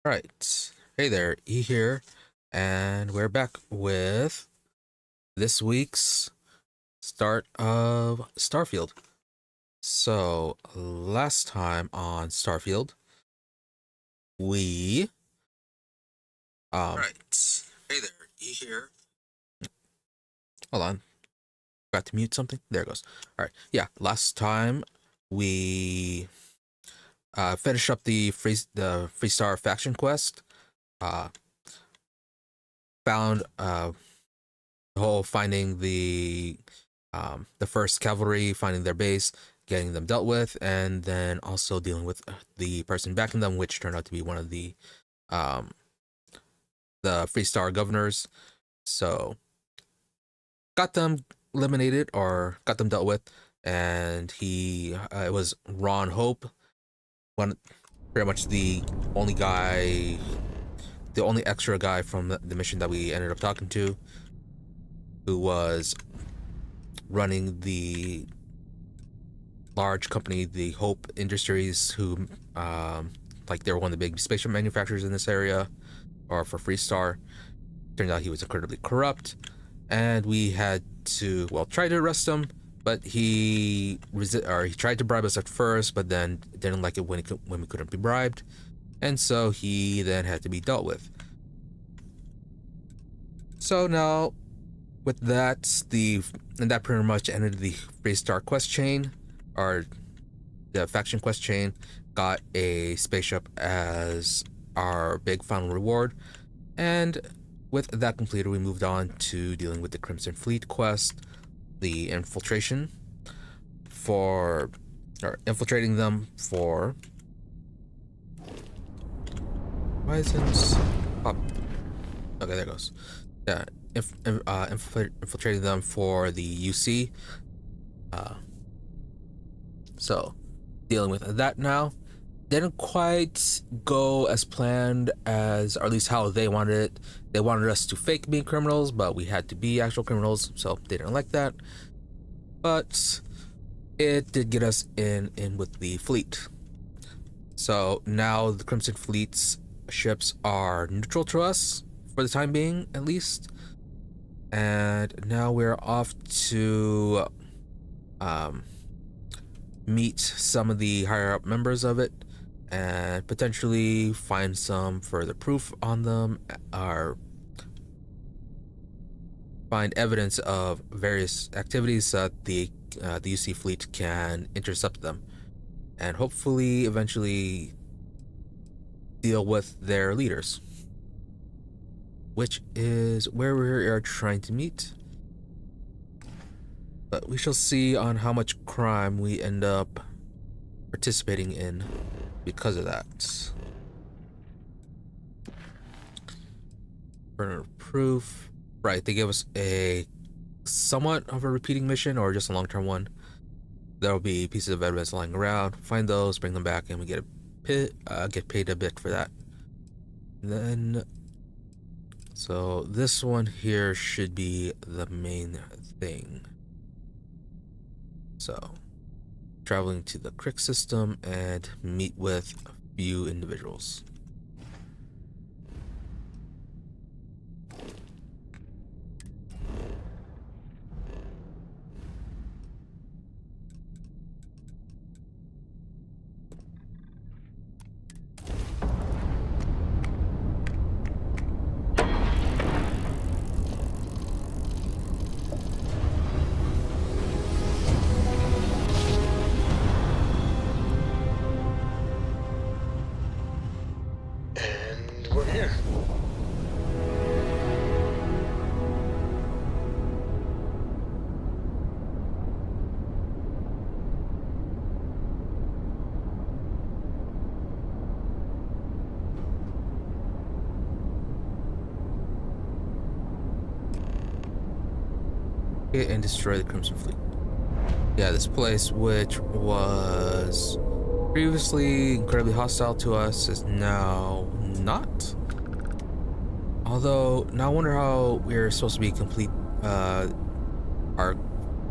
Right. Hey there, E here, and we're back with this week's start of Starfield. So, last time on Starfield, we right. Hey there, E here. Hold on. Got to mute something. There it goes. All right. Yeah, last time we finished up the Freestar faction quest. Uh Found the whole finding the First Cavalry, finding their base, getting them dealt with, and then also dealing with the person backing them, which turned out to be one of um, the Freestar governors. So got them eliminated or got them dealt with, and it was Ron Hope, one pretty much the only extra guy from the mission that we ended up talking to, who was running the large company, the Hope Industries, who like they were one of the big spaceship manufacturers in this area, or for Freestar. Turned out he was incredibly corrupt, and we had to try to arrest him, but he tried to bribe us at first, but then didn't like it when we couldn't be bribed, and so he then had to be dealt with. So now, with that, that pretty much ended the Freestar quest chain, or the faction quest chain. Got a spaceship as our big final reward, and with that completed, we moved on to dealing with the Crimson Fleet quest, the infiltration infiltrating them for. Why isn't this pop? Okay, there it goes. Yeah, infiltrating them for the UC. So dealing with that now. Didn't quite go as planned, as, or at least how they wanted it. They wanted us to fake being criminals, but we had to be actual criminals, so they didn't like that. But it did get us in with the fleet. So now the Crimson Fleet's ships are neutral to us, for the time being, at least. And now we're off to meet some of the higher up members of it, and potentially find some further proof on them, or find evidence of various activities so that the UC fleet can intercept them, and hopefully eventually deal with their leaders, which is where we are trying to meet. But we shall see on how much crime we end up participating in because of that. Burner of proof. Right, they give us a somewhat of a repeating mission, or just a long-term one. There'll be pieces of evidence lying around. Find those, bring them back, and we get paid a bit for that. And then, so this one here should be the main thing. So, traveling to the Crick system and meet with a few individuals. And destroy the Crimson Fleet. Yeah, this place, which was previously incredibly hostile to us, is now not. Although, now I wonder how we're supposed to be complete our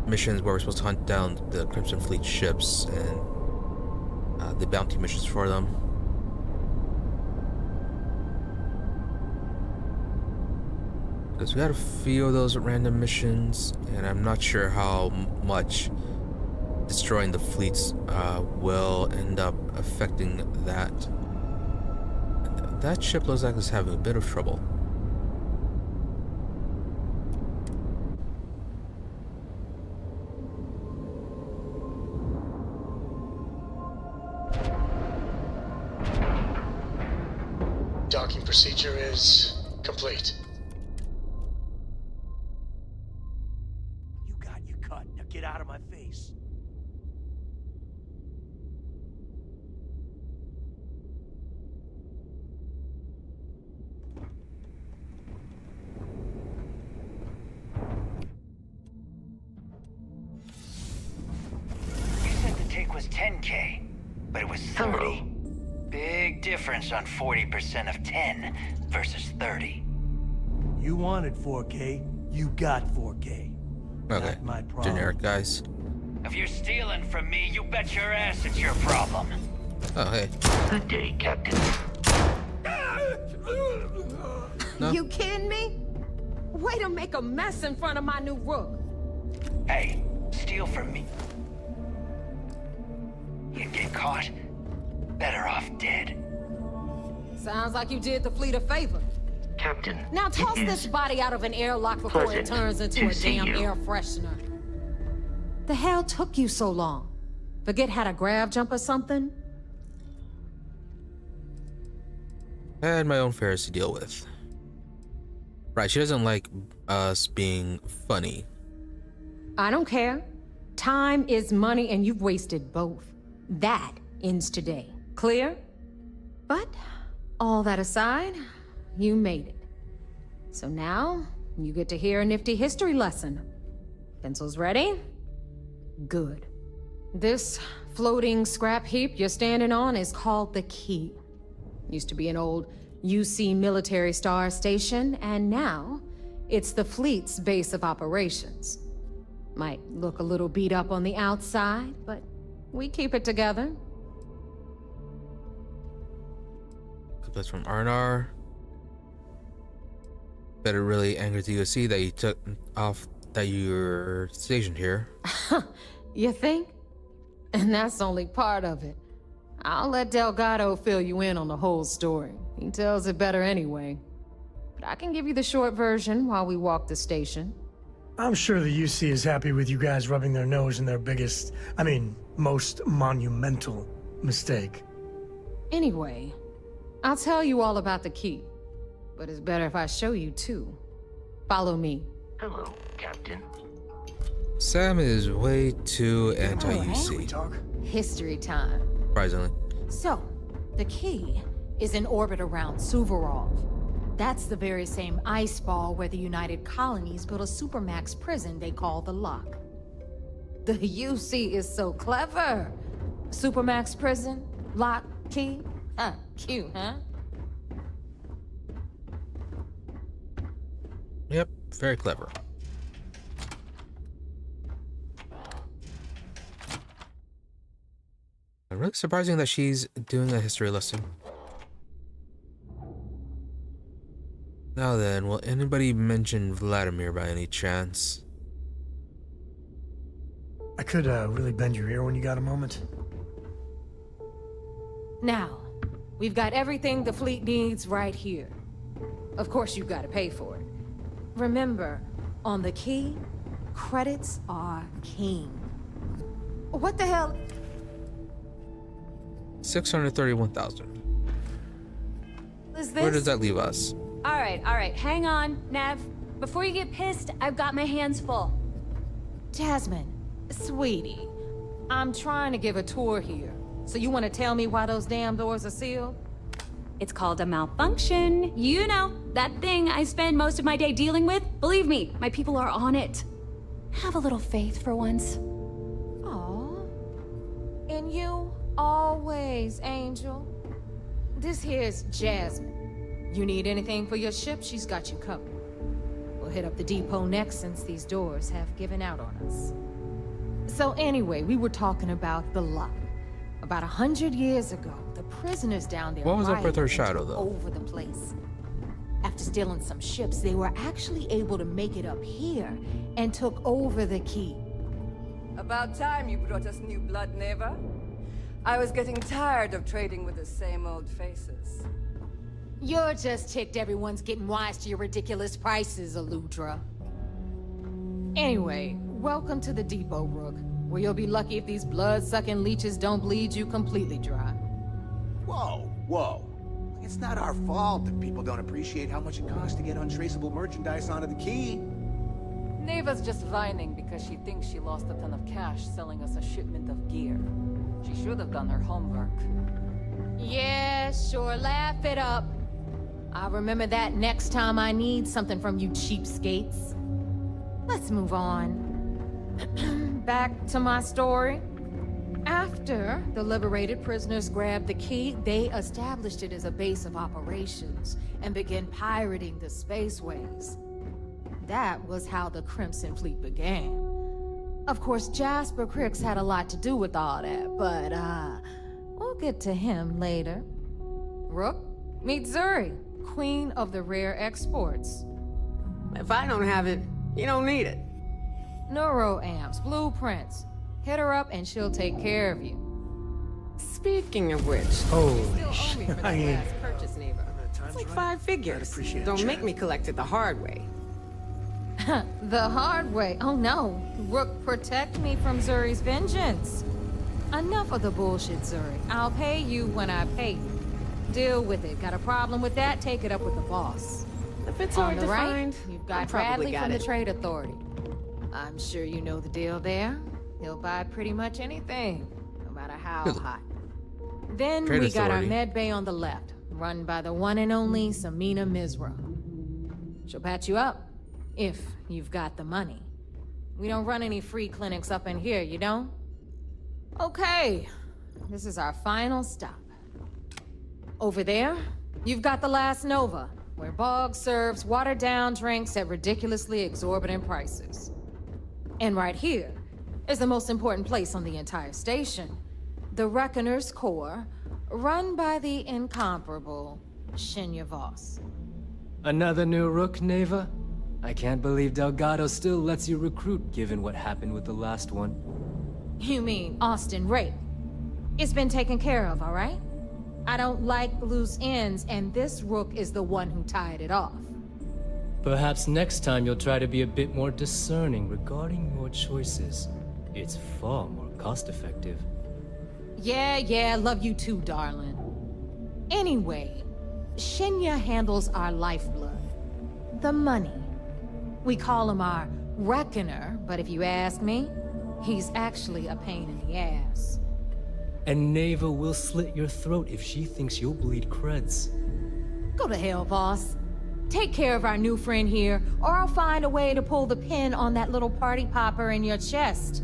missions where we're supposed to hunt down the Crimson Fleet ships and the bounty missions for them. Because we got a few of those random missions, and I'm not sure how much destroying the fleets will end up affecting that. That ship looks like it's having a bit of trouble. Docking procedure is complete. You got your cut. Now get out of my face. You said the take was 10K, but it was 30. Big difference on 40% of 10 versus 30. You wanted 4K, you got 4K. Okay, Not my problem. generic guys. If you're stealing from me, you bet your ass it's your problem. Oh, hey. Good day, Captain. No? You kidding me? Way to make a mess in front of my new rook. Hey, steal from me. You get caught, better off dead. Sounds like you did the fleet a favor. Captain. Now toss this body out of an airlock before it Pleasant turns into to a see damn you. air freshener. The hell took you so long? Forget how to grav jump or something? I had my own affairs to deal with. Right, she doesn't like us being funny. I don't care. Time is money and you've wasted both. That ends today. Clear? But all that aside, you made it. So now, you get to hear a nifty history lesson. Pencils ready? Good. This floating scrap heap you're standing on is called the Key. Used to be an old UC military star station, and now it's the fleet's base of operations. Might look a little beat up on the outside, but we keep it together. That's from Arnar. Bet it really angers the USC that you took off, that you're stationed here. You think? And that's only part of it. I'll let Delgado fill you in on the whole story. He tells it better anyway. But I can give you the short version while we walk the station. I'm sure the UC is happy with you guys rubbing their nose in their biggest, most monumental mistake. Anyway, I'll tell you all about the Key. But it's better if I show you too. Follow me. Hello, Captain. Sam is way too anti-UC, Talk. History time. surprisingly. So, the Key is in orbit around Suvorov. That's the very same ice ball where the United Colonies built a supermax prison they call the Lock. The UC is so clever. Supermax prison, Lock, Key. Cute, huh? Yep, very clever. Really surprising that she's doing a history lesson. Now then, will anybody mention Vladimir by any chance? I could really bend your ear when you got a moment. Now, we've got everything the fleet needs right here. Of course, you've got to pay for it. Remember, on the Key, credits are king. What the hell? 631,000. Is this? Where does that leave us? All right, hang on, Nev. Before you get pissed, I've got my hands full. Jasmine, sweetie, I'm trying to give a tour here. So you want to tell me why those damn doors are sealed? It's called a malfunction. You know, that thing I spend most of my day dealing with. Believe me, my people are on it. Have a little faith for once. Aw. And you, always, Angel. This here's Jasmine. You need anything for your ship, she's got you covered. We'll hit up the depot next since these doors have given out on us. So anyway, we were talking about the Lock. About 100 years ago, the prisoners down there What was up with her rioted shadow, and took though? over the place. After stealing some ships, they were actually able to make it up here and took over the key. About time you brought us new blood, Neva. I was getting tired of trading with the same old faces. You're just ticked everyone's getting wise to your ridiculous prices, Aludra. Anyway, welcome to the depot, Rook, where you'll be lucky if these blood-sucking leeches don't bleed you completely dry. Whoa, whoa. It's not our fault that people don't appreciate how much it costs to get untraceable merchandise onto the key. Neva's just whining because she thinks she lost a ton of cash selling us a shipment of gear. She should have done her homework. Yeah, sure, laugh it up. I'll remember that next time I need something from you cheapskates. Let's move on. Back to my story. After the liberated prisoners grabbed the key, they established it as a base of operations and began pirating the spaceways. That was how the Crimson Fleet began. Of course, Jasper Cricks had a lot to do with all that, but, we'll get to him later. Rook, meet Zuri, Queen of the Rare Exports. If I don't have it, you don't need it. Neuroamps, blueprints. Hit her up and she'll take care of you. Speaking of which, Holy you still owe me shit, for that I ain't- last purchase, Neva. It's like 5 figures. appreciate it, Don't Chad. make me collect it the hard way. The hard way. Oh no. Rook, protect me from Zuri's vengeance. Enough of the bullshit, Zuri. I'll pay you when I pay you. Deal with it. Got a problem with that? Take it up with the boss. If it's On hard the to right, find, you've I got probably Bradley got from it. the Trade Authority. I'm sure you know the deal there. He'll buy pretty much anything, no matter how hot. Then Trade we got our Authority. med bay on the left, run by the one and only Samina Mizra. She'll patch you up, if you've got the money. We don't run any free clinics up in here, you don't? Okay, this is our final stop. Over there, you've got the Last Nova, where Bog serves watered-down drinks at ridiculously exorbitant prices. And right here is the most important place on the entire station, the Reckoner's Core, run by the incomparable Shinya Voss. Another new Rook, Neva? I can't believe Delgado still lets you recruit, given what happened with the last one. You mean Austin Rape? It's been taken care of, all right? I don't like loose ends, and this Rook is the one who tied it off. Perhaps next time you'll try to be a bit more discerning regarding your choices. It's far more cost-effective. Yeah, love you too, darling. Anyway, Shinya handles our lifeblood. The money. We call him our Reckoner, but if you ask me, he's actually a pain in the ass. And Neva will slit your throat if she thinks you'll bleed creds. Go to hell, boss. Take care of our new friend here, or I'll find a way to pull the pin on that little party popper in your chest.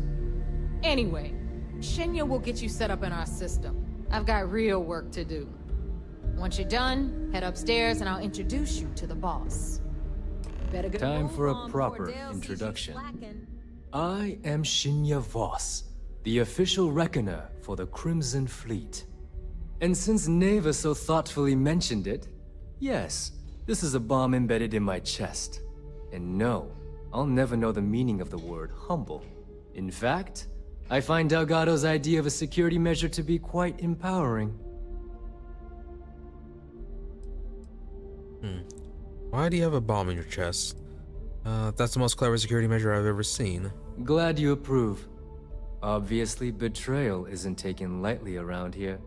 Anyway, Shinya will get you set up in our system. I've got real work to do. Once you're done, head upstairs and I'll introduce you to the boss. Better get Time for a on proper before Dale sees you introduction. slacking. I am Shinya Voss, the official reckoner for the Crimson Fleet. And since Neva so thoughtfully mentioned it, yes, this is a bomb embedded in my chest. And no, I'll never know the meaning of the word humble. In fact, I find Delgado's idea of a security measure to be quite empowering. Why do you have a bomb in your chest? That's the most clever security measure I've ever seen. Glad you approve. Obviously, betrayal isn't taken lightly around here.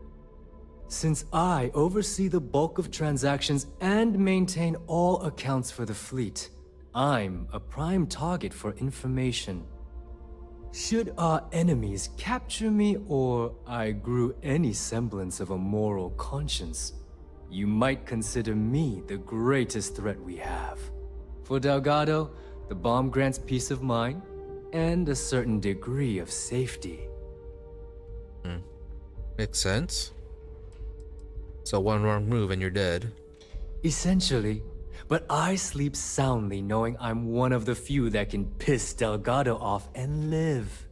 Since I oversee the bulk of transactions and maintain all accounts for the fleet, I'm a prime target for information. Should our enemies capture me or I grew any semblance of a moral conscience, you might consider me the greatest threat we have. For Delgado, the bomb grants peace of mind and a certain degree of safety. Makes sense. So one wrong move and you're dead. Essentially, but I sleep soundly knowing I'm one of the few that can piss Delgado off and live.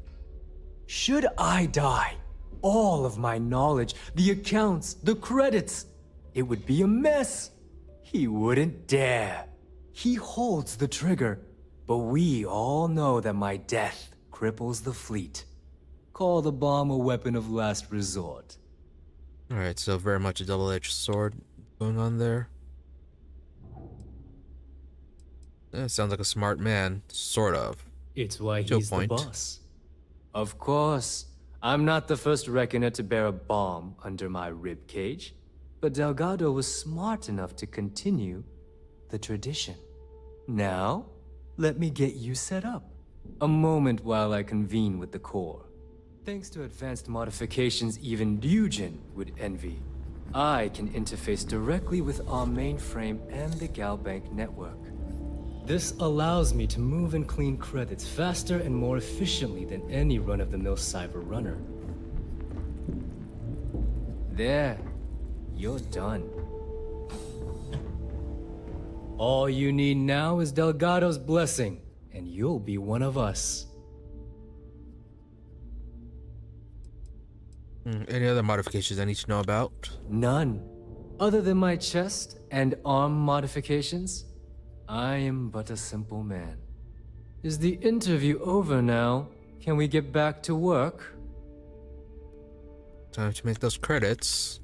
Should I die, all of my knowledge, the accounts, the credits, it would be a mess. He wouldn't dare. He holds the trigger, but we all know that my death cripples the fleet. Call the bomb a weapon of last resort. Alright, so very much a double-edged sword going on there. Sounds like a smart man, sort of. It's why To a he's the point. boss. Of course, I'm not the first reckoner to bear a bomb under my rib cage, but Delgado was smart enough to continue the tradition. Now, let me get you set up. A moment while I convene with the core. Thanks to advanced modifications even Dujin would envy, I can interface directly with our mainframe and the Galbank network. This allows me to move and clean credits faster and more efficiently than any run-of-the-mill cyber runner. There, you're done. All you need now is Delgado's blessing, and you'll be one of us. Any other modifications I need to know about? None. Other than my chest and arm modifications, I am but a simple man. Is the interview over now? Can we get back to work? Time to make those credits.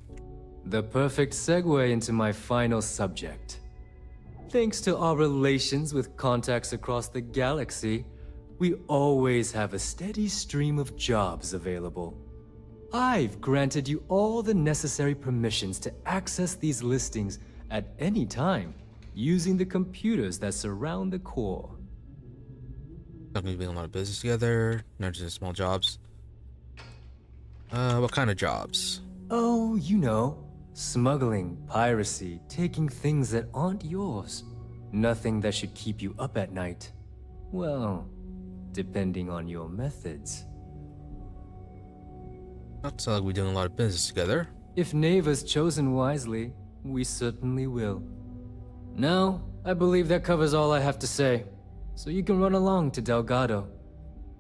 The perfect segue into my final subject. Thanks to our relations with contacts across the galaxy, we always have a steady stream of jobs available. I've granted you all the necessary permissions to access these listings at any time, using the computers that surround the core. Not going to be a lot of business together, not just small jobs. What kind of jobs? Oh, you know, smuggling, piracy, taking things that aren't yours. Nothing that should keep you up at night. Well, depending on your methods. Not sound like we're doing a lot of business together. If Neva's chosen wisely, we certainly will. Now, I believe that covers all I have to say, so you can run along to Delgado.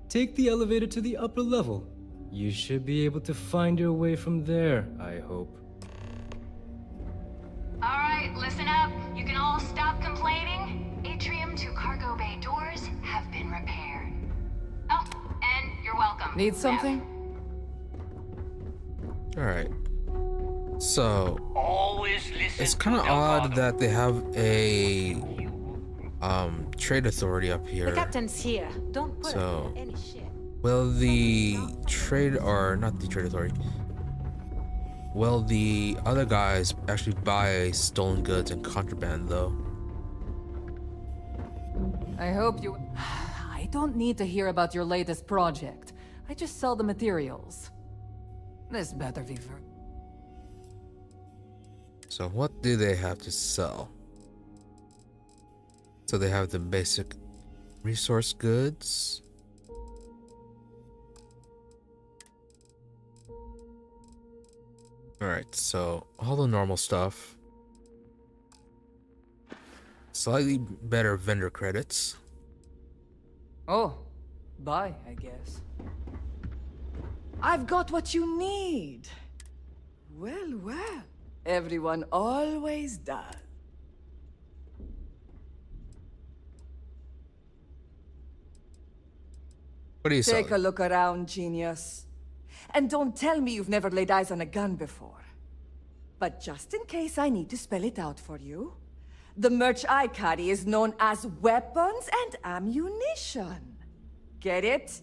Take the elevator to the upper level. You should be able to find your way from there, I hope. Alright, listen up. You can all stop complaining. Atrium to cargo bay doors have been repaired. Oh, and you're welcome. Need something? Alright. So, Always listen it's kind of to odd Delgado. that they have a trade authority up here. The captain's here. Don't put So- up with any shit. Will the trade, or not the trade authority, will the other guys actually buy stolen goods and contraband though? I hope you... I don't need to hear about your latest project. I just sell the materials. This better be for... So what do they have to sell? So they have the basic resource goods. Alright, so all the normal stuff. Slightly better vendor credits. Oh, bye, I guess. I've got what you need. Well, well. Everyone always does. What do you Take a sell? look around, genius. And don't tell me you've never laid eyes on a gun before. But just in case I need to spell it out for you, the merch I carry is known as weapons and ammunition. Get it?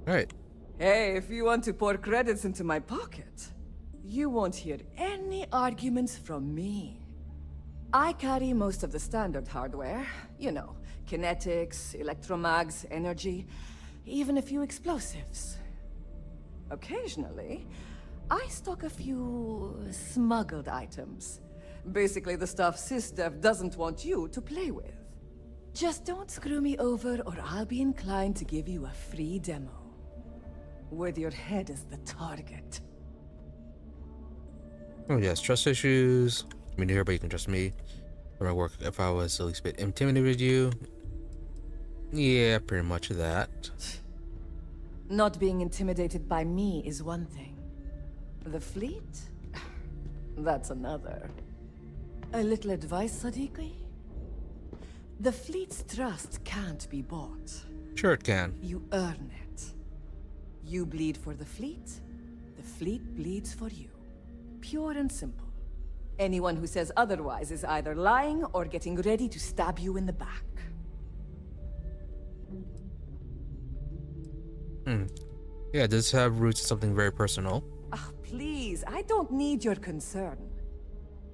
Alright. Hey, if you want to pour credits into my pocket, you won't hear any arguments from me. I carry most of the standard hardware. You know, kinetics, electromags, energy, even a few explosives. Occasionally, I stock a few smuggled items. Basically the stuff SysDev doesn't want you to play with. Just don't screw me over or I'll be inclined to give you a free demo. With your head as the target. Oh yes, trust issues. I mean, everybody can trust me for my work. If I was at least a bit intimidated with you, yeah, pretty much that. Not being intimidated by me is one thing. The fleet? That's another. A little advice, Sadiqi? The fleet's trust can't be bought. Sure it can. You earn it. You bleed for the fleet bleeds for you. Pure and simple. Anyone who says otherwise is either lying or getting ready to stab you in the back. Yeah, does have roots in something very personal. Ah, please, I don't need your concern.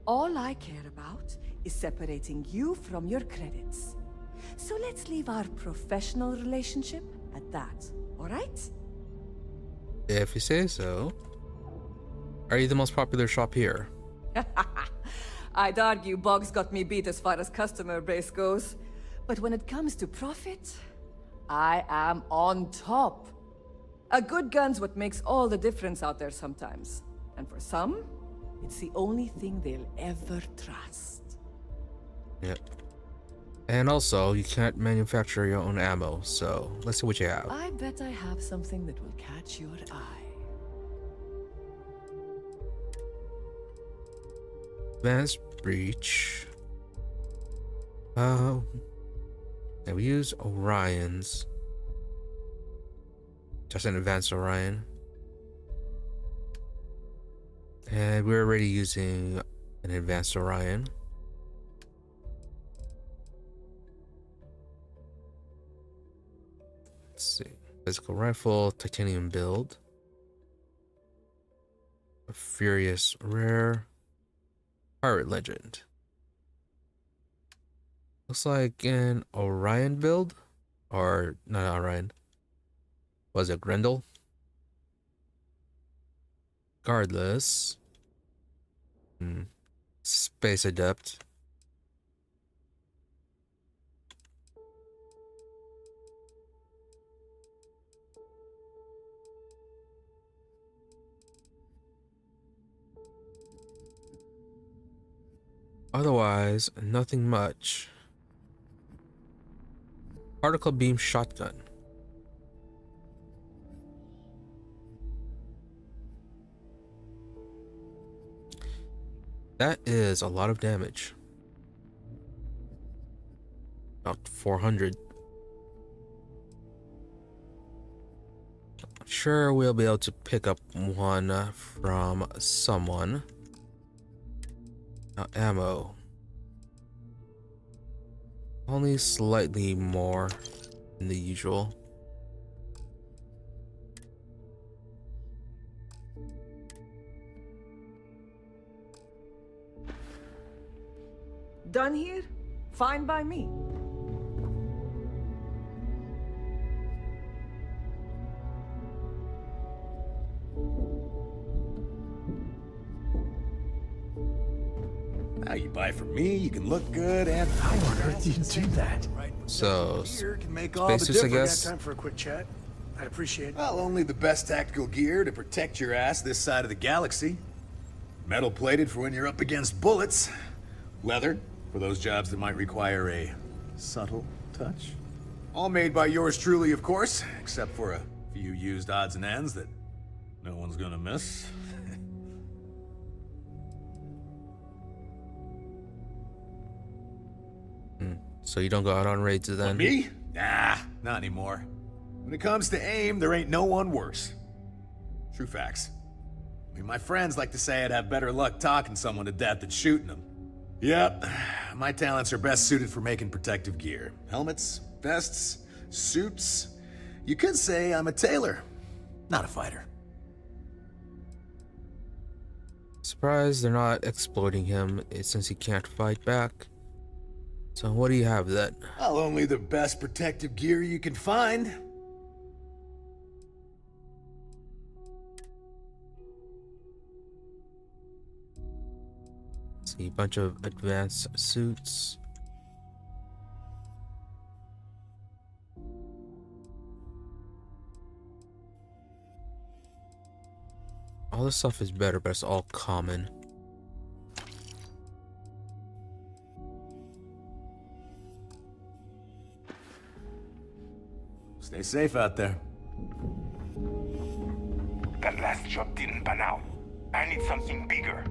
All I care about is separating you from your credits. So let's leave our professional relationship at that, all right? If you say so. Are you the most popular shop here? I'd argue Boggs got me beat as far as customer base goes. But when it comes to profit, I am on top. A good gun's what makes all the difference out there sometimes. And for some, it's the only thing they'll ever trust. Yep. And also, you can't manufacture your own ammo, so let's see what you have. I bet I have something that will catch your eye. Advanced breach. And we use Orion's. Just an advanced Orion. And we're already using an advanced Orion. Let's see. Physical rifle, titanium build. A furious rare. Pirate legend. Looks like an Orion build. Or not Orion. Was it Grendel? Regardless. Space Adept. Otherwise, nothing much. Particle beam shotgun. That is a lot of damage. About 400. Sure, we'll be able to pick up one from someone. Now, ammo. Only slightly more than the usual. Done here? Fine by me. Now you buy from me, you can look good and... How on earth do you do that? So, Gear can make all the spaces, I difference. guess. Time for a quick chat. I'd appreciate it. Well, only the best tactical gear to protect your ass this side of the galaxy. Metal plated for when you're up against bullets. Leather for those jobs that might require a subtle touch. All made by yours truly, of course, except for a few used odds and ends that no one's gonna miss. So you don't go out on raids then? Me? Nah, not anymore. When it comes to aim, there ain't no one worse. True facts. I mean, my friends like to say I'd have better luck talking someone to death than shooting them. Yep, my talents are best suited for making protective gear. Helmets, vests, suits. You could say I'm a tailor, not a fighter. Surprised they're not exploiting him since he can't fight back. So what do you have then? Well, only the best protective gear you can find. See, a bunch of advanced suits. All this stuff is better, but it's all common. Stay safe out there. That last job didn't pan out. I need something bigger.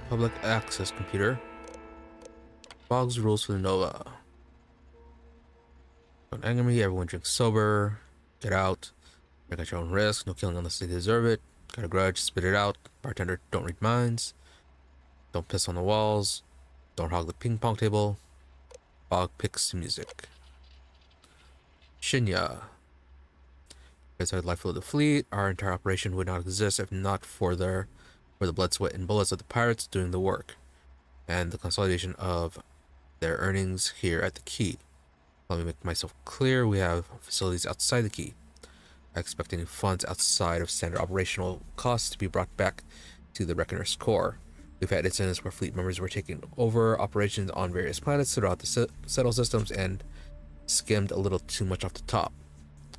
Public access computer. Boggs rules for the Nova. Don't anger me, everyone drinks sober. Get out. Drink at your own risk. No killing unless they deserve it. Got a grudge, spit it out. Bartender, don't read minds. Don't piss on the walls. Don't hog the ping pong table. Bog picks music. Shinya. It's our life of the fleet. Our entire operation would not exist if not for the blood, sweat, and bullets of the pirates doing the work, and the consolidation of their earnings here at the Key. Let me make myself clear, we have facilities outside the Key. I expect any funds outside of standard operational costs to be brought back to the Reckoner's core. We've had incidents where fleet members were taking over operations on various planets throughout the settle systems and skimmed a little too much off the top.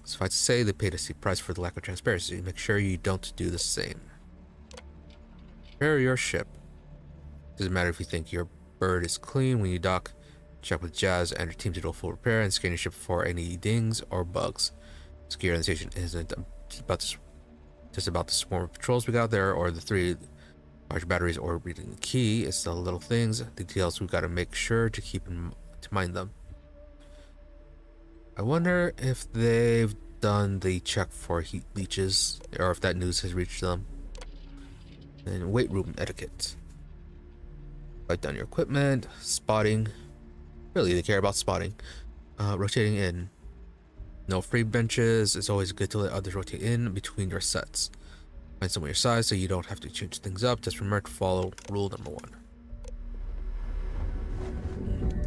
Suffice to say, they paid a steep price for the lack of transparency. Make sure you don't do the same. Prepare your ship. Doesn't matter if you think your bird is clean when you dock. Check with Jazz and her team to do a full repair and scan your ship for any dings or bugs. This gear on the station isn't just about the swarm of patrols we got there or the 3 large batteries orbiting the Key. It's the little things, details we've got to make sure to keep to mind them. I wonder if they've done the check for heat leeches or if that news has reached them. And weight room etiquette. Write down your equipment, spotting. Really, they care about spotting. Rotating in. No free benches. It's always good to let others rotate in between your sets. Find someone your size so you don't have to change things up. Just remember to follow rule number 1.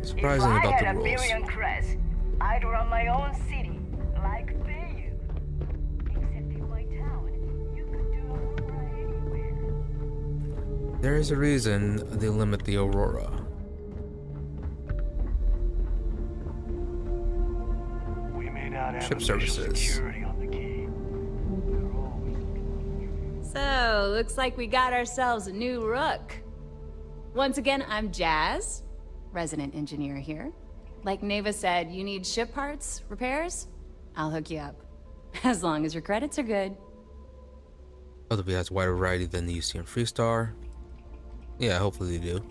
Surprising about the rules. I'd run my own city, like Bayou. Except in my town, you could do Aurora anywhere. There is a reason they limit the Aurora. We may not have Ship services. security on the Key. So, looks like we got ourselves a new rook. Once again, I'm Jazz, resident engineer here. Like Neva said, you need ship parts, repairs? I'll hook you up. As long as your credits are good. LW has wider variety than the UC and Freestar. Yeah, hopefully they do.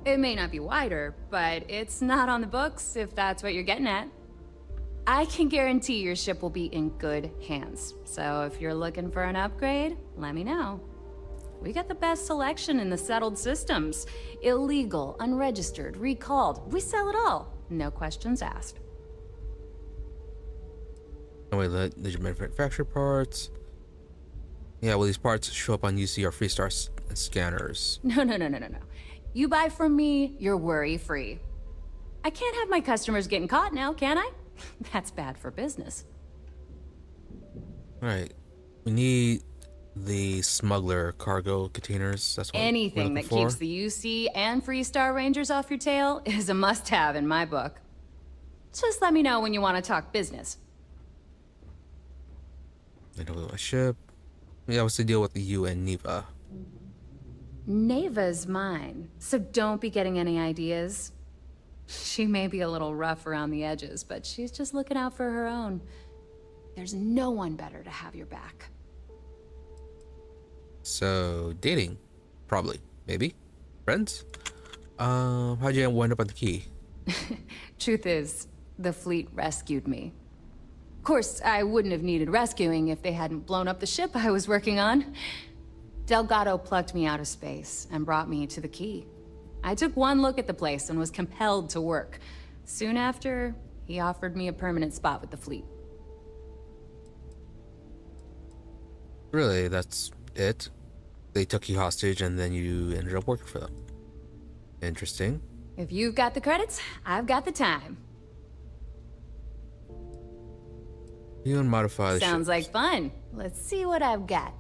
It may not be wider, but it's not on the books, if that's what you're getting at. I can guarantee your ship will be in good hands. So if you're looking for an upgrade, let me know. We got the best selection in the settled systems. Illegal, unregistered, recalled. We sell it all. No questions asked. No way, legit manufacture parts. Yeah, well, these parts show up on UC or Freestar scanners. No. You buy from me, you're worry-free. I can't have my customers getting caught now, can I? That's bad for business. Alright. We need the smuggler cargo containers. That's what Anything that keeps the UC and Freestar Rangers off your tail is a must-have in my book. Just let me know when you want to talk business. I know my ship. Yeah, what's the deal with you and Neva? Neva's mine, so don't be getting any ideas. She may be a little rough around the edges, but she's just looking out for her own. There's no one better to have your back. So, dating. Probably. Maybe. Friends? How'd you wind up on the Key? Truth is, the fleet rescued me. Of course, I wouldn't have needed rescuing if they hadn't blown up the ship I was working on. Delgado plucked me out of space and brought me to the Key. I took one look at the place and was compelled to work. Soon after, he offered me a permanent spot with the fleet. Really, that's it? They took you hostage and then you ended up working for them. Interesting. If you've got the credits, I've got the time. You can modify the Sounds like fun. Let's see what I've got.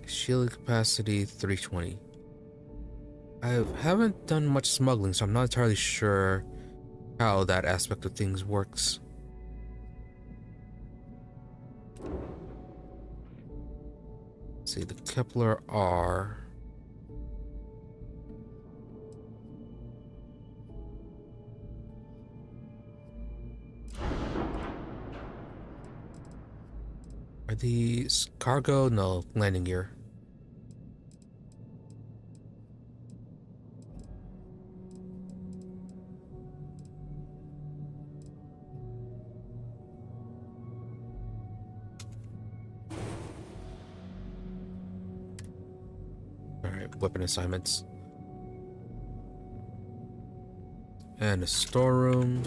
Shield capacity 320. I haven't done much smuggling, so I'm not entirely sure how that aspect of things works. Let's see, the Kepler R. Are these cargo? No, landing gear. weapon assignments. And a storeroom.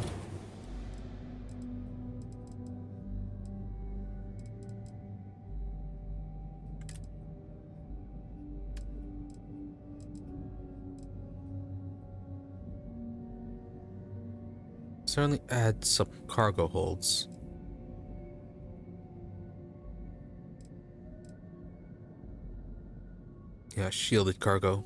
Certainly add some cargo holds. Yeah, shielded cargo.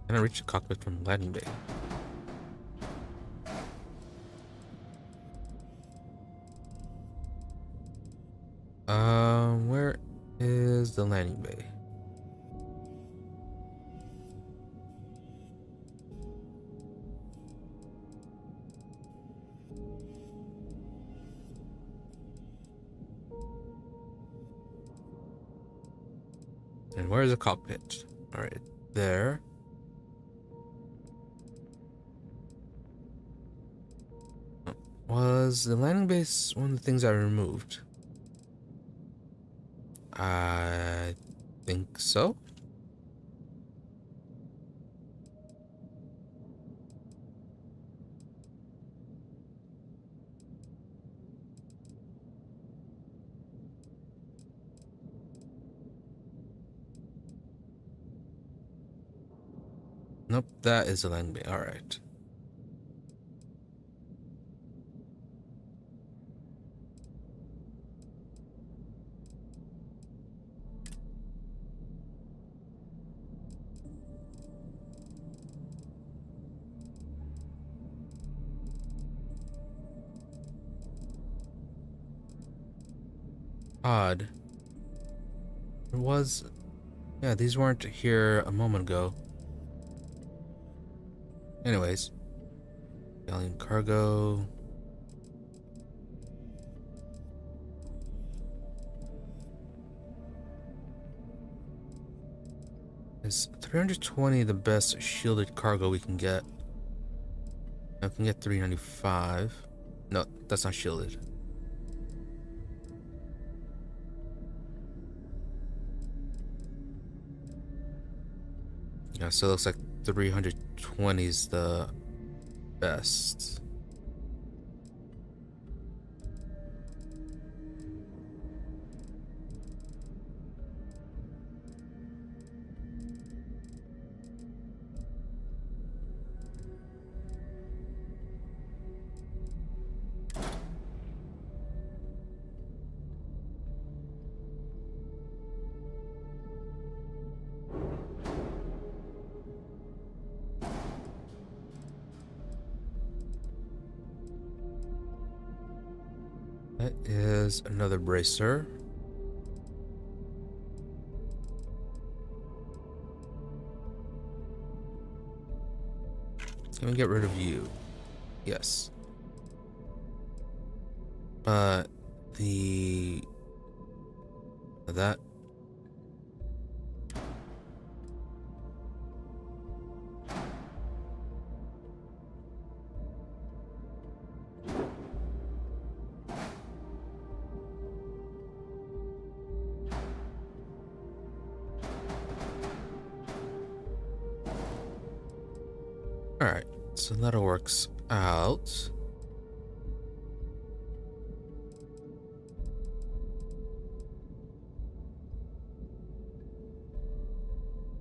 Can I reach the cockpit from landing bay? Where is the landing bay? And where is the cockpit? All right, there. Was the landing base one of the things I removed? I think so. Nope, that is the landing bay. All right. Odd. There was... Yeah, these weren't here a moment ago. Anyways. Alien cargo. Is 320 the best shielded cargo we can get? I can get 395. No, that's not shielded. Yeah, so it looks like 320 is the best. That is another bracer. Can we get rid of you? Yes. But that. Alright, so that works out.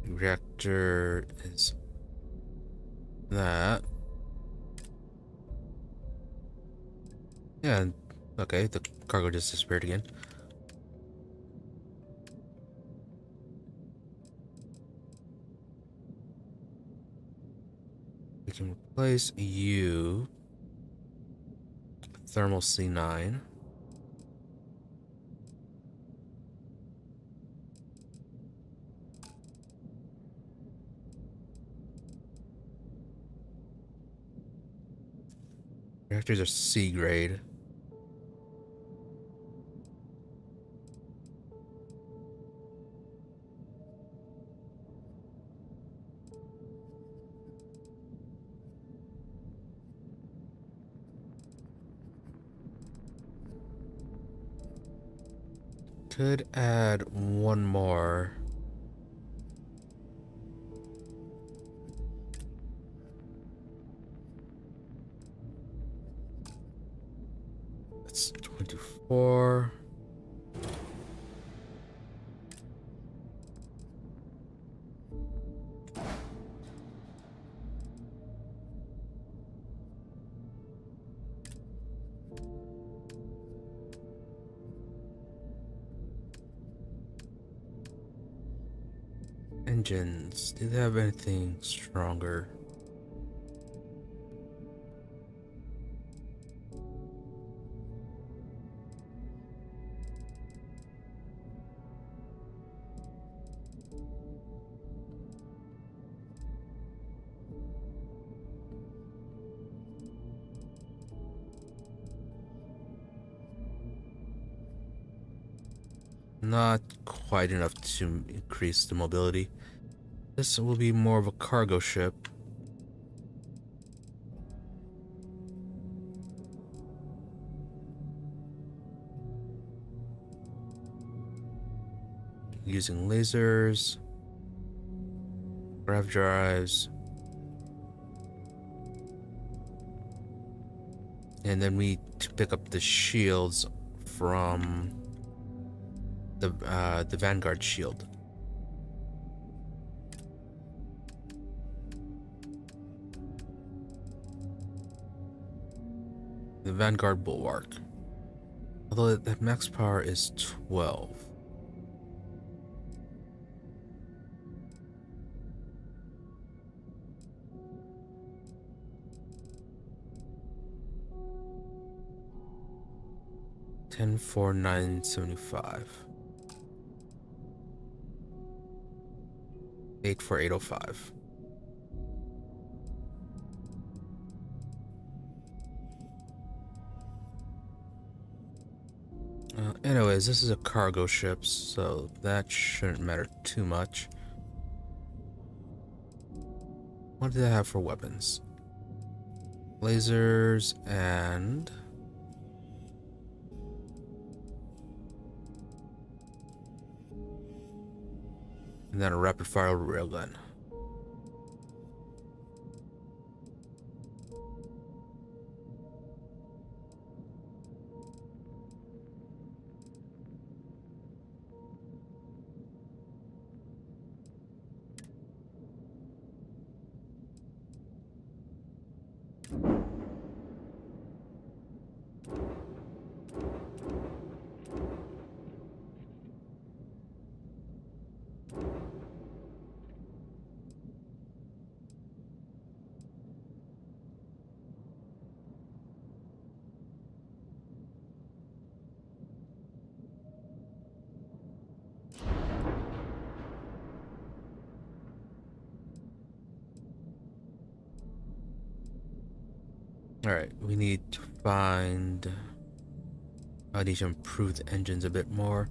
Reactor is that. Yeah, okay, the cargo just disappeared again. We can replace you. Thermal C9. Reactors are C grade. Could add one more. That's 24. Engines. Do they have anything stronger? Not quite enough to increase the mobility. This will be more of a cargo ship. Using lasers, grav drives, and then we need to pick up the shields from the Vanguard shield. The Vanguard Bulwark. Although the max power is 12. $10,495. 8,485. Anyways, this is a cargo ship, so that shouldn't matter too much. What do they have for weapons? Lasers and then a rapid fire railgun. Alright, we need to find... I need to improve the engines a bit more.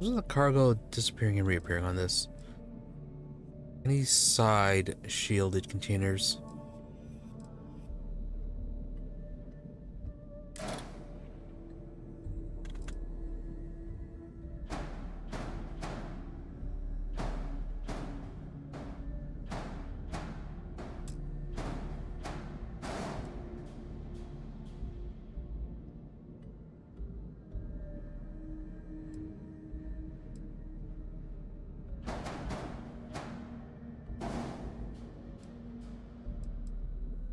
Wasn't the cargo disappearing and reappearing on this? Any side shielded containers?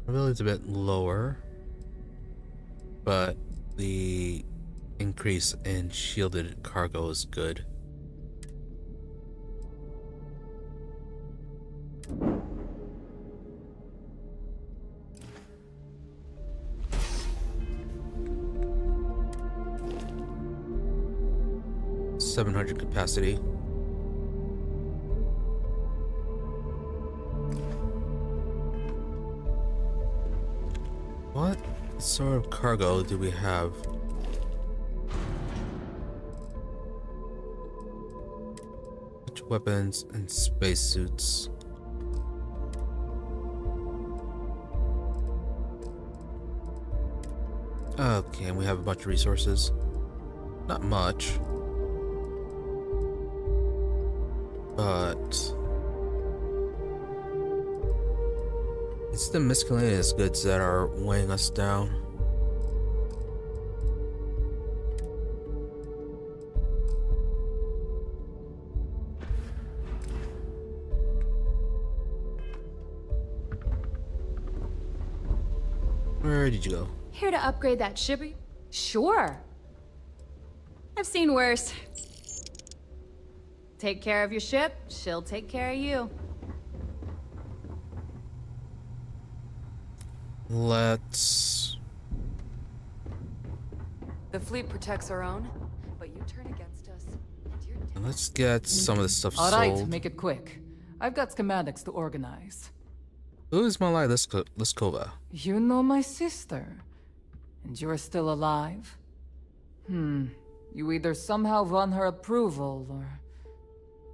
Mobility's a bit lower, but the increase in shielded cargo is good. $700 capacity. What? sort of cargo do we have? Which weapons and spacesuits? Okay, and we have a bunch of resources. Not much. But it's the miscellaneous goods that are weighing us down. Where did you go? Here to upgrade that ship? Sure. I've seen worse. Take care of your ship, she'll take care of you. Let's... The fleet protects our own, but you turn against us, and you're dead. Let's get some of this stuff All sold. right, make it quick. I've got schematics to organize. Who is Malai Liskova? You know my sister, and you're still alive? You either somehow won her approval, or...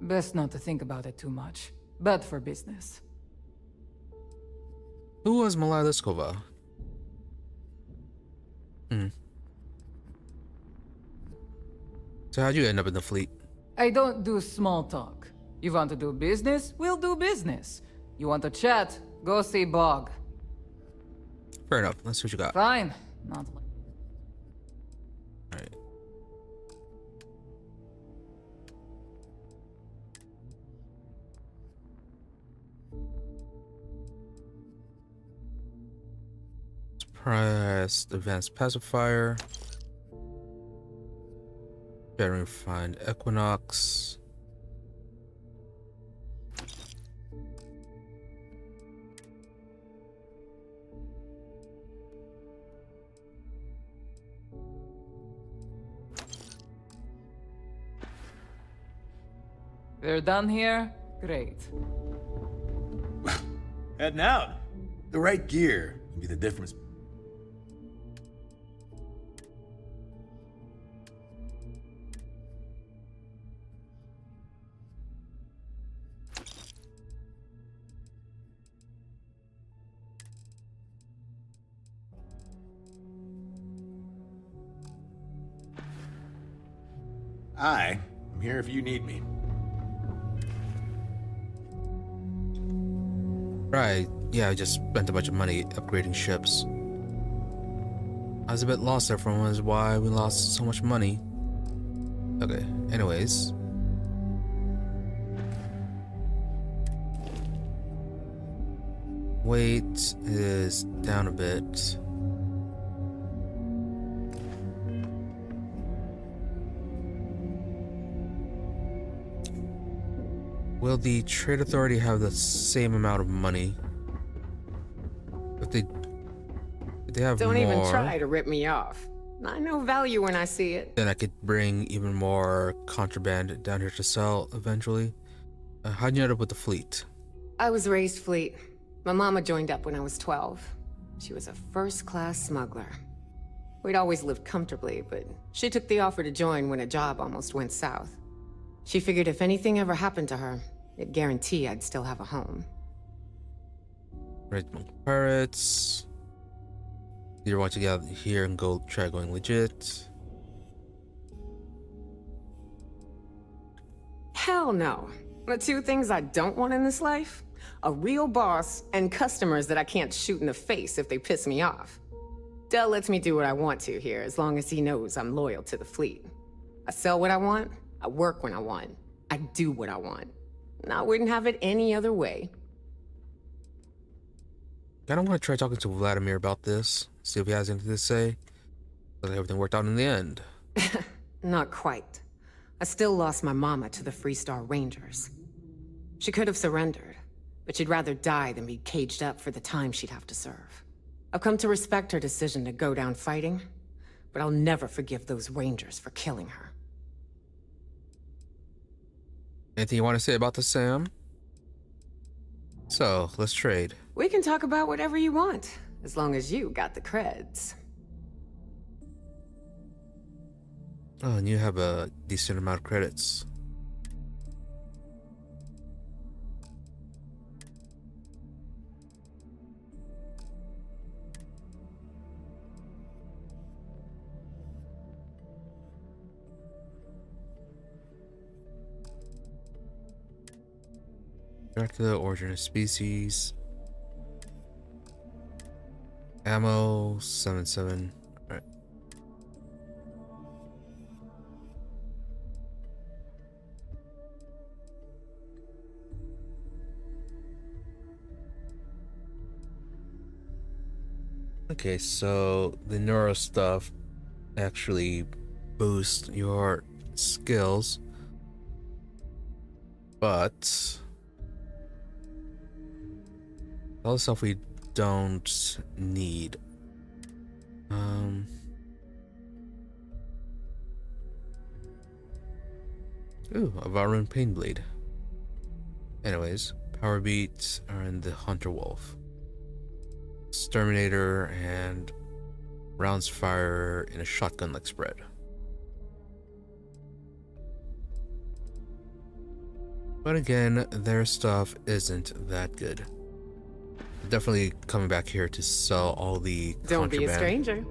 Best not to think about it too much. Bad for business. Who was Malai Liskova? So how'd you end up in the fleet? I don't do small talk. You want to do business? We'll do business. You want to chat? Go see Bog. Fair enough. Let's see what you got. Fine. Not like... Alright. Press advanced pacifier. Better refined equinox. They're done here? Great. Heading out. The right gear can be the difference. I'm here if you need me. Right, yeah, I just spent a bunch of money upgrading ships. I was a bit lost there from why we lost so much money. Okay, anyways. Weight is down a bit. Will the Trade Authority have the same amount of money? If they have Don't more, even try to rip me off. I know value when I see it. then I could bring even more contraband down here to sell eventually. How'd you end up with the fleet? I was raised fleet. My mama joined up when I was 12. She was a first-class smuggler. We'd always lived comfortably, but she took the offer to join when a job almost went south. She figured if anything ever happened to her, it'd guarantee I'd still have a home. Red Monk Pirates. You want to get out here and go try going legit? Hell no. The two things I don't want in this life? A real boss and customers that I can't shoot in the face if they piss me off. Del lets me do what I want to here as long as he knows I'm loyal to the fleet. I sell what I want, I work when I want, I do what I want. I wouldn't have it any other way. I don't want to try talking to Vladimir about this, see if he has anything to say. But everything worked out in the end. Not quite. I still lost my mama to the Freestar Rangers. She could have surrendered, but she'd rather die than be caged up for the time she'd have to serve. I've come to respect her decision to go down fighting, but I'll never forgive those Rangers for killing her. Anything you want to say about this, Sam? So, let's trade. We can talk about whatever you want. as long as you got the creds. Oh, and you have a decent amount of credits. Dracula, origin of species. Ammo, 7.7. Alright. Okay, so the neuro stuff actually boosts your skills, but all the stuff we don't need. Ooh, a Varun Pain Blade. Anyways, power beats are in the Hunter Wolf. Exterminator and rounds fire in a shotgun-like spread. But again, their stuff isn't that good. Definitely coming back here to sell all the Don't contraband. be a stranger.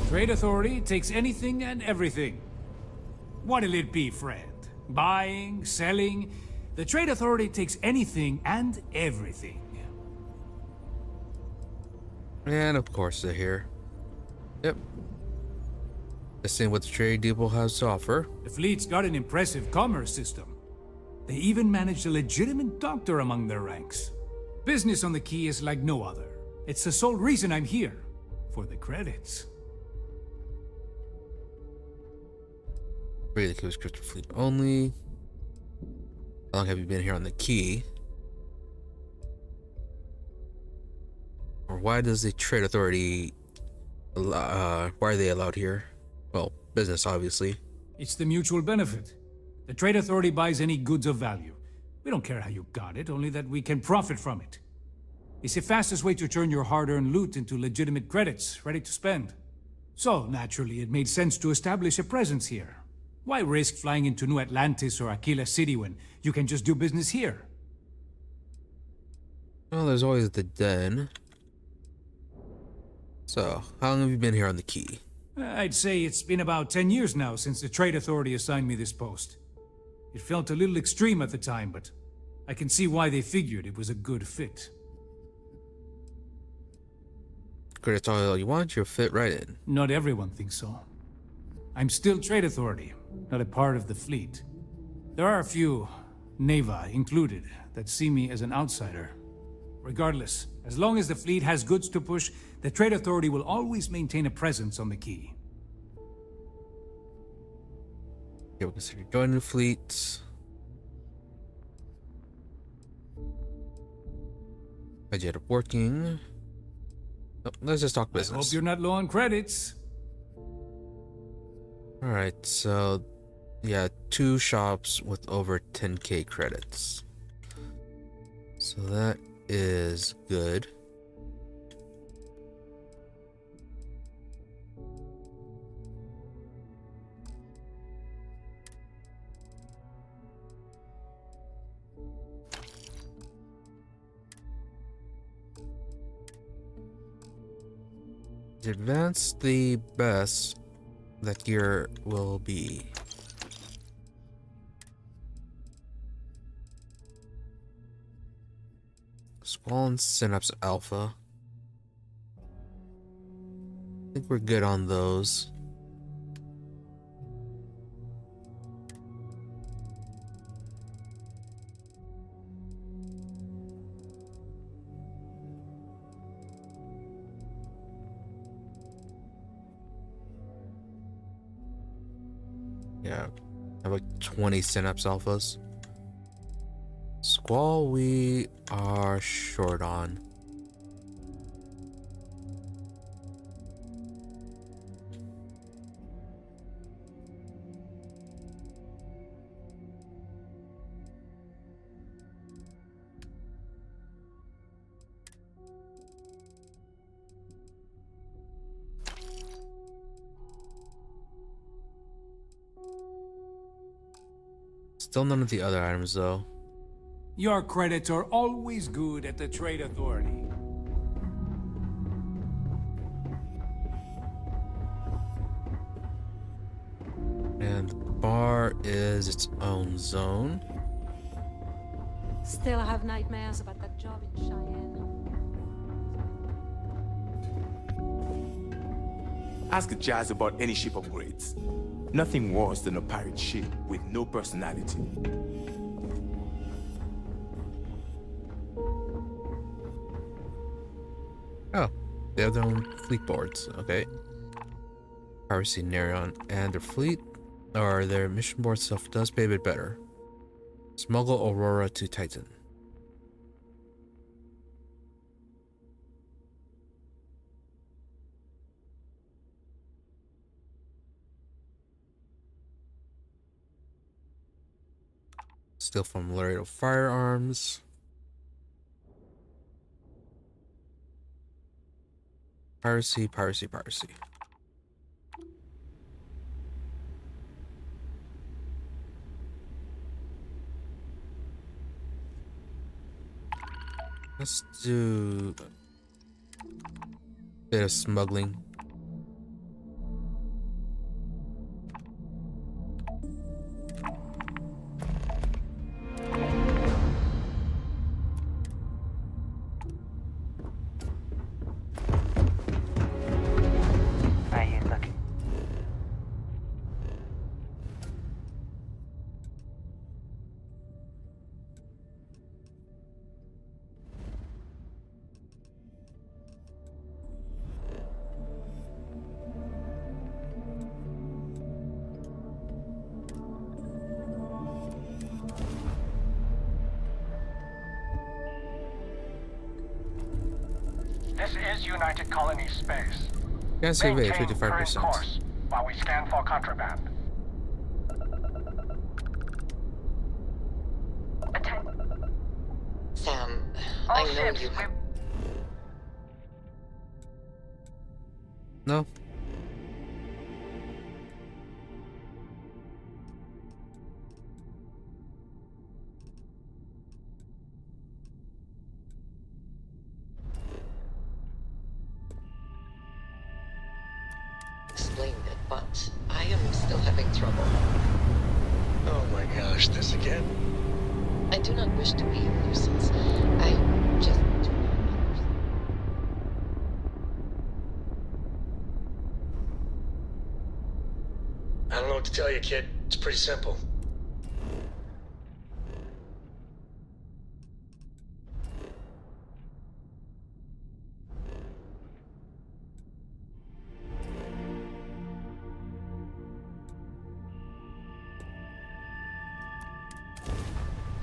Trade Authority takes anything and everything. What'll it be, friend? Buying, selling? The Trade Authority takes anything and everything. And of course they're here. Yep. Just seeing what the trade depot has to offer. The fleet's got an impressive commerce system. They even managed a legitimate doctor among their ranks. Business on the Key is like no other. It's the sole reason I'm here. For the credits. Really cool scripted fleet only. How long have you been here on the Key? Or why does the Trade Authority why are they allowed here? Well, business obviously. It's the mutual benefit. The Trade Authority buys any goods of value. We don't care how you got it, only that we can profit from it. It's the fastest way to turn your hard-earned loot into legitimate credits, ready to spend. So, naturally, it made sense to establish a presence here. Why risk flying into New Atlantis or Aquila City when you can just do business here? Well, there's always the den. So, how long have you been here on the Key? I'd say it's been about 10 years now since the Trade Authority assigned me this post. It felt a little extreme at the time, but I can see why they figured it was a good fit. Credits all you want, you'll fit right in. Not everyone thinks so. I'm still Trade Authority, not a part of the fleet. There are a few, Neva included, that see me as an outsider. Regardless, as long as the fleet has goods to push, the Trade Authority will always maintain a presence on the Key. You'll consider joining the fleet. Budget of working. Oh, let's just talk business. I hope you're not low on credits. Alright, so yeah, 2 shops with over 10k credits. So that is good. To advance the best that gear will be. Squall and Synapse Alpha. I think we're good on those. Yeah, I have like 20 Synapse Alphas. Squall, we are short on. Still none of the other items, though. Your credits are always good at the Trade Authority. And the bar is its own zone. Still have nightmares about that job in Cheyenne. Ask Jazz about any ship upgrades. Nothing worse than a pirate ship with no personality. Oh, they have their own fleet boards. Okay. Piracy, Nerion, and their fleet, or their mission board stuff does pay a bit better. Smuggle Aurora to Titan. Steal from Laredo Firearms. Piracy, piracy, piracy. Let's do a bit of smuggling. How you looking? This is United Colony space. Gas survey, Maintain 55%. current course while we scan for contraband. Sam, All I know ships, you. No. Explained it, but I am still having trouble. Oh my gosh, this again? I do not wish to be a nuisance. I just do not understand. I don't know what to tell you, kid. It's pretty simple.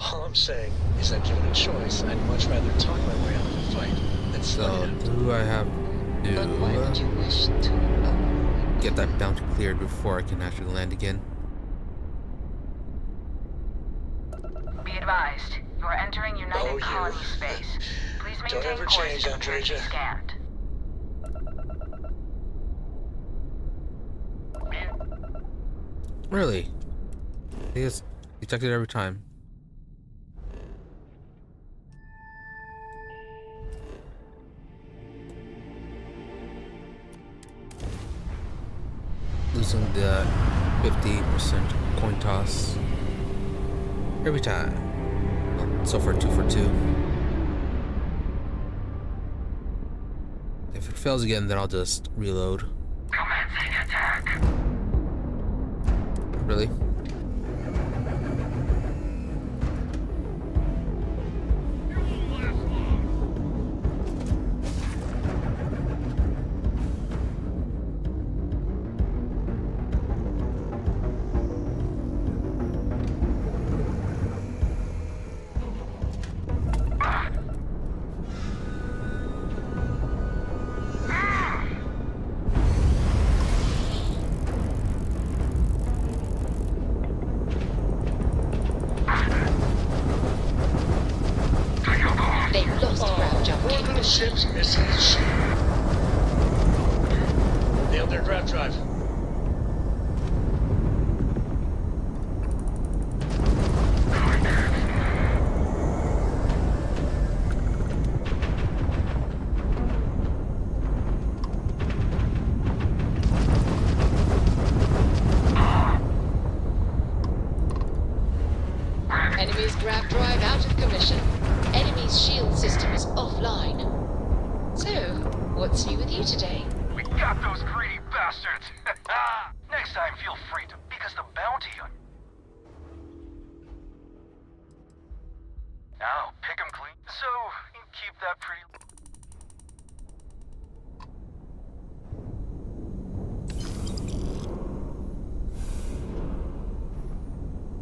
All I'm saying is that given a choice, I'd much rather talk my way out of a fight than So, slug it out. do I have But why would to you wish to get that bounty cleared before I can actually land again? Be advised, you are entering United Oh, you. Colony space. Please Don't maintain ever course change, until Andreja. scanned. Really? He is detected every time. Losing the 50% coin toss every time. Well, so far 2 for 2. If it fails again, then I'll just reload. Commencing attack. Really? They lost ground jump. One little ship's missing its ship. Nailed their grab drive. Grav drive out of commission. Enemy's shield system is offline. So, what's new with you today? We got those greedy bastards! Next time, feel free to, because the bounty on... Now, pick 'em clean. So, you keep that pretty...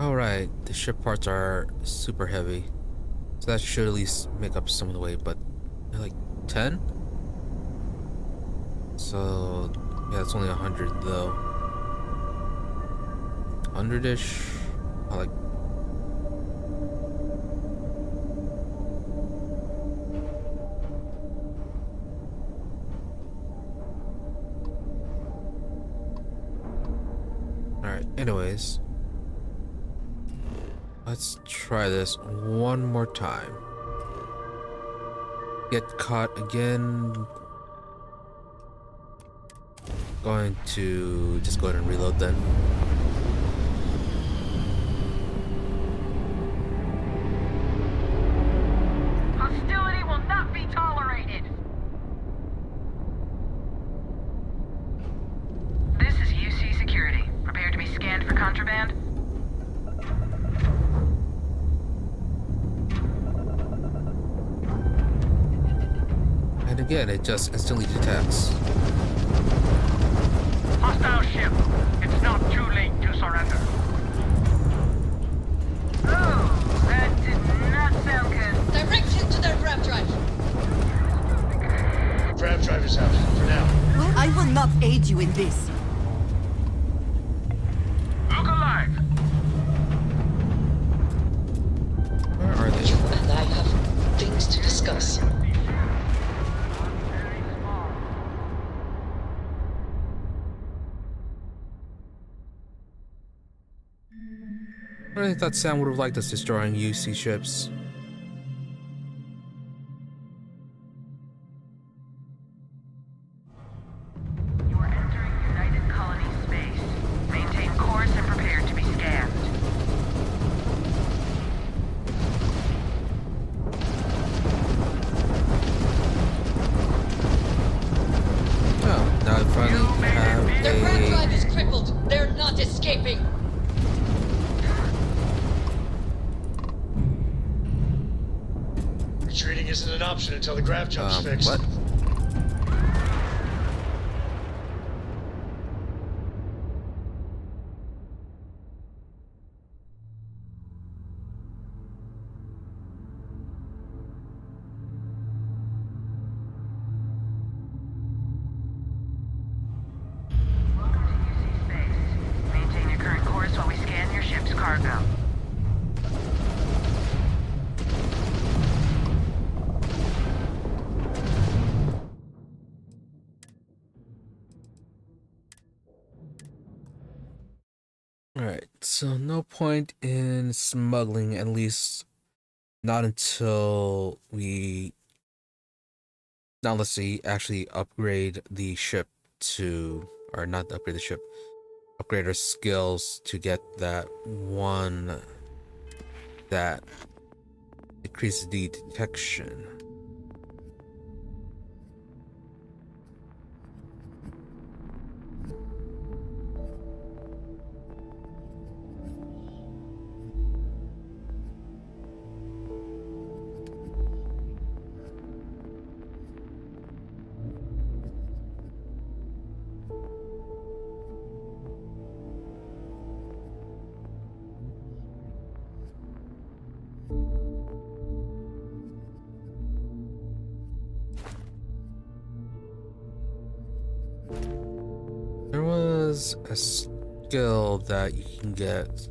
Alright, the ship parts are super heavy. So that should at least make up some of the weight, but they're like 10? So yeah, it's only 100 though. 100-ish. I like. Alright, anyways. Let's try this one more time. Get caught again. Going to just go ahead and reload then. Hostility will not be tolerated. This is UC Security. Prepare to be scanned for contraband. And again, it just instantly detects. Hostile ship! It's not too late to surrender. Oh, that did not sound good. Direct him to their grav drive. Grav drive is out, for now. Well, I will not aid you in this. Look alive! Where are they? You and I have things to discuss. I really thought Sam would have liked us destroying UC ships. You are entering United Colony space. Maintain course and prepare to be scanned. Oh, now I finally have Their grav a... drive is crippled. They're not escaping. Retreating isn't an option until the grav jump's fixed. What? Welcome to UC space. Maintain your current course while we scan your ship's cargo. Alright, so no point in smuggling, at least not until we... Now let's see, actually upgrade the ship to... Or not upgrade the ship. Upgrade our skills to get that one that decreases the detection. There was a skill that you can get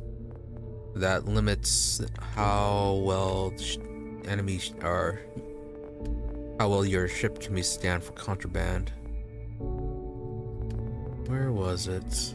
that limits how well enemies are, how well your ship can be scanned for contraband. Where was it?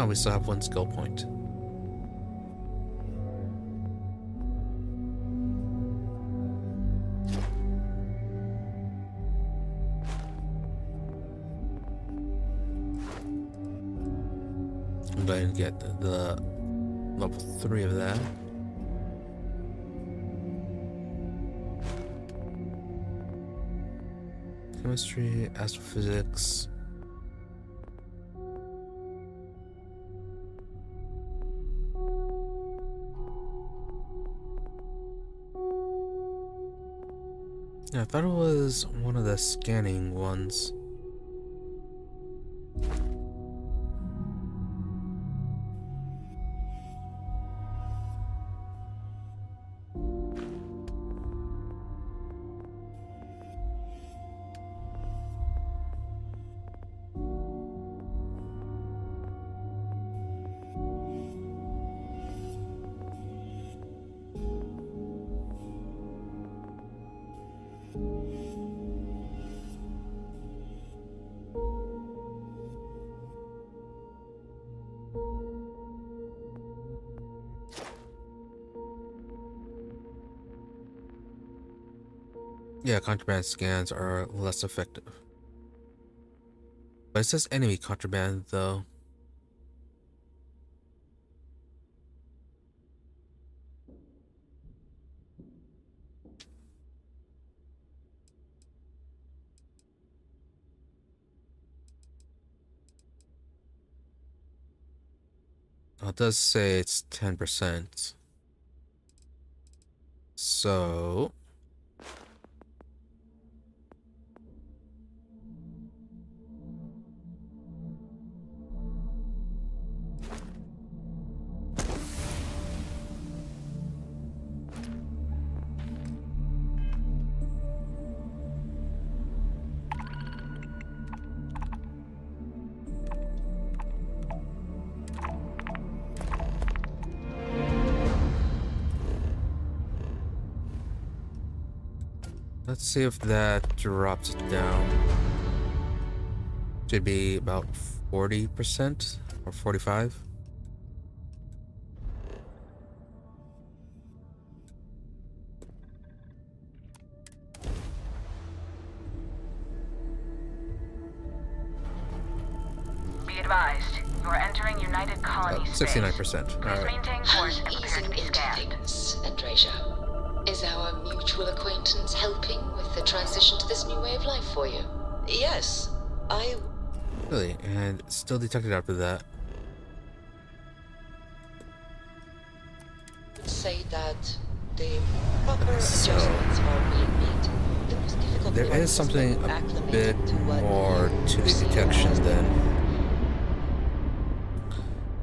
Oh, we still have 1 skill point. I'm going to get the level 3 of that. Chemistry, astrophysics. Yeah, I thought it was one of the scanning ones. Yeah, contraband scans are less effective. But it says enemy contraband, though. Oh, it does say it's 10%. So... let's see if that drops it down. Should be about 40% or 45%. Be advised, you are entering United Colony space. 69%. All right. Maintain course and prepare to be Easing into scanned. things, Andrasia. Is our mutual acquaintance helping with the transition to this new way of life for you? Yes, I... Really? And still detected after that. would say that the proper adjustments are being made. The most difficult There part is something a acclimating bit to what more to the perceive detection as than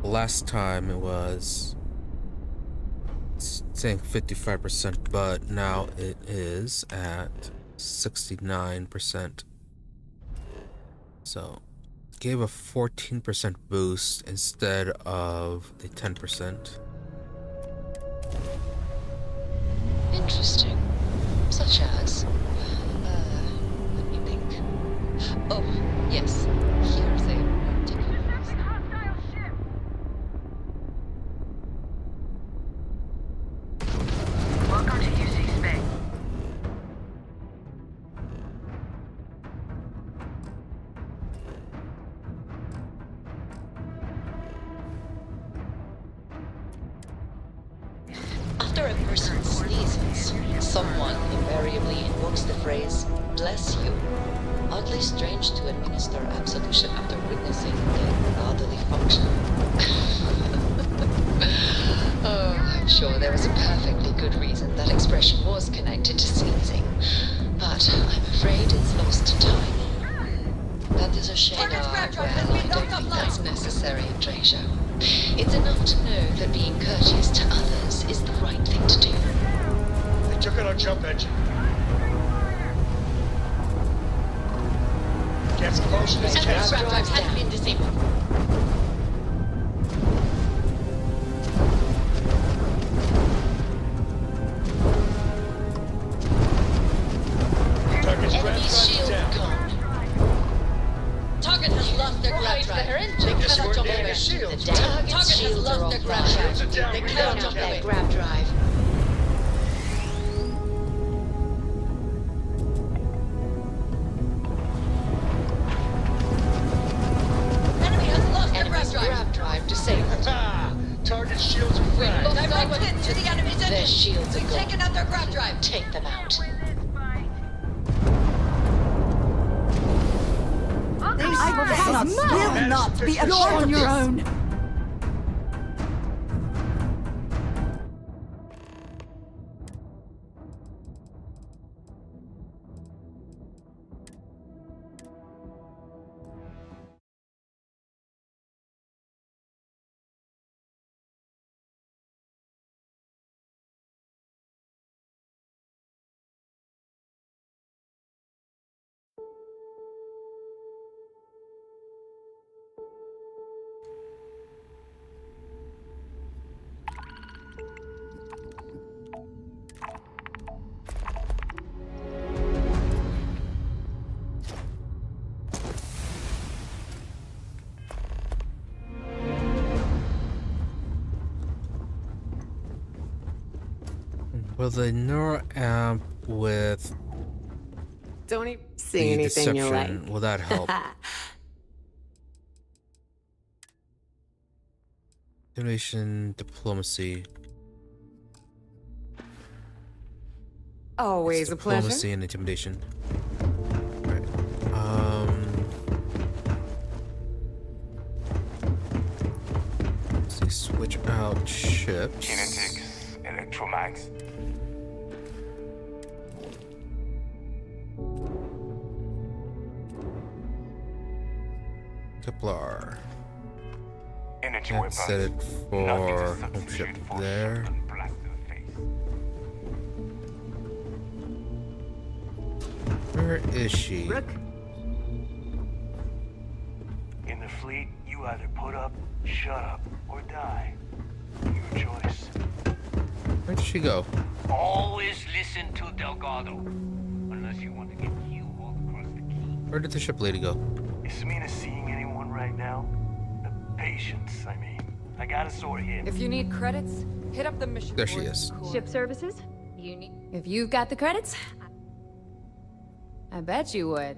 last time. It was saying 55%, but now it is at 69%. So gave a 14% boost instead of the 10%. Interesting. Such as? Let me think. Oh, yes. Here's a particular... Welcome to UC space. After a person sneezes, someone invariably invokes the phrase, "bless you." Oddly strange to administer absolution after witnessing a bodily function. Oh, I'm sure there was a perfectly good reason that expression was connected to sneezing. But I'm afraid it's lost to time. That is a shame. Well, I don't think that's necessary, Andrasia. It's enough to know that being courteous to others is the right thing to do. They took out our jump engine. Get close to this Gas gas. drives have been disabled. Enemy shield gone. Target has lost their grab drive. They cannot jump over. shield. The Their shields are gone. Take another grab drive. Take them out. Will not be a part of your own. Will the neural amp with Don't even see the anything you deception, like. will that help? Intimidation, diplomacy. Always a pleasure. Diplomacy and intimidation. Right. Let's see, switch out ships. Kinetics, electromags. Kepler. Energy Let's set it for home ship there. Where is she? Rick? In the fleet, you either put up, shut up, or die. Your choice. Where did she go? Always listen to Delgado. Unless you want to get killed all across the key. Where did the ship lady go? Is Samina seeing anyone right now? The patience, I mean. I got a sore hip. If you need credits, hit up the mission. There she board. is. Ship services? You need. If you've got the credits, I bet you would.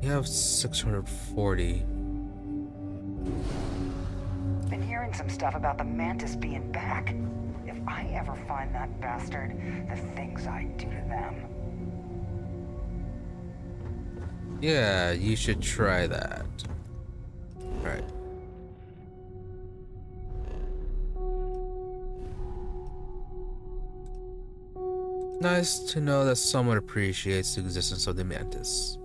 You have 640. Been hearing some stuff about the Mantis being back. If I ever find that bastard, the things I do to them. Yeah, you should try that. Alright. Nice to know that someone appreciates the existence of the Mantis.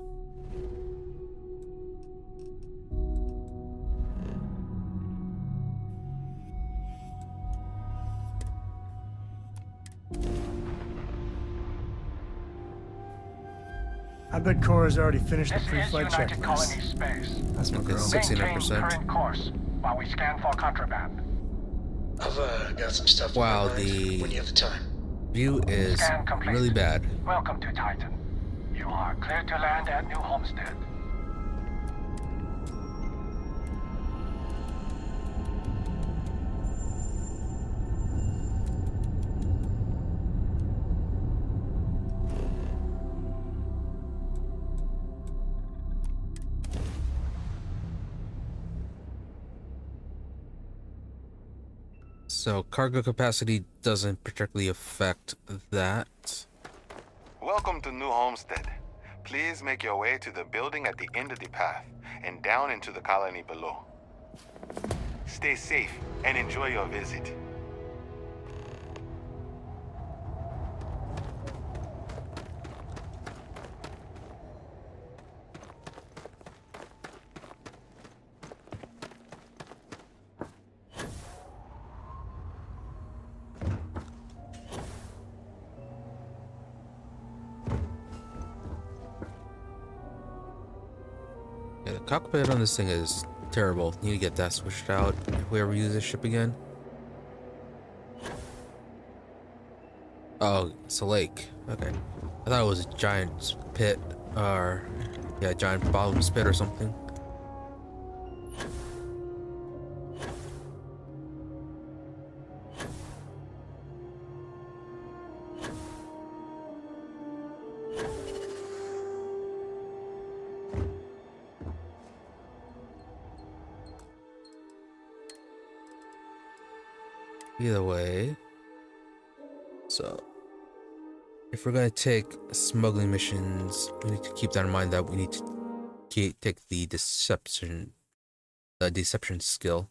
I bet Cora's already finished the This is pre-flight United Colony checklist. Space. That's my girl. Maintain 69%. current course while we scan for contraband. I've got some stuff. Wow, on my mind the when you have the time. view is Scan complete. really bad. Welcome to Titan. You are cleared to land at New Homestead. So cargo capacity doesn't particularly affect that. Welcome to New Homestead. Please make your way to the building at the end of the path and down into the colony below. Stay safe and enjoy your visit. Yeah, the cockpit on this thing is terrible. You need to get that switched out if we ever use this ship again. Oh, it's a lake. Okay. I thought it was a giant pit or yeah, giant bottomless pit or something. Either way, so if we're gonna take smuggling missions, we need to keep that in mind that we need to take the deception skill.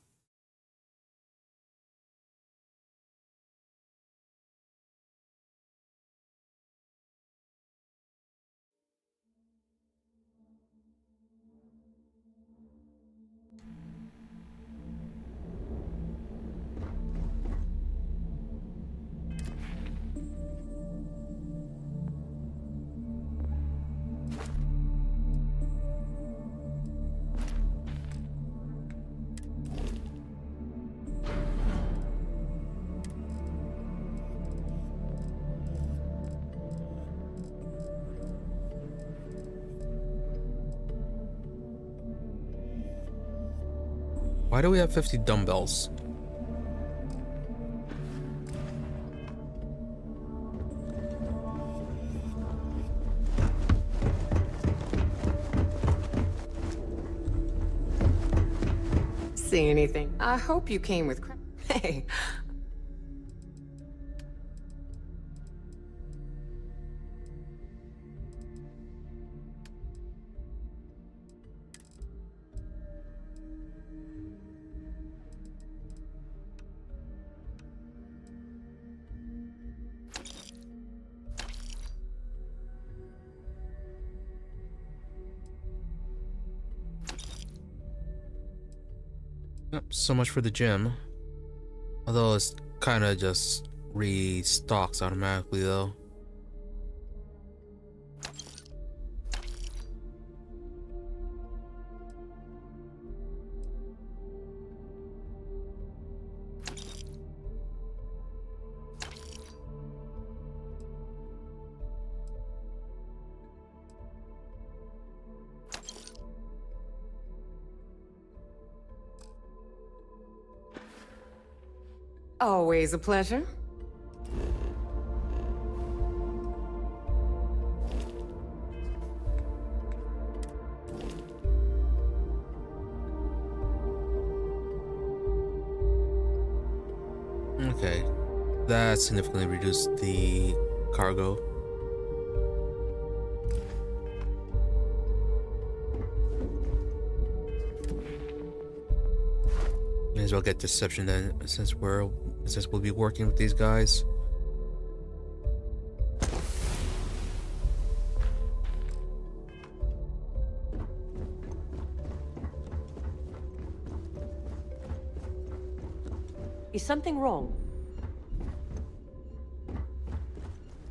Why do we have 50 dumbbells? See anything? I hope you came with Hey. Yep, so much for the gym. Although it's kind of just restocks automatically though. Always a pleasure. Okay, that significantly reduced the cargo. May as well get deception then, since we'll be working with these guys. Is something wrong?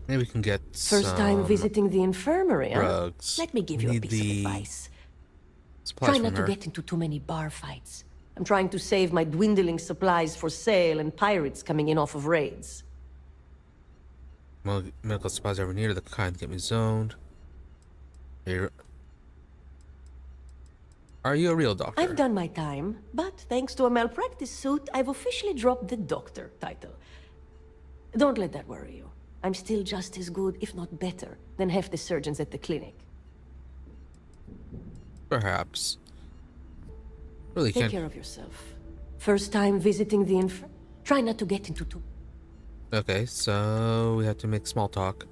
Maybe we can get First time visiting the infirmary, huh? drugs. Let me give you a piece of advice. Try not to get into too many bar fights. I'm trying to save my dwindling supplies for sale and pirates coming in off of raids. Well, medical supplies over near the kind get me zoned. Here. Are you a real doctor? I've done my time, but thanks to a malpractice suit, I've officially dropped the doctor title. Don't let that worry you. I'm still just as good, if not better, than half the surgeons at the clinic. Perhaps. Really Take can't. care of yourself. First time visiting the Try not to get into too. Okay, so we have to make small talk.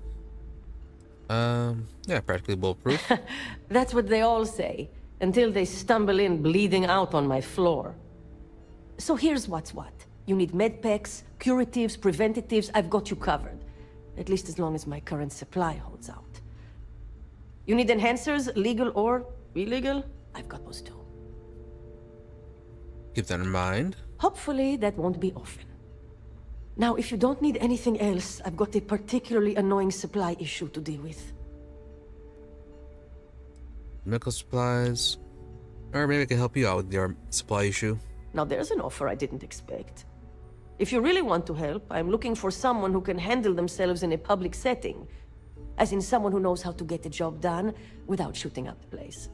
Yeah, practically bulletproof. That's what they all say, until they stumble in bleeding out on my floor. So here's what's what. You need med packs, curatives, preventatives, I've got you covered. At least as long as my current supply holds out. You need enhancers, legal or illegal? I've got those too. Keep that in mind. Hopefully that won't be often. Now, if you don't need anything else, I've got a particularly annoying supply issue to deal with. Medical supplies. Or maybe I can help you out with your supply issue. Now there's an offer I didn't expect. If you really want to help, I'm looking for someone who can handle themselves in a public setting. As in someone who knows how to get the job done without shooting up the place.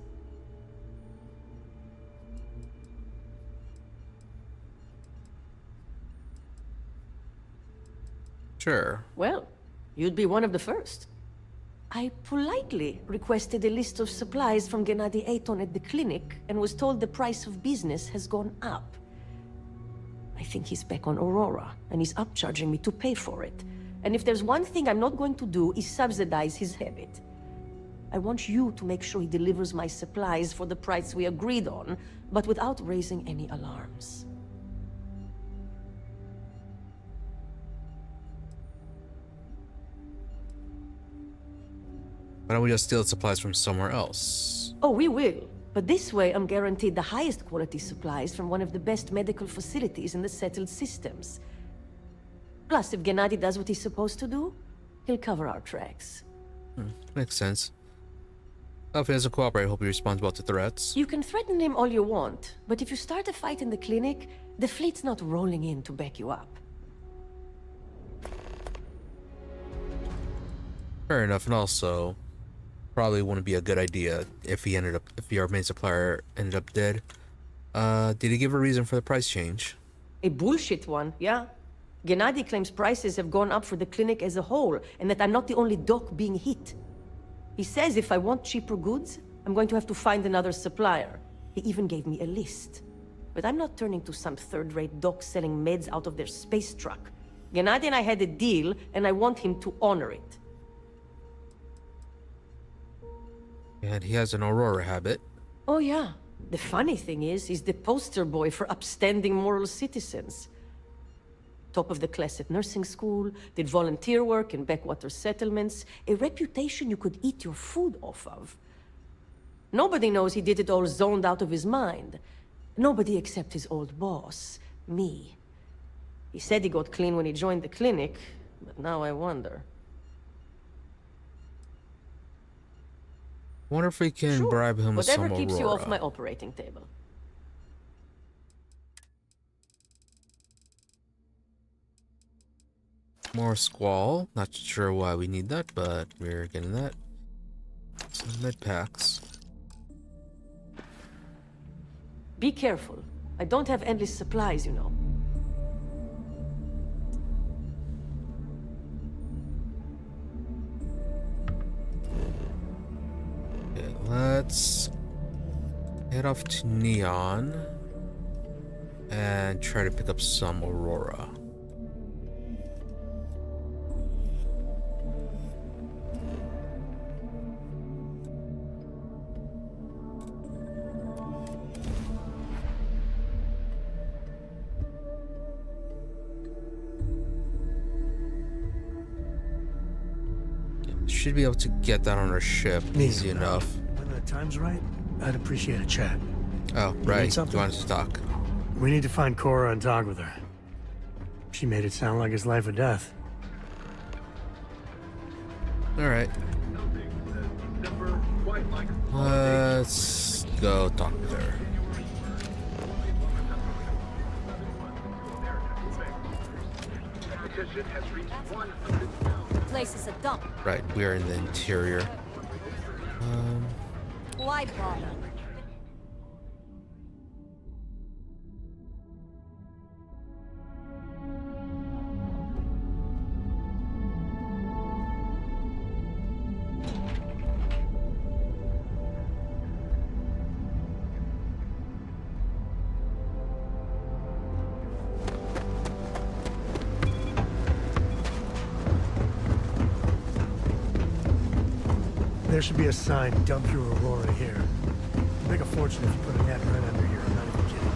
Sure. Well, you'd be one of the first. I politely requested a list of supplies from Gennady Aton at the clinic and was told the price of business has gone up. I think he's back on Aurora, and he's upcharging me to pay for it. And if there's one thing I'm not going to do, is subsidize his habit. I want you to make sure he delivers my supplies for the price we agreed on, but without raising any alarms. Why don't we just steal supplies from somewhere else? Oh, we will. But this way, I'm guaranteed the highest quality supplies from one of the best medical facilities in the settled systems. Plus, if Gennady does what he's supposed to do, he'll cover our tracks. Makes sense. Well, if he doesn't cooperate, I hope he responds well to threats. You can threaten him all you want, but if you start a fight in the clinic, the fleet's not rolling in to back you up. Fair enough, and also, probably wouldn't be a good idea if our main supplier ended up dead. Did he give a reason for the price change? A bullshit one, yeah. Gennady claims prices have gone up for the clinic as a whole, and that I'm not the only doc being hit. He says if I want cheaper goods, I'm going to have to find another supplier. He even gave me a list. But I'm not turning to some third-rate doc selling meds out of their space truck. Gennady and I had a deal, and I want him to honor it. And he has an Aurora habit. Oh yeah. The funny thing is, he's the poster boy for upstanding moral citizens. Top of the class at nursing school, did volunteer work in backwater settlements, a reputation you could eat your food off of. Nobody knows he did it all zoned out of his mind. Nobody except his old boss, me. He said he got clean when he joined the clinic, but now I wonder. Wonder if we can bribe him with some Aurora. Whatever keeps you off my operating table. More squall. Not sure why we need that, but we're getting that. Some med packs. Be careful. I don't have endless supplies, you know. Okay, let's head off to Neon and try to pick up some Aurora. Should be able to get that on our ship easy enough. When the time's right, I'd appreciate a chat. Oh, right. You wanted to talk. We need to find Cora and talk with her. She made it sound like it's life or death. Alright. Let's go talk with her. The place is a dump. Right, we are in the interior. Why bother? There should be a sign, dump your Aurora here. You'd make a fortune if you put a net right under here, I'm not even kidding.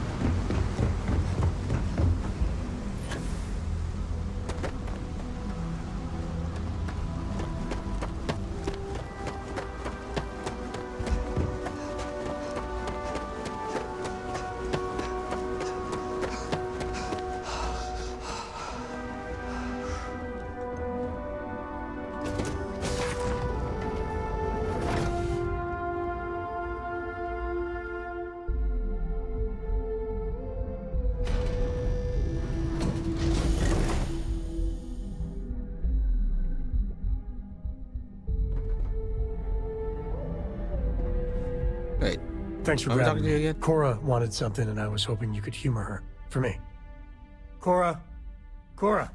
Thanks for grabbing me. Again? Cora wanted something, and I was hoping you could humor her. For me. Cora! Cora!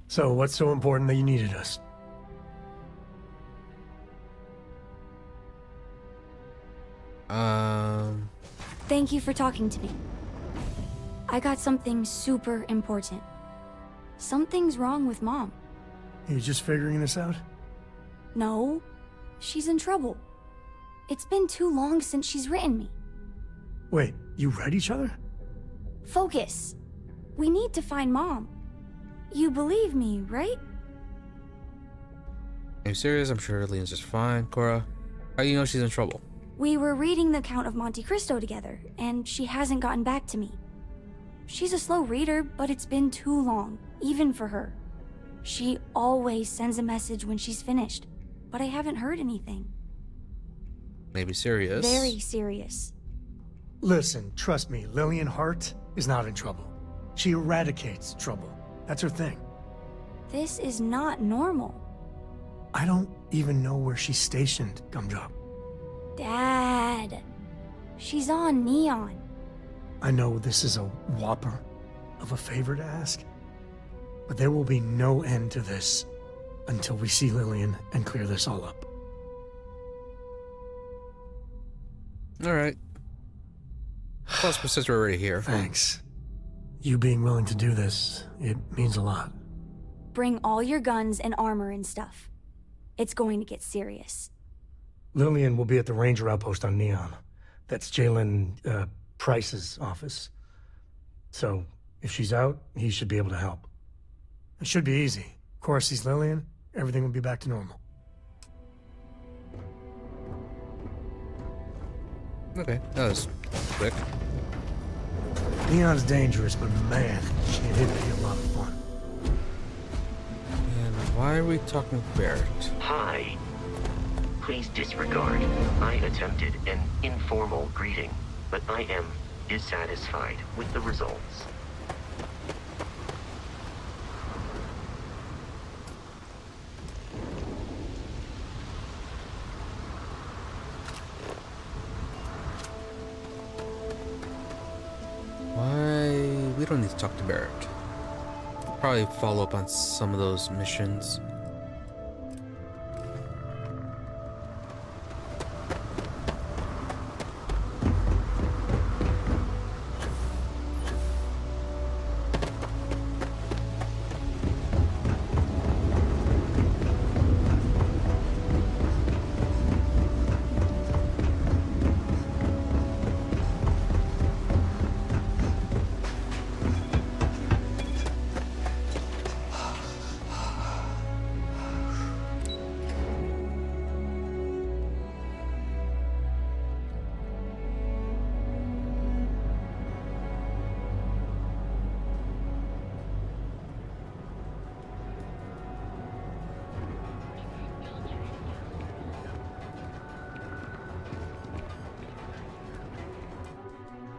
So, what's so important that you needed us? Thank you for talking to me. I got something super important. Something's wrong with Mom. You just figuring this out? No, she's in trouble. It's been too long since she's written me. Wait, you read each other? Focus. We need to find Mom. You believe me, right? Are you serious? I'm sure Leon's just fine. Cora, how do you know she's in trouble? We were reading the Count of Monte Cristo together, and she hasn't gotten back to me. She's a slow reader, but it's been too long, even for her. She always sends a message when she's finished, but I haven't heard anything. Maybe serious. Very serious. Listen, trust me, Lillian Hart is not in trouble. She eradicates trouble. That's her thing. This is not normal. I don't even know where she's stationed, Gumdrop. Dad. She's on Neon. I know this is a whopper of a favor to ask, but there will be no end to this until we see Lillian and clear this all up. All right. Plus, since we're already here. Thanks. You being willing to do this, it means a lot. Bring all your guns and armor and stuff. It's going to get serious. Lillian will be at the Ranger outpost on Neon. That's Jalen, Price's office. So, if she's out, he should be able to help. It should be easy. Cora sees Lillian, everything will be back to normal. Okay, that was quick. Neon's dangerous, but man, it'd be a lot of fun. And why are we talking with Barrett? Hi. Please disregard. I attempted an informal greeting, but I am dissatisfied with the results. Why? We don't need to talk to Barrett. We'll probably follow up on some of those missions.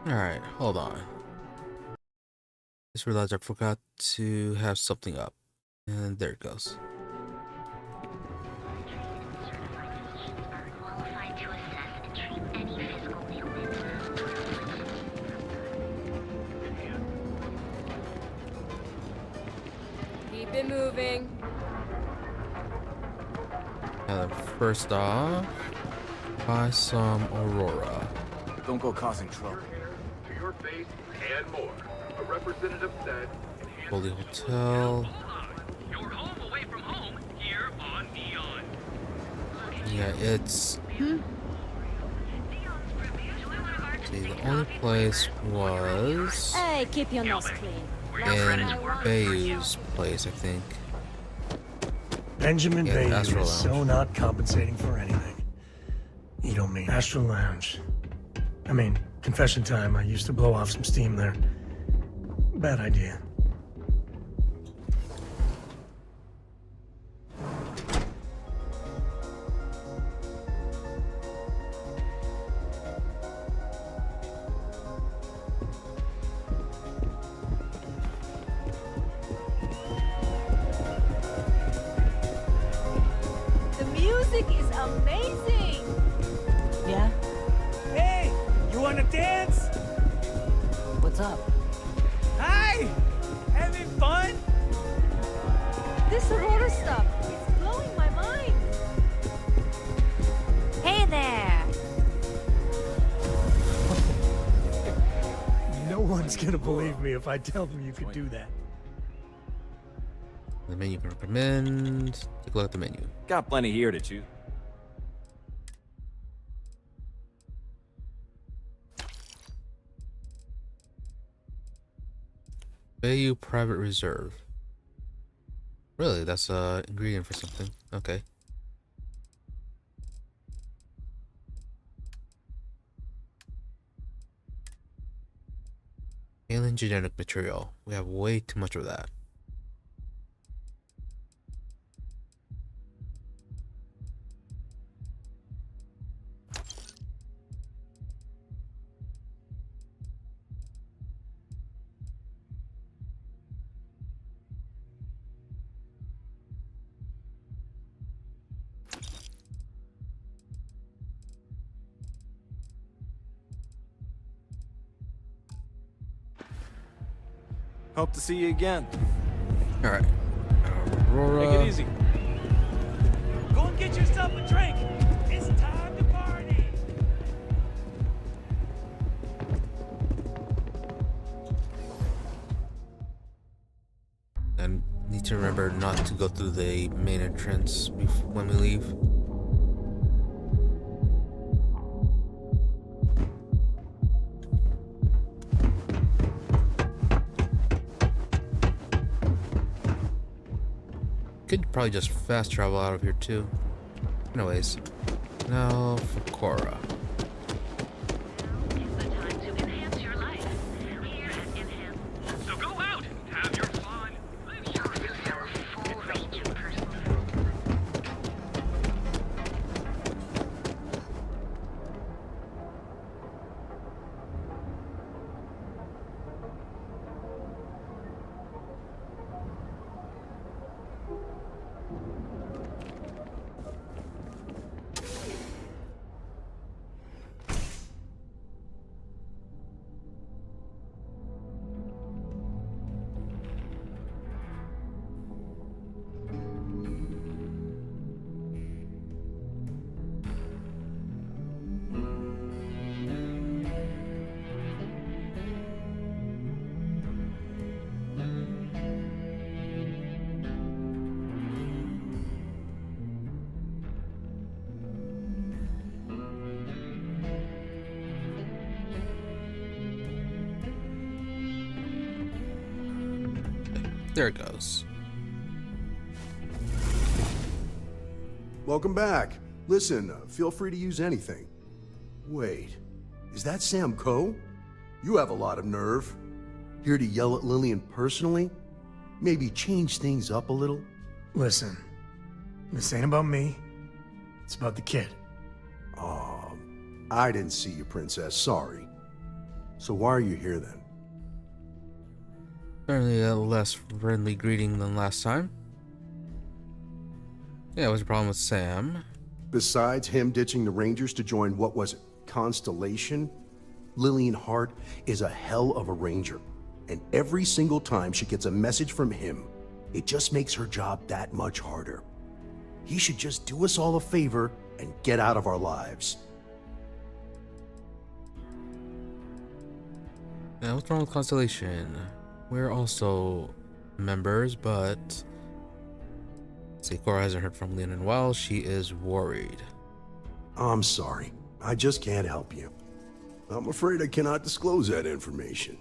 Alright, hold on. Just realized I forgot to have something up. And there it goes. Keep it moving. And first off, buy some Aurora. Don't go causing trouble. To your face and more. A representative said. Holy Hotel. You're home away from home here on Neon. Yeah, it's. See, the only place was Hey, keep your nose clean. in Bayou's place, I think. Benjamin Yeah, Bayou Astro is Lounge. so not compensating for anything. You don't mean Astro Lounge. I mean, confession time, I used to blow off some steam there. Bad idea. The music is amazing. Yeah? Hey, you wanna dance? What's up? Hi! Having fun? This Aurora stuff, it's blowing my mind. Hey there. No one's gonna believe me if I tell them you could do that. The menu can recommend. Take a look at the menu. Got plenty here to choose. Bayou Private Reserve. Really? That's a ingredient for something. Okay. Alien genetic material. We have way too much of that. Hope to see you again. All right. Aurora. Take it easy. Go and get yourself a drink. It's time to party. And need to remember not to go through the main entrance when we leave. Could probably just fast travel out of here too. Anyways, now for Cora. So go out and have your fun. There it goes. Welcome back. Listen, feel free to use anything. Wait, is that Sam Coe? You have a lot of nerve. Here to yell at Lillian personally? Maybe change things up a little? Listen, this ain't about me. It's about the kid. Oh, I didn't see you, Princess. Sorry. So why are you here then? Apparently a less friendly greeting than last time. Yeah, what's the problem with Sam? Besides him ditching the Rangers to join, what was it, Constellation? Lillian Hart is a hell of a Ranger. And every single time she gets a message from him, it just makes her job that much harder. He should just do us all a favor and get out of our lives. Now, what's wrong with Constellation? We're also members, but see, Cora hasn't heard from Leon in a while. She is worried. I'm sorry. I just can't help you. I'm afraid I cannot disclose that information.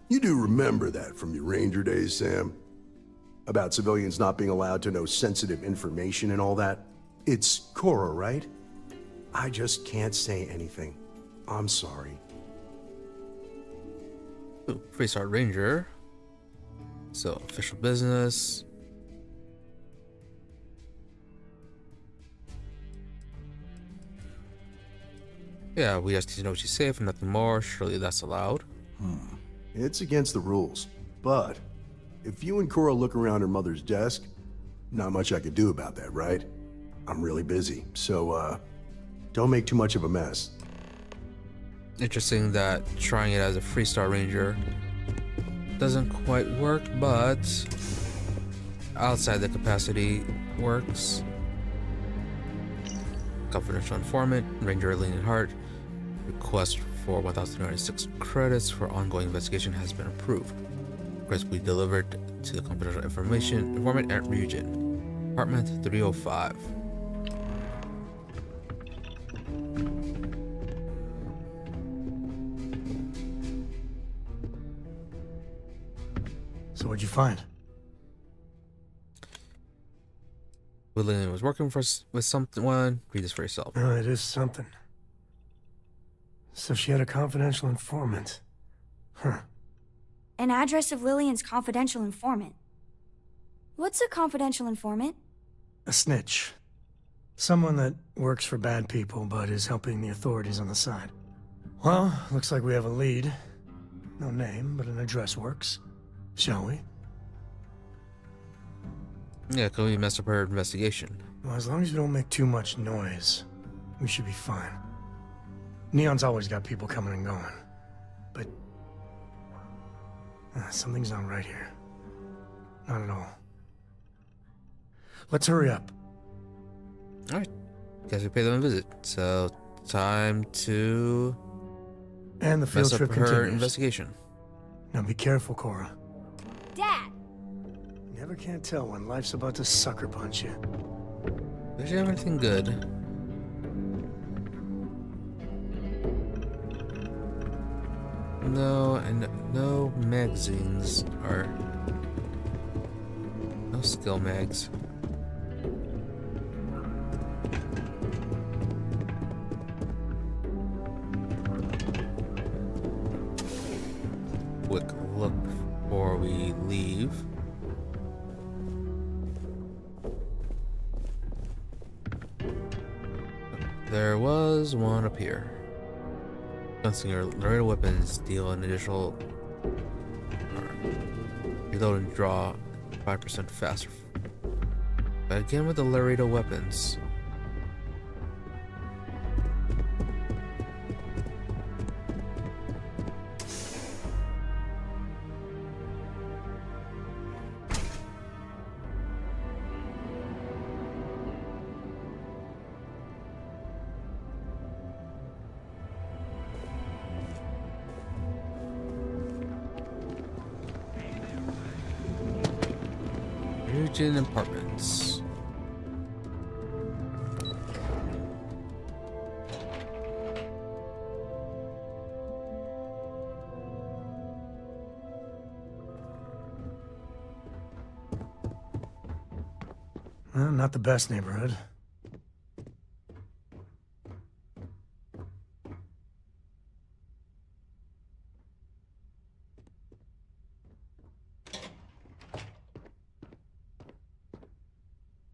You do remember that from your Ranger days, Sam? About civilians not being allowed to know sensitive information and all that? It's Cora, right? I just can't say anything. I'm sorry. Ooh, Freestar Ranger. So, official business. Yeah, we just need to know she's safe and nothing more. Surely that's allowed. It's against the rules. But if you and Cora look around her mother's desk, not much I could do about that, right? I'm really busy, so don't make too much of a mess. Interesting that trying it as a Freestar Ranger doesn't quite work, but outside the capacity works. Confidential informant, Ranger Lean Hart, request for 1,306 credits for ongoing investigation has been approved. Credits will be delivered to the confidential informant at Ryujin, apartment 305. So what'd you find? Lillian was working with someone. Read this for yourself. Oh, it is something. So she had a confidential informant. Huh. An address of Lillian's confidential informant. What's a confidential informant? A snitch. Someone that works for bad people, but is helping the authorities on the side. Well, looks like we have a lead. No name, but an address works. Shall we? Yeah, can we mess up her investigation? Well, as long as we don't make too much noise, we should be fine. Neon's always got people coming and going. But... something's not right here. Not at all. Let's hurry up. Alright. Guess we pay them a visit. So, time to... And the field mess up trip her continues. investigation. Now be careful, Cora. Dad! Never can't tell when life's about to sucker punch you. Does she have anything good? No, and no magazines are... no skill mags. Quick look before we leave. There was one up here. Gunslinger, Laredo weapons deal an additional reload and draw 5% faster. But again with the Laredo weapons. Ryujin Apartments. Well, not the best neighborhood.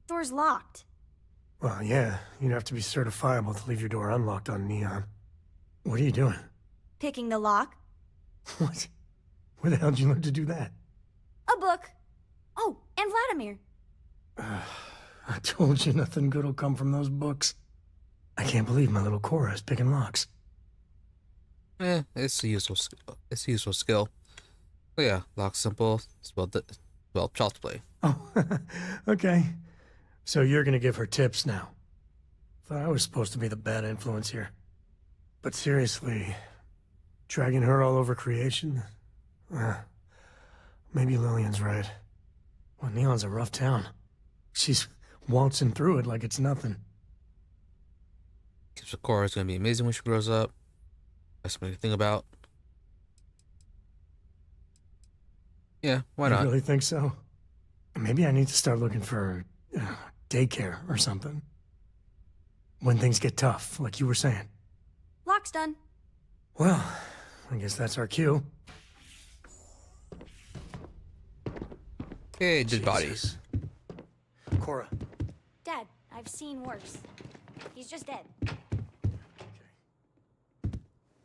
Door's locked. Well, yeah, you'd have to be certifiable to leave your door unlocked on Neon. What are you doing? Picking the lock. What? Where the hell did you learn to do that? A book. Oh, and Vladimir. I told you nothing good will come from those books. I can't believe my little Cora is picking locks. It's a useful skill. It's a useful skill. But yeah, lock simple. It's well, child's play. Oh, okay. So you're gonna give her tips now. Thought I was supposed to be the bad influence here. But seriously, dragging her all over creation? Maybe Lillian's right. Well, Neon's a rough town. She's waltzing through it like it's nothing. Cora's gonna be amazing when she grows up. That's something to think about. Yeah, why not? You really think so? Maybe I need to start looking for daycare or something. When things get tough, like you were saying. Lock's done. Well, I guess that's our cue. Hey, dead bodies. Cora. Dad, I've seen worse. He's just dead.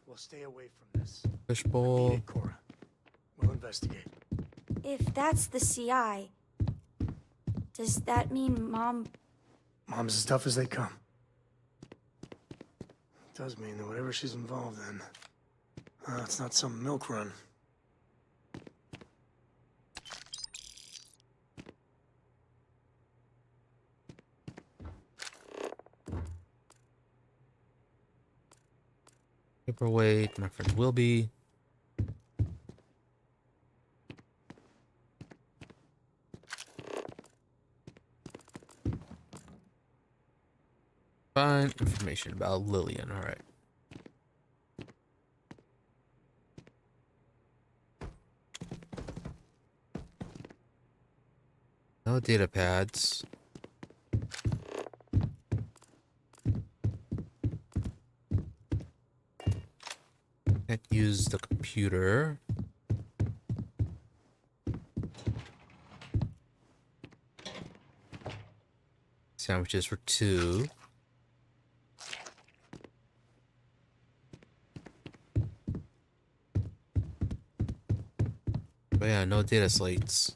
We'll stay away from this. Fishbowl. Cora. We'll investigate. If that's the CI, does that mean Mom... Mom's as tough as they come. It does mean that whatever she's involved in, it's not some milk run. paperweight. My friend will be. Find information about Lillian. All right. No data pads. Can't use the computer. Sandwiches for 2. But yeah, no data slates.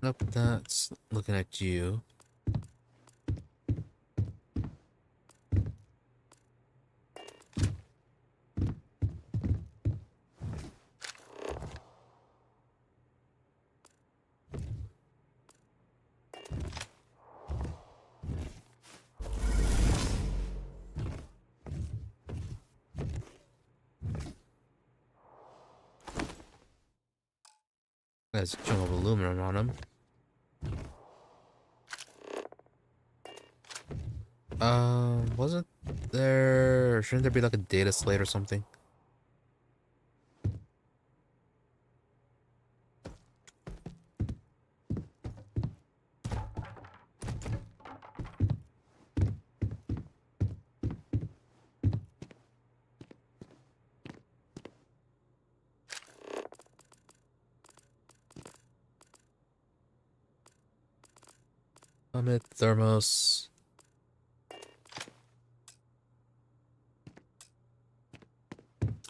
Nope, that's looking at you. There's a chunk of aluminum on him. Wasn't there... Shouldn't there be like a data slate or something? Summit, thermos.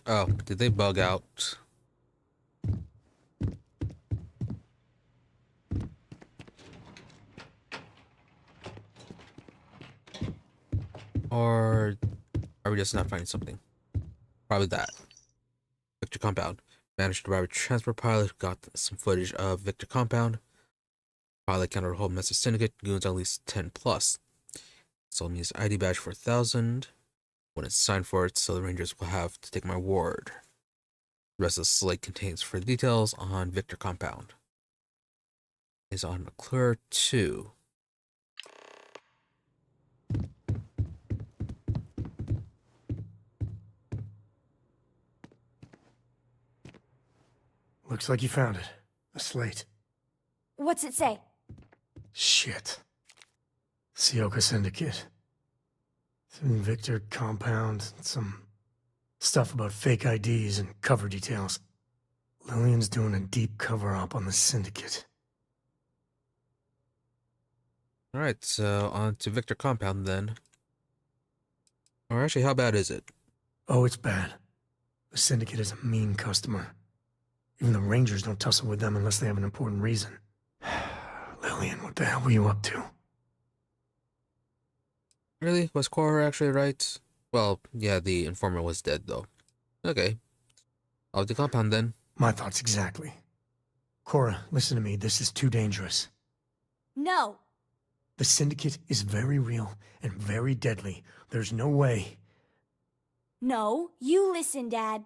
Oh, did they bug out? Or are we just not finding something? Probably that. Victor Compound. Managed to arrive a transport pilot who got some footage of Victor Compound. Pilot countered a whole mess of syndicate goons at least 10 plus. Sold me his ID badge for 1,000. When it's signed for it, so the Rangers will have to take my word. The rest of the slate contains further details on Victor Compound. Is on McClure 2. Looks like you found it. A slate. What's it say? Shit. Sioka Syndicate. Some Victor Compound, some stuff about fake IDs and cover details. Lillian's doing a deep cover-up on the Syndicate. Alright, so on to Victor Compound then. Or actually, how bad is it? Oh, it's bad. The Syndicate is a mean customer. Even the Rangers don't tussle with them unless they have an important reason. Lillian, what the hell were you up to? Really? Was Cora actually right? Well, yeah, the informant was dead, though. Okay. Off the compound, then. My thoughts exactly. Cora, listen to me. This is too dangerous. No. The Syndicate is very real and very deadly. There's no way. No, you listen, Dad.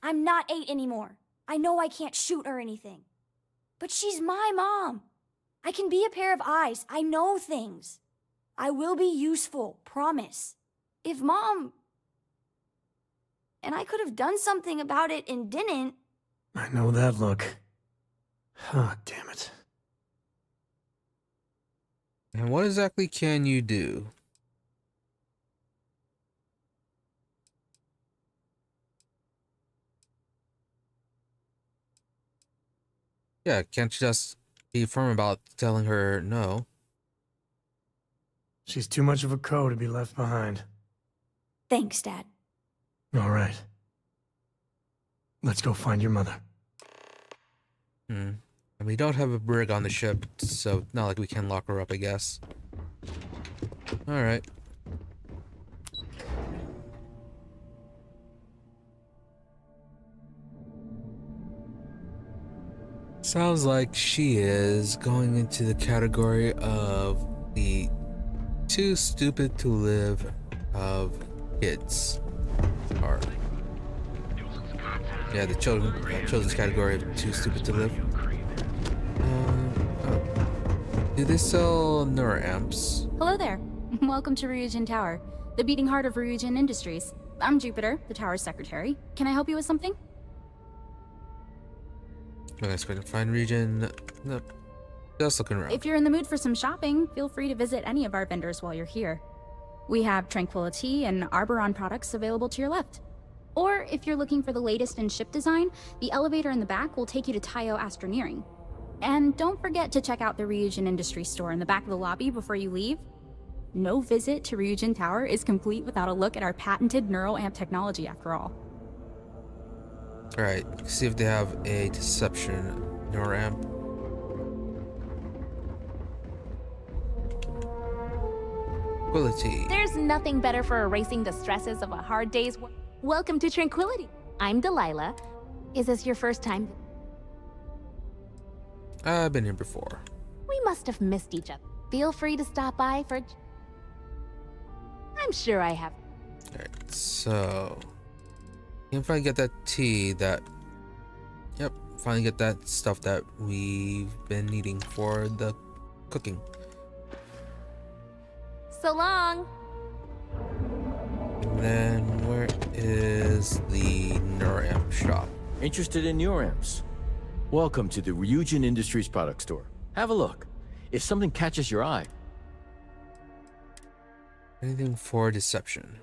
I'm not 8 anymore. I know I can't shoot or anything. But she's my mom. I can be a pair of eyes. I know things. I will be useful, promise. If Mom... And I could have done something about it and didn't. I know that look. Ah, damn it. And what exactly can you do? Yeah, can't you just be firm about telling her no? She's too much of a co to be left behind. Thanks, Dad. All right. Let's go find your mother. And we don't have a brig on the ship, so not like we can lock her up, I guess. Alright. Sounds like she is going into the category of the too stupid to live of kids. Or yeah, the children's category of too stupid to live. Do they sell neuroamps? Hello there. Welcome to Ryujin Tower, the beating heart of Ryujin Industries. I'm Jupiter, the tower's secretary. Can I help you with something? I expect to find region. Nope. Just looking around. If you're in the mood for some shopping, feel free to visit any of our vendors while you're here. We have Tranquility and Arboron products available to your left. Or if you're looking for the latest in ship design, the elevator in the back will take you to Taio Astroneering. And don't forget to check out the Ryujin Industries store in the back of the lobby before you leave. No visit to Ryujin Tower is complete without a look at our patented neuroamp technology after all. Alright, see if they have a deception neuroamp. Tranquility. There's nothing better for erasing the stresses of a hard day's work. Welcome to Tranquility. I'm Delilah. Is this your first time? I've been here before. We must have missed each other. Feel free to stop by for... I'm sure I have. Alright, so... Can finally get that tea that... Yep, finally get that stuff that we've been needing for the cooking. So long! And then, where is the neuroamp shop? Interested in neuroamps? Welcome to the Ryujin Industries product store. Have a look. If something catches your eye. Anything for deception.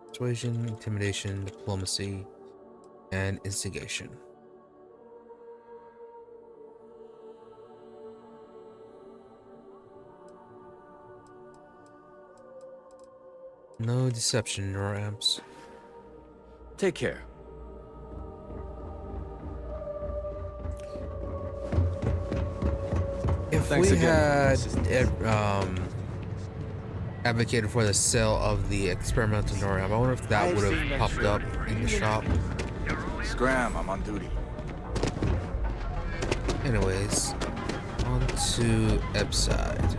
Persuasion, intimidation, diplomacy, and instigation. No deception, neuroamps. Take care. If Thanks we again. had advocated for the sale of the experimental neuroamp, I wonder if that would have popped up in the shop. Scram, I'm on duty. Anyways, on to Ebside.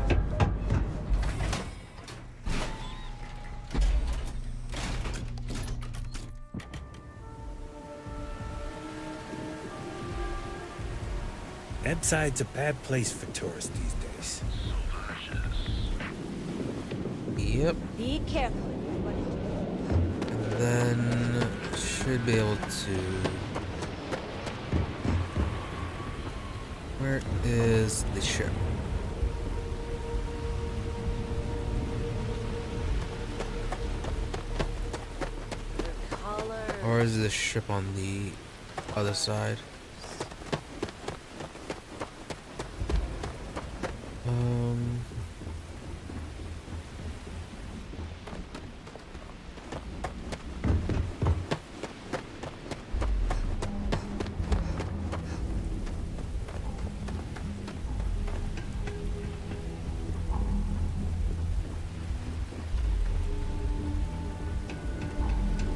Ebside's a bad place for tourists these days. Yep. Be careful. And then should be able to. Where is the ship? Or is the ship on the other side?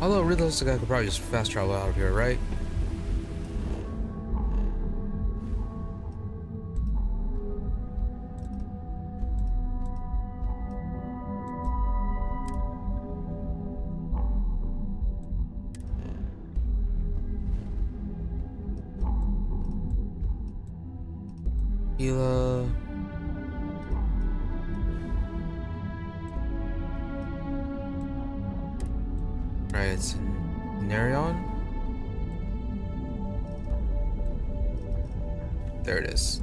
Although realistically, I could probably just fast travel out of here, right? Gila. Right, it's Narion. There it is.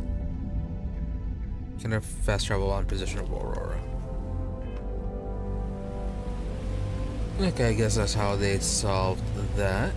Can I fast travel on position of Aurora? Okay, I guess that's how they solved that.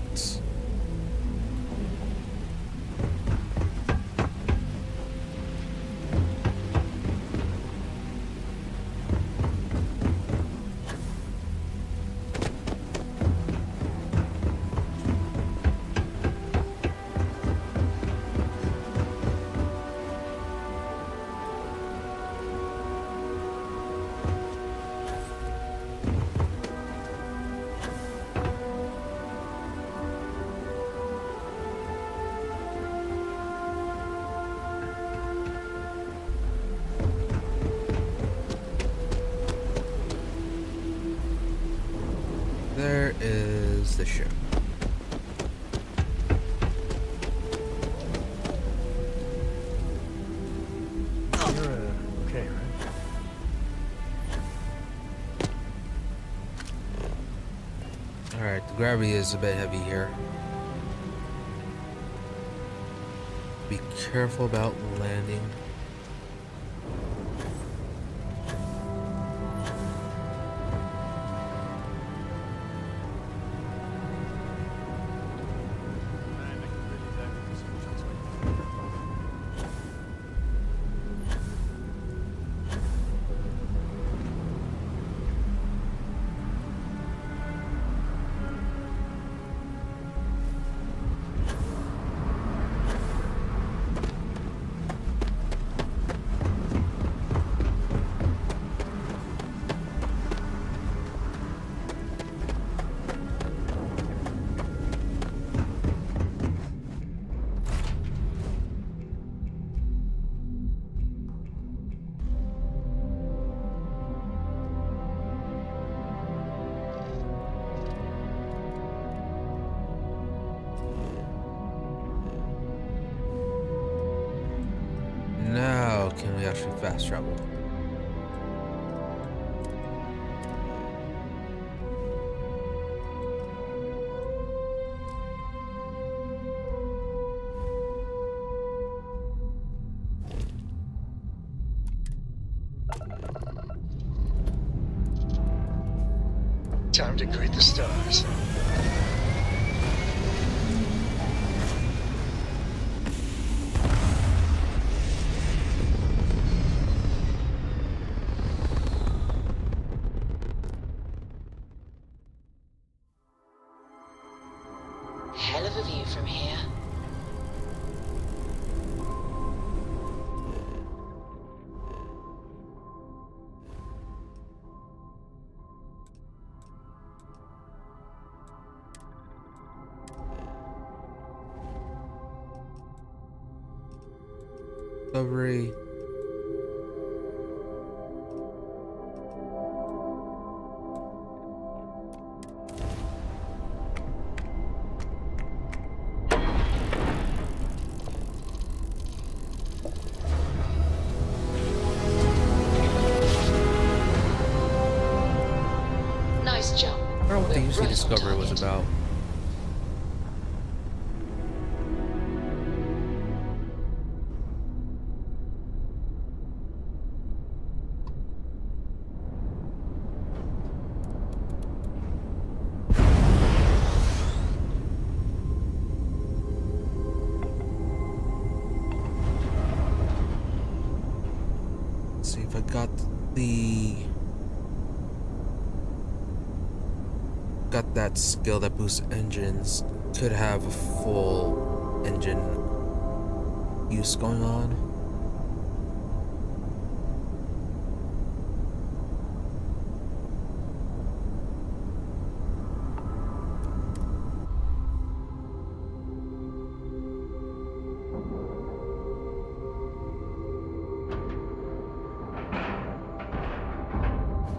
the ship. You're okay, right? Alright, the gravity is a bit heavy here. Be careful about landing. Now, can we actually fast travel? Time to greet the stars. Hell of a view from here. Discovery. Nice jump. I don't know what the We're UC right on Discovery was target. about. Let's see if I got that skill that boosts engines. Could have a full engine use going on.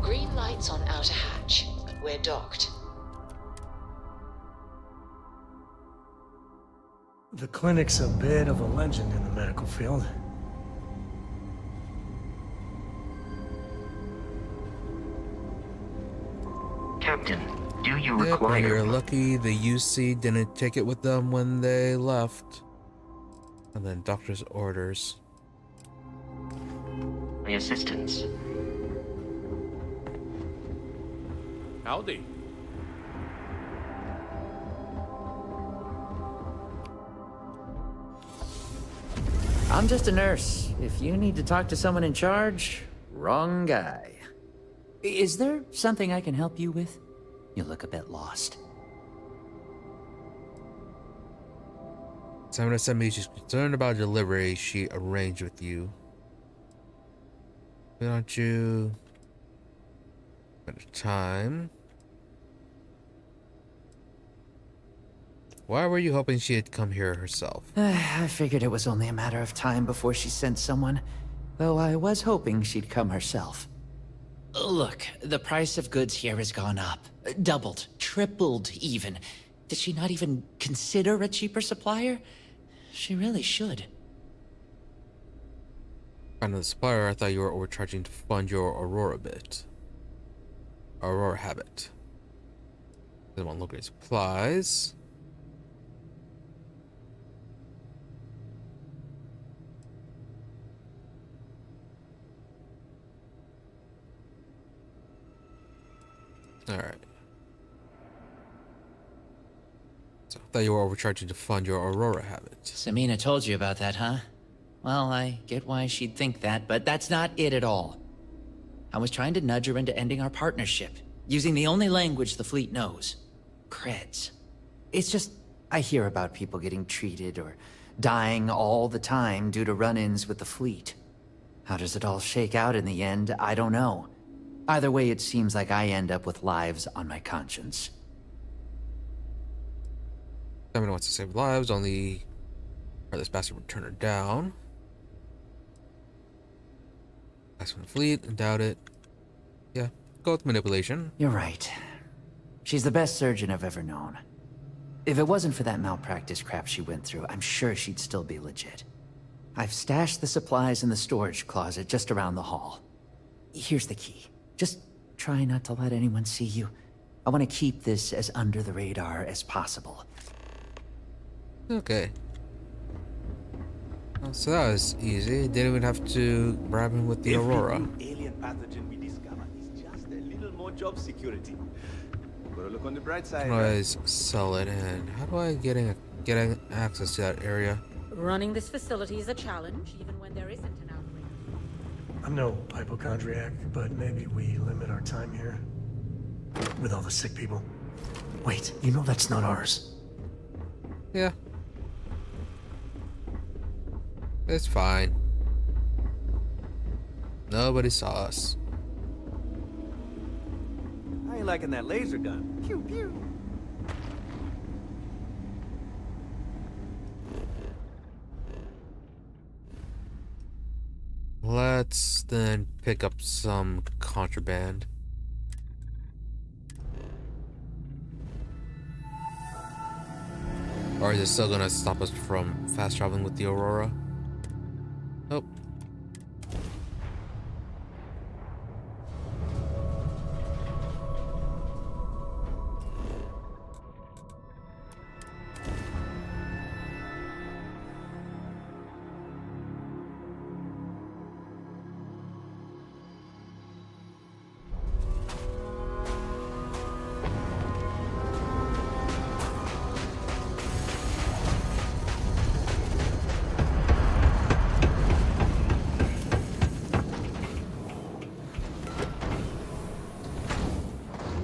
Green lights on outer hatch. We're docked. The clinic's a bit of a legend in the medical field. Captain, do you Yep, require... and you're lucky the UC didn't take it with them when they left. And then doctor's orders. my assistance? Howdy. I'm just a nurse. If you need to talk to someone in charge, wrong guy. Is there something I can help you with? You look a bit lost. Simon sent me she's concerned about delivery she arranged with you. Why don't you spend time? Why were you hoping she'd come here herself? I figured it was only a matter of time before she sent someone, though I was hoping she'd come herself. Look, the price of goods here has gone up. Doubled, tripled even. Did she not even consider a cheaper supplier? She really should. Find the supplier. I thought you were overcharging to fund your Aurora bit. Aurora habit. Then one locate supplies. Alright. So I thought you were overcharging to fund your Aurora habit. Samina told you about that, huh? Well, I get why she'd think that, but that's not it at all. I was trying to nudge her into ending our partnership, using the only language the fleet knows. Creds. It's just, I hear about people getting treated or dying all the time due to run-ins with the fleet. How does it all shake out in the end? I don't know. Either way, it seems like I end up with lives on my conscience. Someone wants to save lives, only this bastard would turn her down. Ask from the fleet, and doubt it. Yeah, go with manipulation. You're right. She's the best surgeon I've ever known. If it wasn't for that malpractice crap she went through, I'm sure she'd still be legit. I've stashed the supplies in the storage closet just around the hall. Here's the key. Just try not to let anyone see you. I want to keep this as under the radar as possible. Okay. Well, so that was easy. Didn't even have to bribe him with the Aurora. Every alien pathogen we discover is just a little more job security. Gotta look on the bright side. How do I sell it, and how do I get access to that area? Running this facility is a challenge, even when there isn't an outbreak. I'm no hypochondriac, but maybe we limit our time here. With all the sick people. Wait, you know that's not ours. Yeah. It's fine. Nobody saw us. I ain't liking that laser gun. Pew pew. Let's then pick up some contraband. Or is it still gonna stop us from fast traveling with the Aurora? Nope.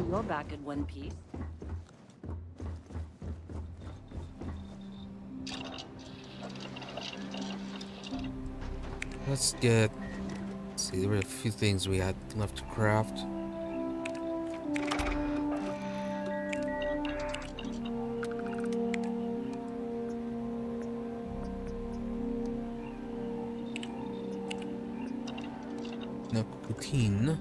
You're back in one piece. Let's see, there were a few things we had left to craft. No poutine.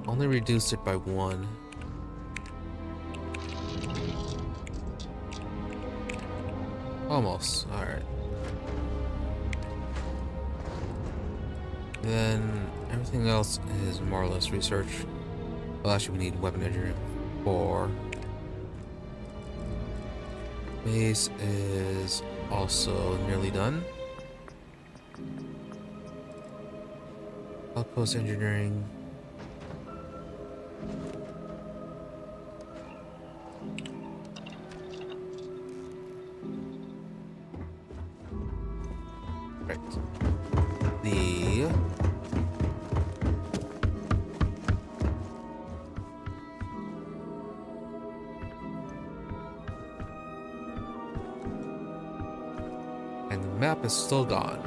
Only reduced it by 1. Almost. Alright. Then everything else is more or less research. Well, actually, we need weapon engineering 4. Base is also nearly done. Outpost engineering. map is still gone.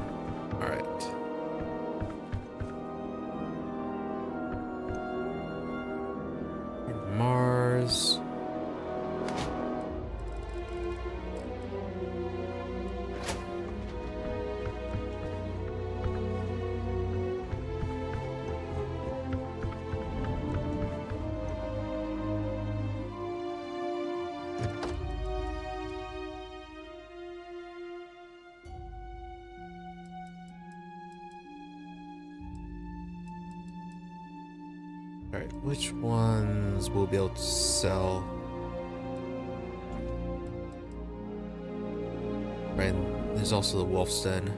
All right. Mars. Alright, which ones we'll be able to sell? Right, and there's also the Wolf's Den.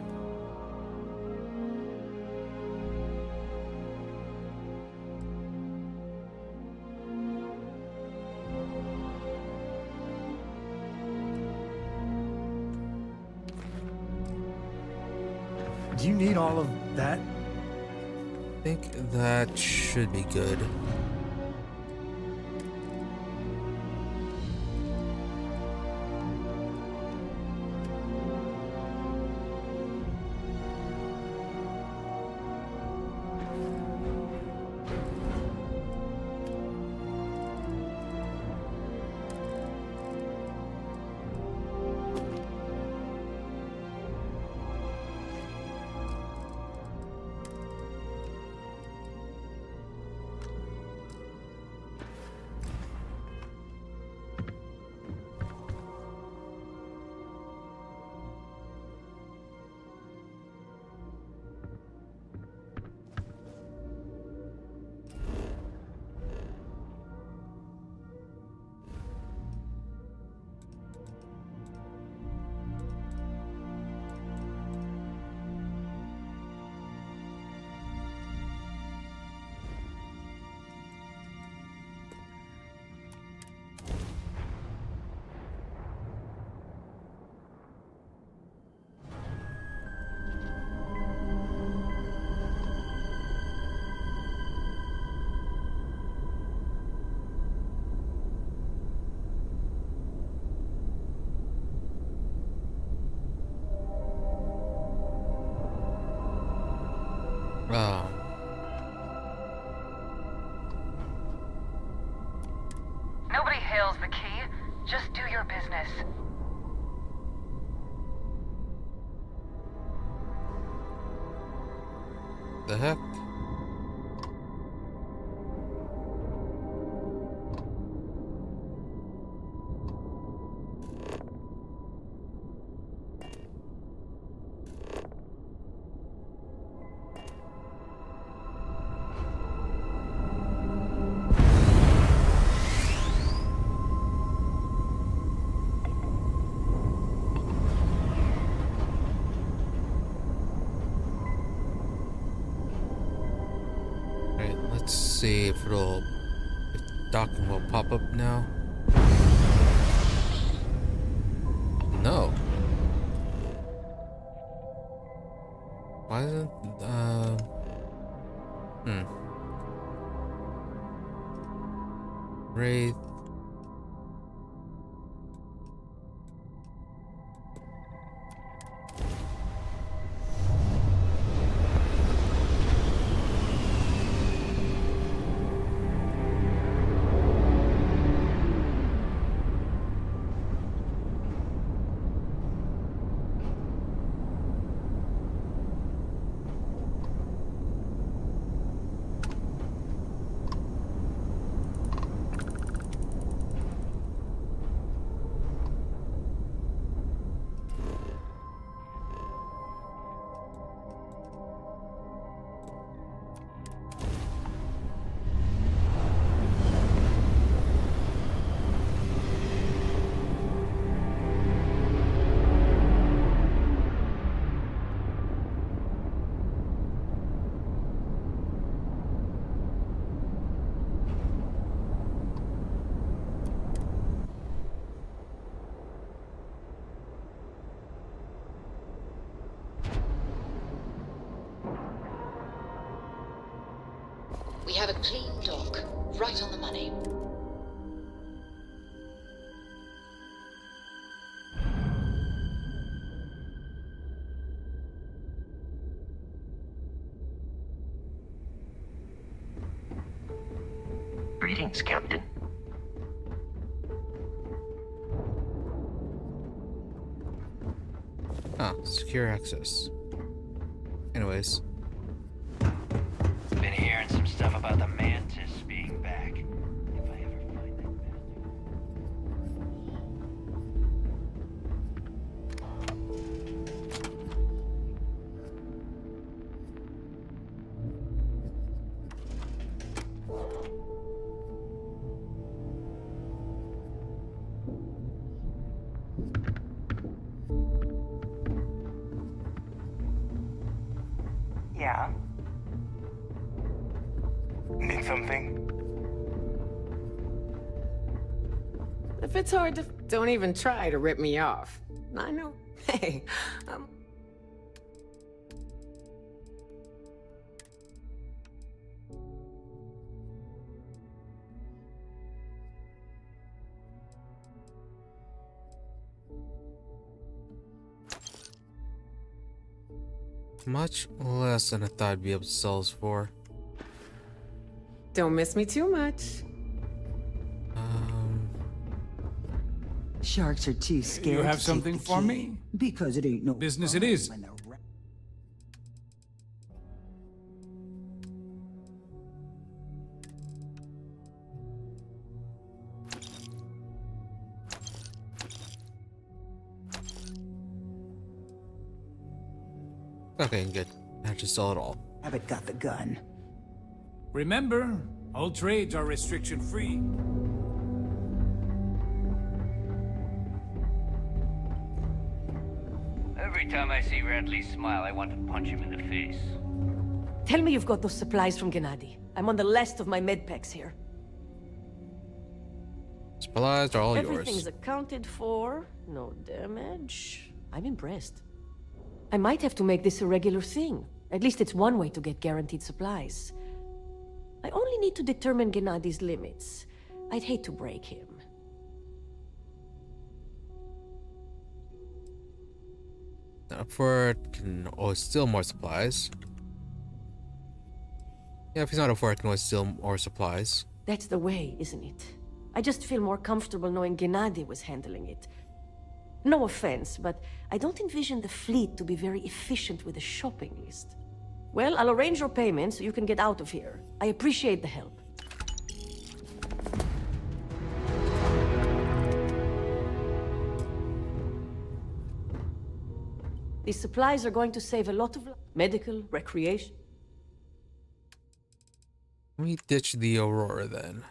Do you need all of that? I think that should be good. Nobody hails the key. Just do your business. The heck? See if docking will pop up now. No. Why isn't Wraith. We have a clean dock, right on the money. Greetings, Captain. Ah, secure access. Anyways. Been hearing some stuff about the Mantis being back. If I ever find that Yeah. Need something? If it's hard to... Don't even try to rip me off. I know. Hey, Much less than I thought I'd be able to sell this for. don't miss me too much. Sharks are too scared. You have to something take the for key. me? Because it ain't no Business fun it is. when they're ra- Okay, good. I just sell it all. Haven't got the gun. Remember, all trades are restriction-free. Every time I see Radley smile, I want to punch him in the face. Tell me you've got those supplies from Gennady. I'm on the last of my medpacks here. Supplies are all Everything's yours. accounted for. No damage. I'm impressed. I might have to make this a regular thing. At least it's one way to get guaranteed supplies. I only need to determine Gennady's limits. I'd hate to break him. Up for it, can always steal more supplies. Yeah, if he's not up for it, can always steal more supplies. That's the way, isn't it? I just feel more comfortable knowing Gennady was handling it. No offense, but I don't envision the fleet to be very efficient with a shopping list. Well, I'll arrange your payment so you can get out of here. I appreciate the help. These supplies are going to save a lot of medical, recreation. Let me ditch the Aurora then.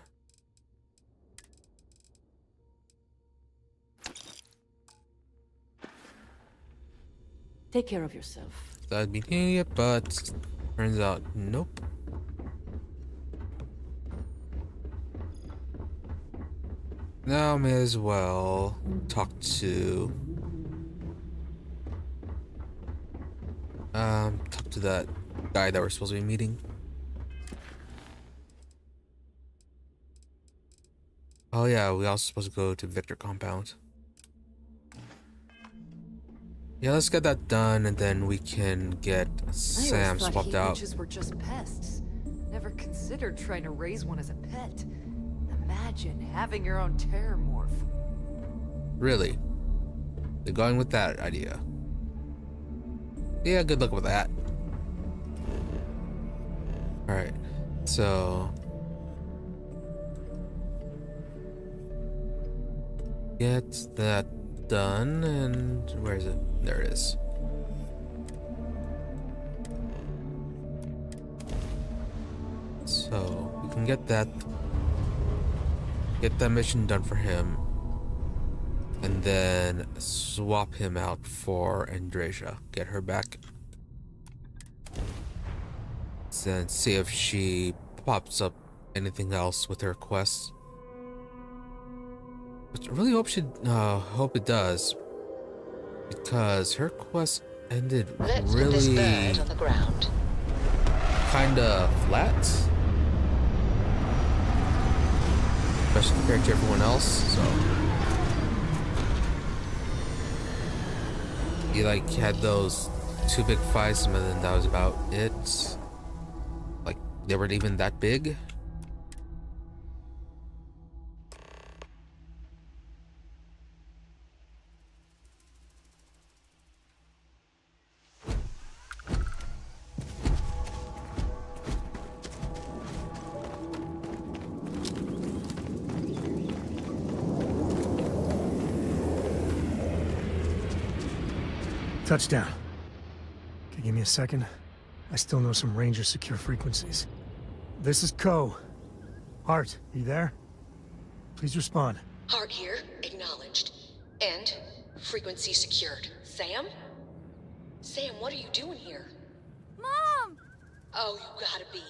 Take care of yourself. That'd be needed, but turns out nope. Now I may as well talk to that guy that we're supposed to be meeting. Oh yeah, we also supposed to go to Victor compound. Yeah, let's get that done, and then we can get Sam swapped out. Witches were just pests. Never considered trying to raise one as a pet. Imagine having your own terrormorph. Really? They're going with that idea. Yeah, good luck with that. Alright, so... get that done, and where is it? There it is. So we can get that mission done for him, and then swap him out for Andrasia. Get her back. Then see if she pops up anything else with her quests. Which I really hope it does, because her quest ended Let's put this bird on the ground. Kinda flat, especially compared to everyone else. So he like had those 2 big fights, and then that was about it. Like they weren't even that big. Touchdown. Okay, give me a second. I still know some Ranger secure frequencies. This is Co. Hart, you there? Please respond. Hart here, acknowledged. And frequency secured. Sam? Sam, what are you doing here? Mom! Oh, you gotta be.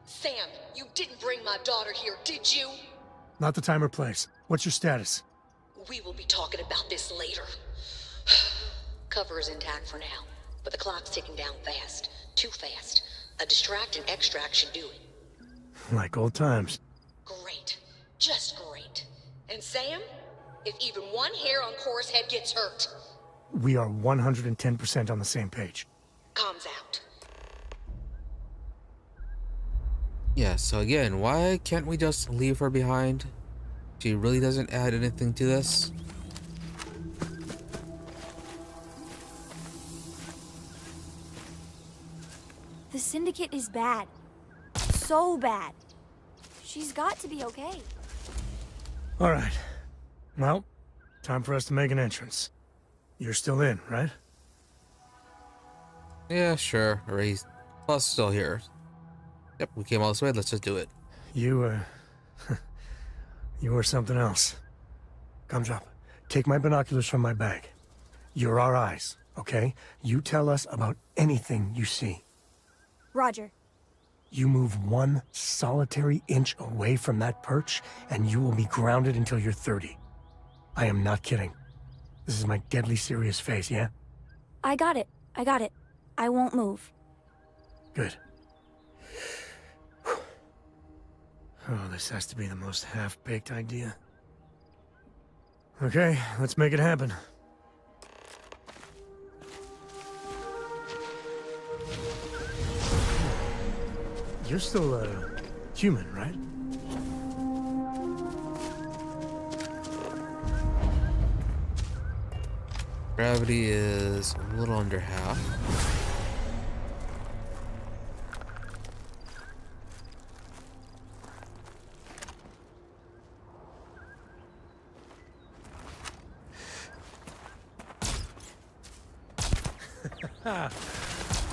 Sam, you didn't bring my daughter here, did you? Not the time or place. What's your status? We will be talking about this later. Cover is intact for now, but the clock's ticking down fast. Too fast. A distract and extract should do it. Like old times. Great. Just great. And Sam, if even one hair on Cora's head gets hurt... We are 110% on the same page. Comms out. Yeah, so again, why can't we just leave her behind? She really doesn't add anything to this. The Syndicate is bad. So bad. She's got to be okay. All right. Well, time for us to make an entrance. You're still in, right? Yeah, sure. Ray's plus still here. Yep, we came all this way. Let's just do it. You, you were something else. Come, drop. Take my binoculars from my bag. You're our eyes, okay? You tell us about anything you see. Roger. You move 1 solitary inch away from that perch, and you will be grounded until you're 30. I am not kidding. This is my deadly serious face, yeah? I got it. I got it. I won't move. Good. Oh, this has to be the most half-baked idea. Okay, let's make it happen. You're still, human, right? Gravity is a little under half.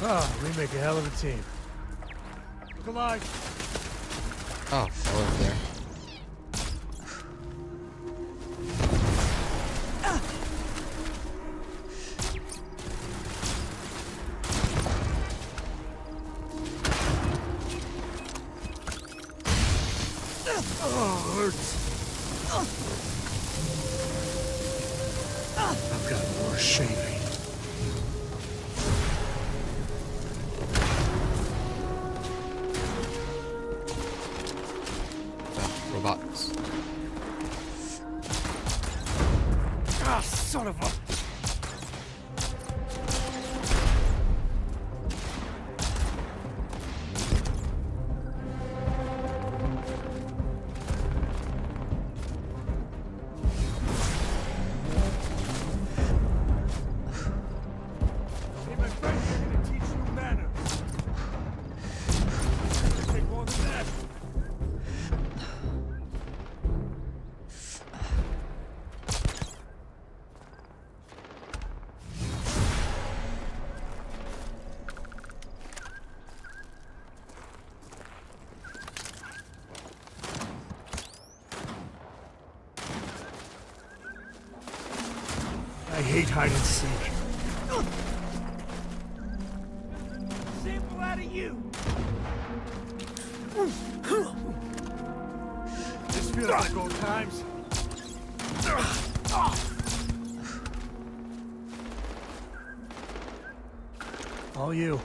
Oh, we make a hell of a team. Look alive. Oh, I was there. Oh, hurts. I've got more shaving. Robots. Ah, son of a... I hate hide and seek. Sample out of you. This feels like old times. All you.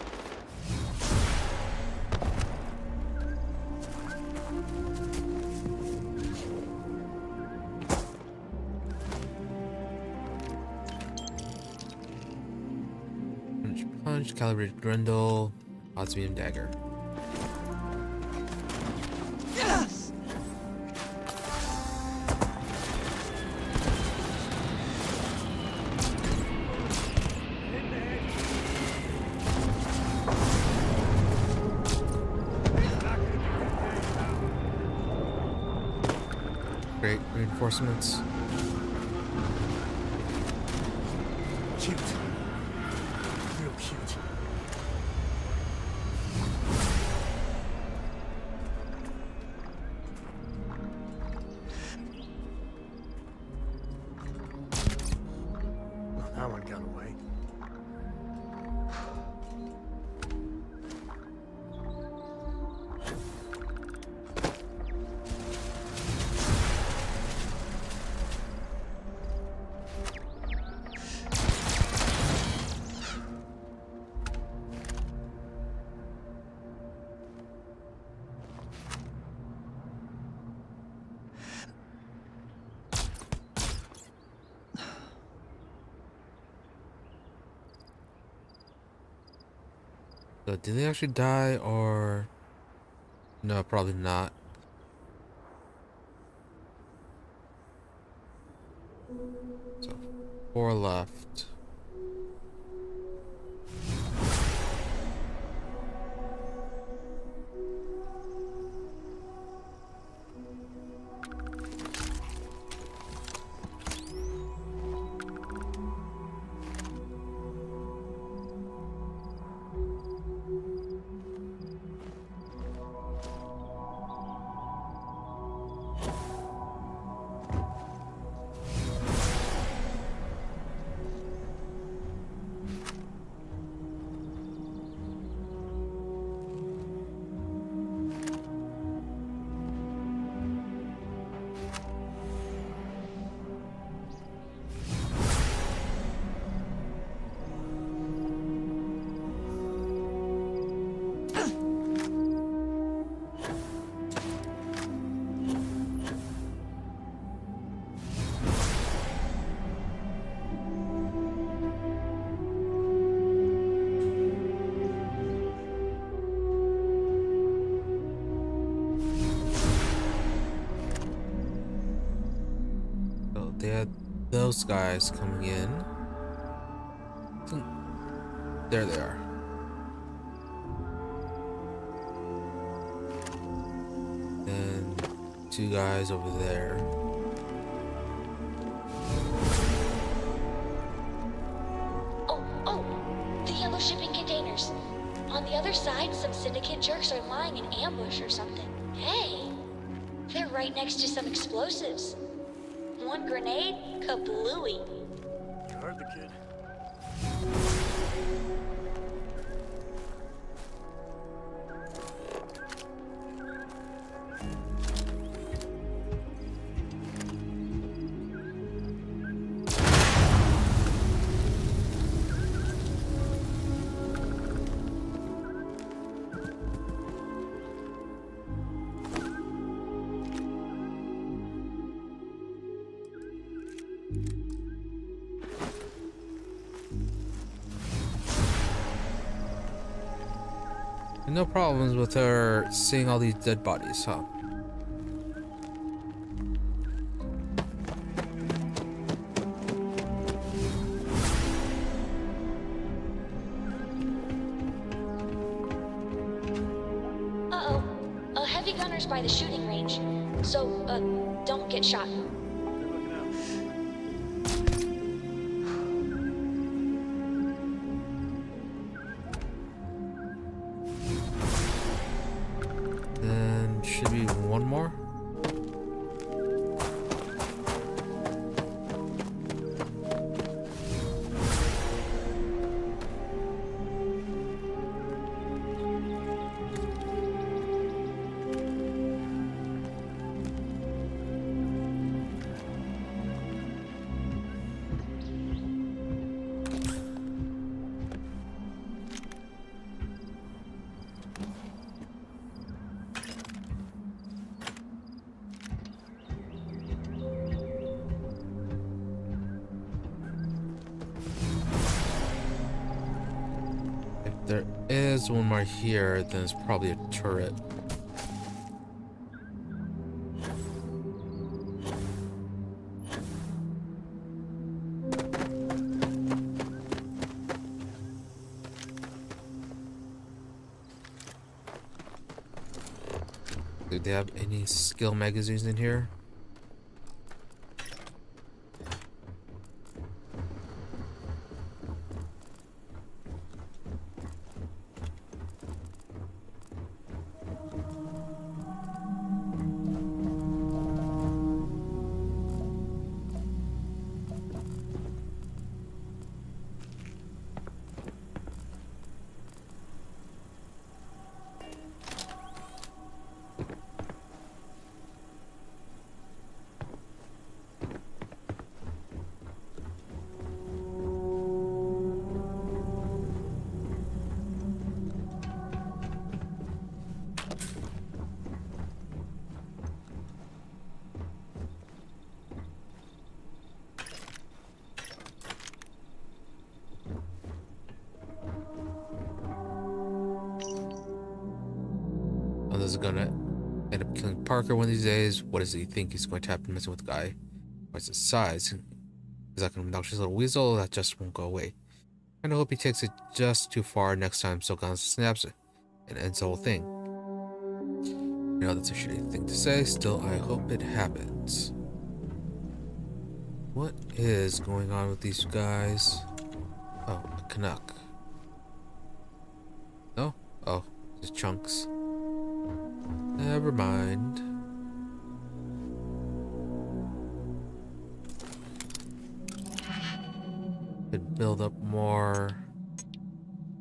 Punch, calibrated Grendel, odds medium dagger. Yes! Great reinforcements. Shoot. So did they actually die or no? Probably not. So 4 left. So they had those guys coming in. There they are. And 2 guys over there. Oh, the yellow shipping containers. On the other side, some syndicate jerks are lying in ambush or something. Hey, they're right next to some explosives. One grenade, kablooey. You heard the kid. No problems with her seeing all these dead bodies, huh? Uh-oh. Heavy gunners by the shooting range. So, don't get shot. Then should be one more. There is one more here, then it's probably a turret. Do they have any skill magazines in here? it gonna end up killing Parker one of these days? What does he think is going to happen messing with the guy? What's his size? Is that an obnoxious little weasel that just won't go away? I hope he takes it just too far next time Silgan snaps it and ends the whole thing. You know, that's a shitty thing to say, still I hope it happens. What is going on with these guys? Oh, a Canuck. No? Oh, just chunks. Never mind. Could build up more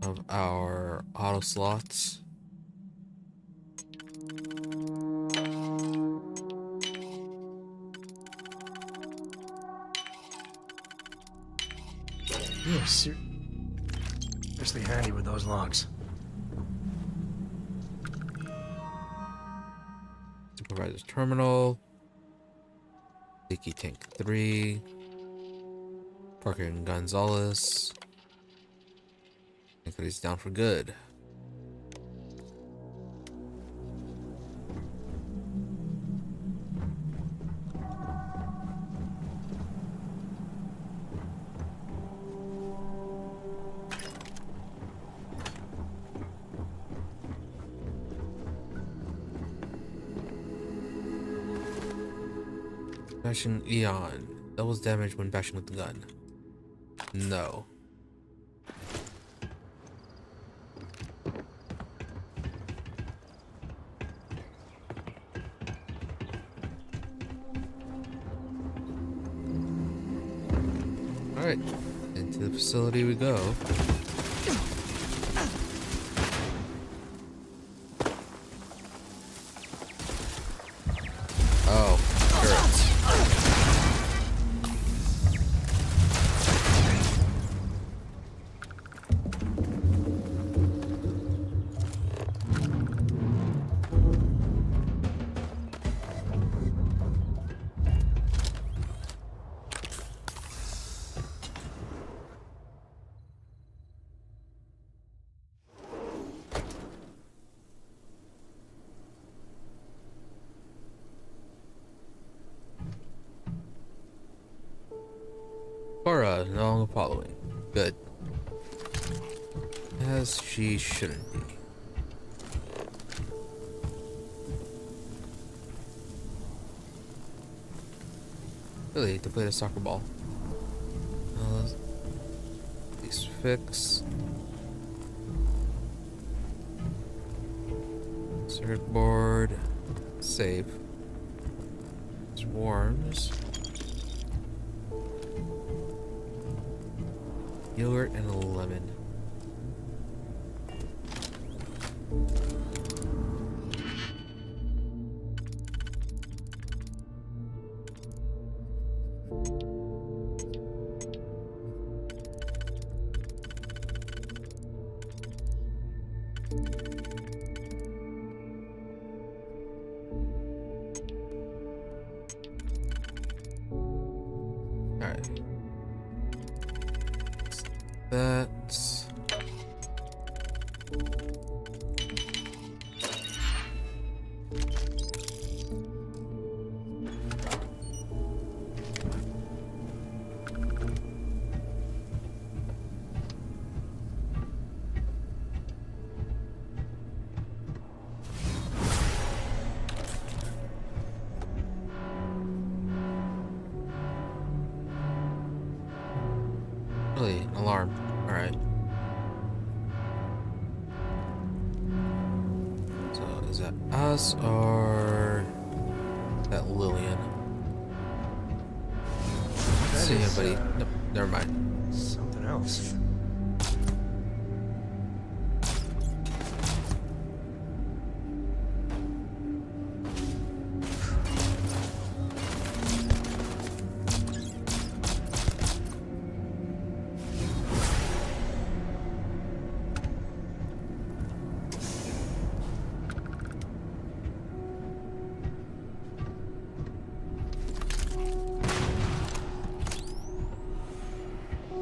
of our auto slots. You're seriously handy with those logs. Supervisor's terminal. Leaky tank 3. Parker and Gonzalez. I think that he's down for good. Bashing Eon. Doubles damage when bashing with the gun. No. Alright. Into the facility we go. Oh, turrets. Cora, no longer following. Good. As she shouldn't be. Really, to play the soccer ball. These fix. Circuit board. Save. Swarms. Yogurt and a lemon. Alright. That's really an alarm. All right. So is that us or that Lillian? See anybody? Nope, never mind. Something else.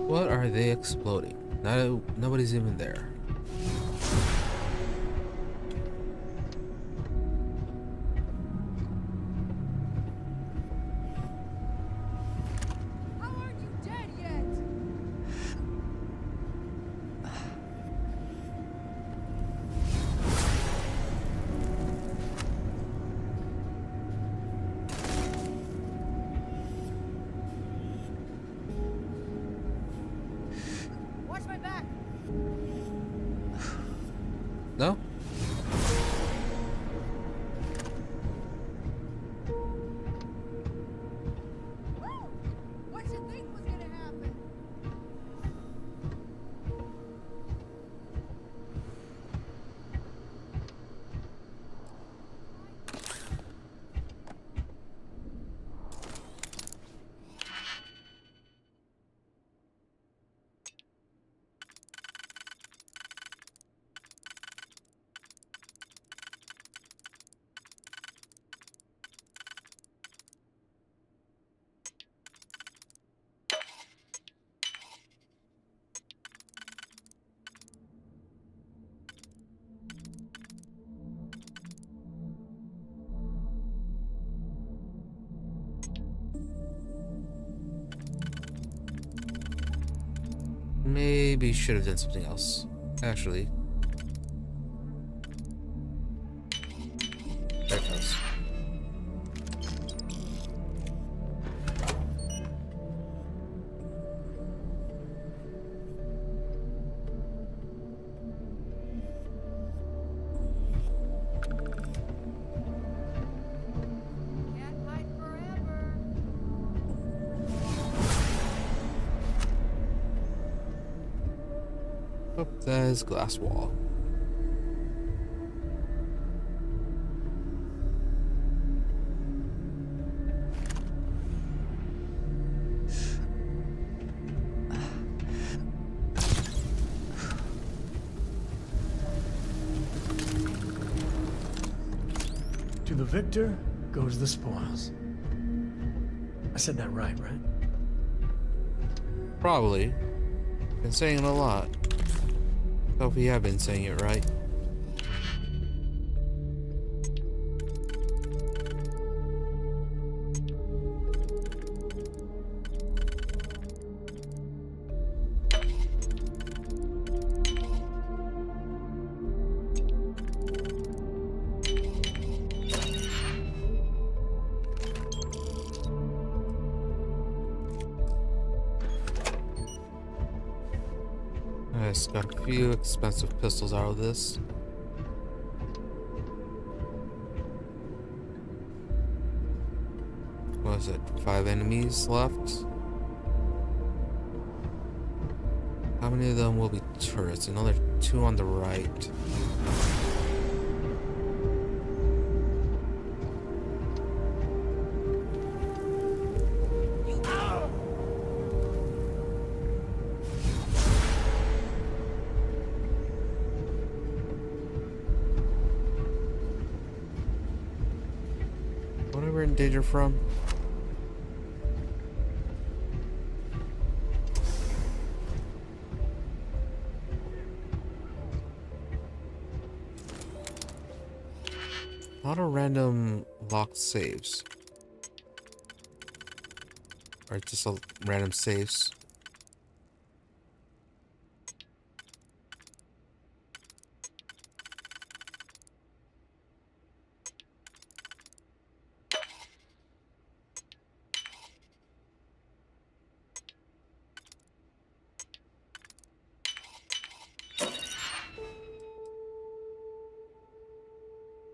What are they exploding? Nobody's even there. Maybe should have done something else. Actually. There it goes. Oh, there's glass wall. To the victor goes the spoils. I said that right? Probably. Been saying it a lot. Hope you have been saying it right. I just got a few expensive pistols out of this. What is it? 5 enemies left? How many of them will be turrets? Another 2 on the right. What are we in danger from? A lot of random locked saves. Or just a random saves.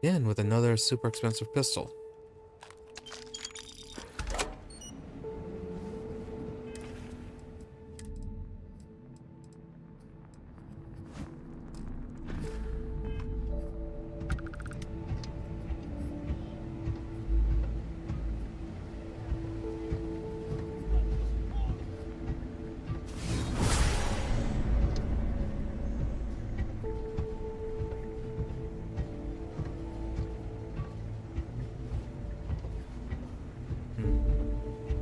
Again, with another super expensive pistol.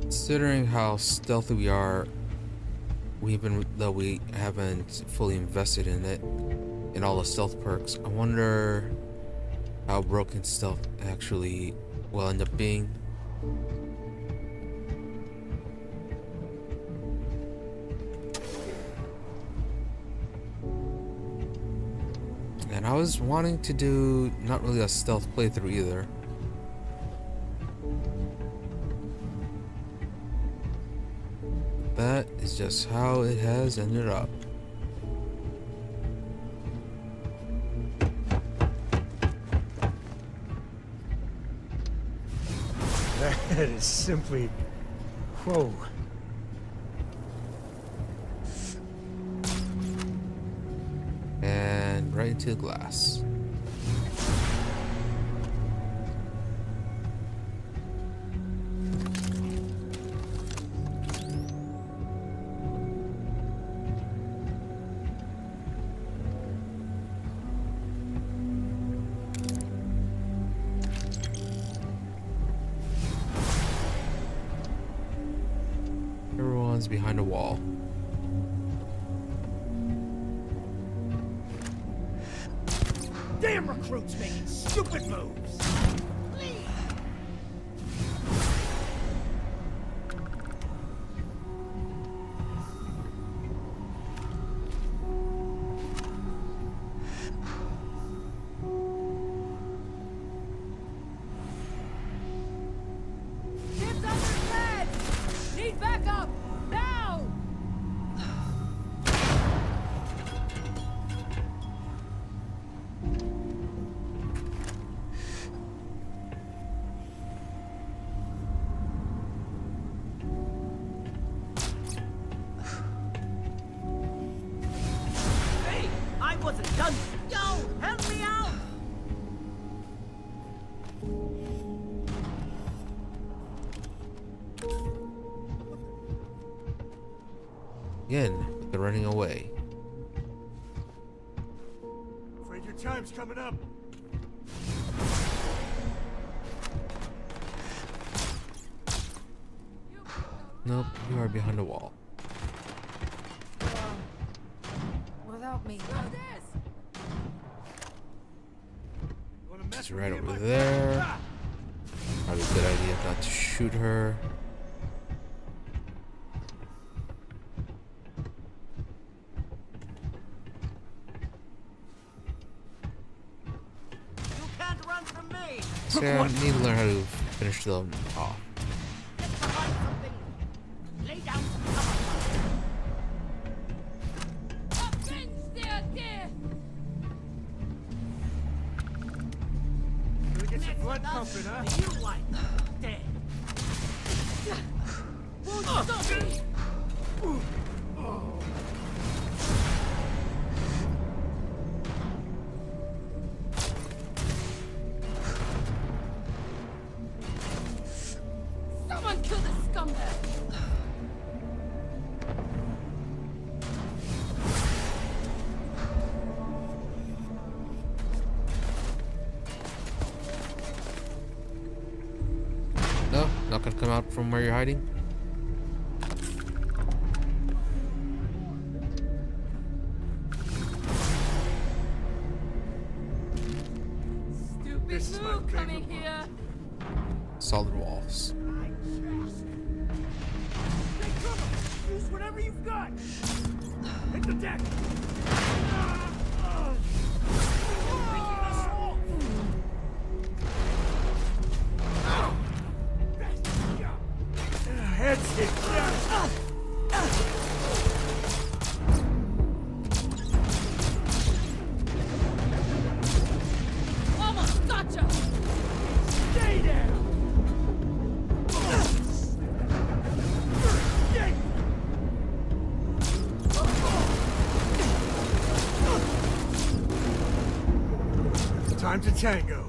Considering how stealthy we are, though we haven't fully invested in it, in all the stealth perks, I wonder how broken stealth actually will end up being. And I was wanting to do not really a stealth playthrough either. That is just how it has ended up. That is simply... whoa. And right into the glass. Everyone's behind a wall. Damn recruits making stupid moves! Again, they're running away. Afraid your time's coming up. Nope, you are behind a wall. Without me. She's right over there. Probably a good idea not to shoot her. You can't run from me. See, I need to learn how to finish them off. Lay down some cover. Get your blood pumping, huh? You like dead. Won't stop me. Someone kill this scumbag! No, not gonna come out from where you're hiding. Stupid move coming here! Solid walls. Take cover. Use whatever you've got. Hit the deck. Heads hit. Almost gotcha! Stay down. Time to tango.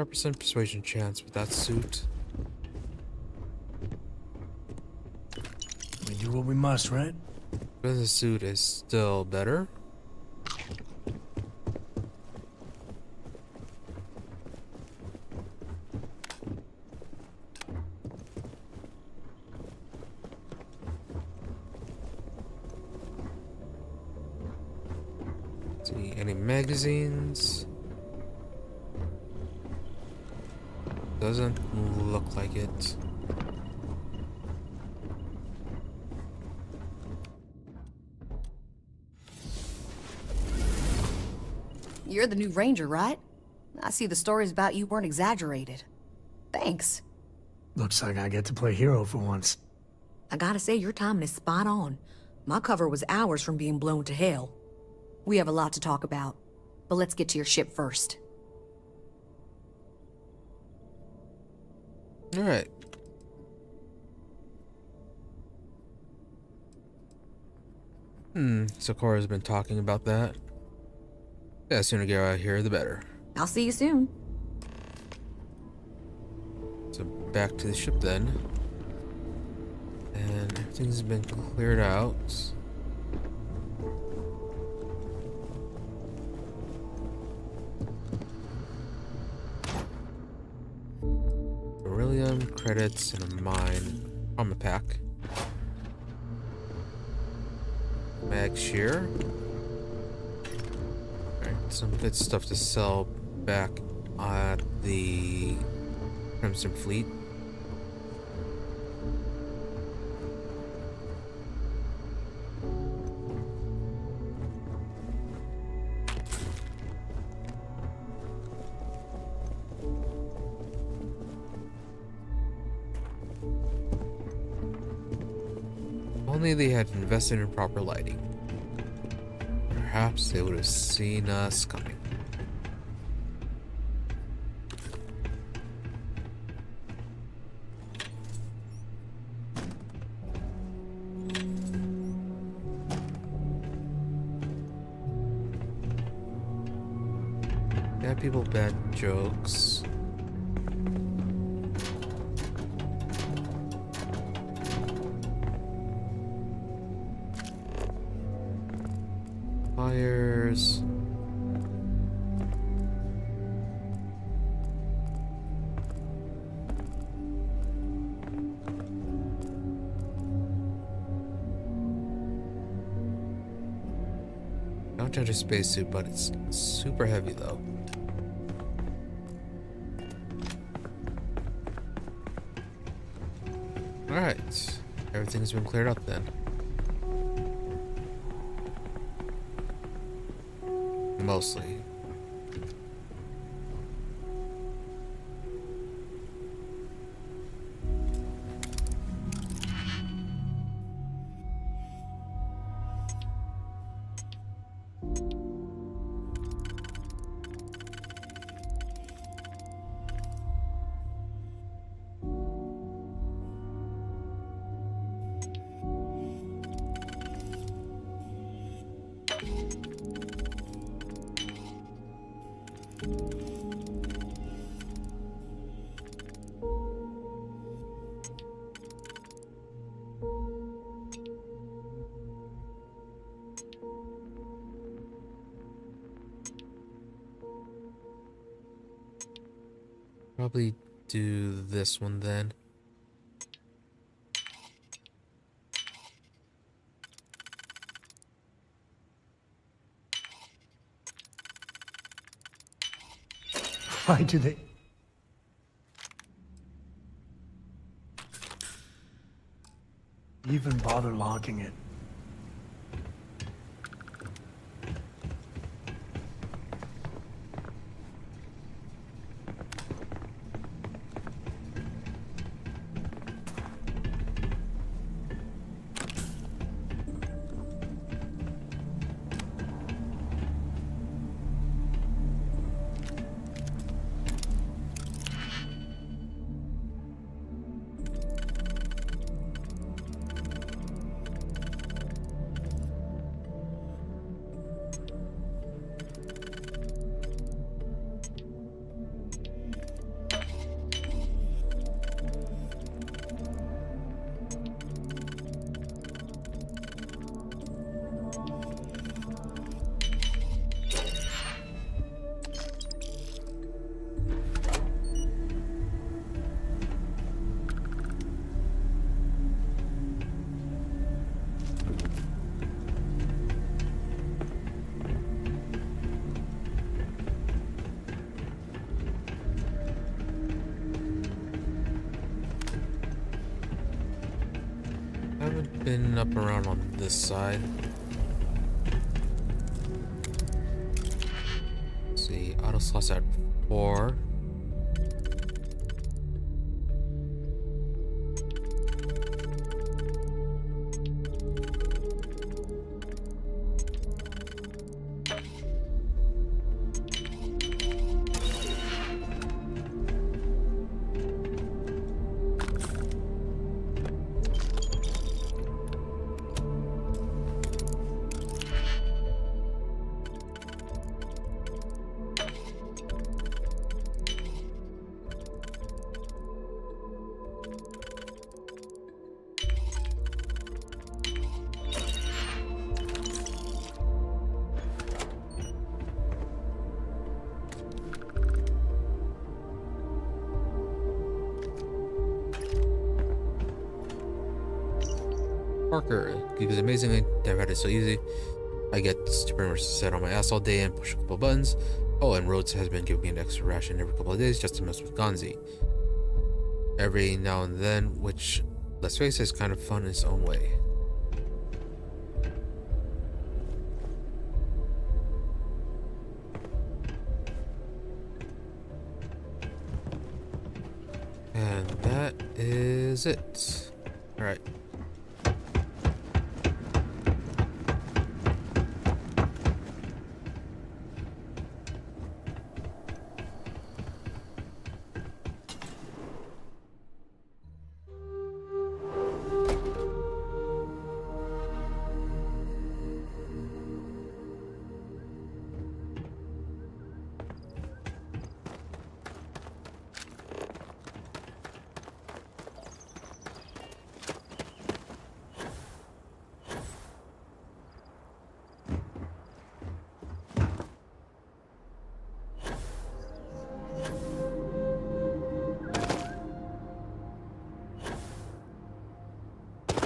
% persuasion chance with that suit. We do what we must, right? But the suit is still better. See any magazines? Doesn't look like it. You're the new ranger, right? I see the stories about you weren't exaggerated. Thanks. Looks like I get to play hero for once. I gotta say, your timing is spot on. My cover was hours from being blown to hell. We have a lot to talk about, but let's get to your ship first. All right. Sokora's been talking about that. Yeah, the sooner I get out of here, the better. I'll see you soon. So back to the ship then. And everything's been cleared out. Beryllium, credits, and a mine. Armor pack. Mag shear. Alright, some good stuff to sell back at the Crimson Fleet. Only they had invested in proper lighting. Perhaps they would have seen us coming. Bad people, bad jokes. Fires. Not just a spacesuit, but it's super heavy though. Alright. Everything's been cleared up then. Mostly. Probably do this one then. Why do they... even bother locking it? Been up around on this side. Let's see, auto slots at 4. Parker, because amazingly, never had it so easy. I get to pretty much sit on my ass all day and push a couple buttons. Oh, and Rhodes has been giving me an extra ration every couple of days just to mess with Gonzi. Every now and then, which, let's face it, is kind of fun in its own way. And that is it. Alright.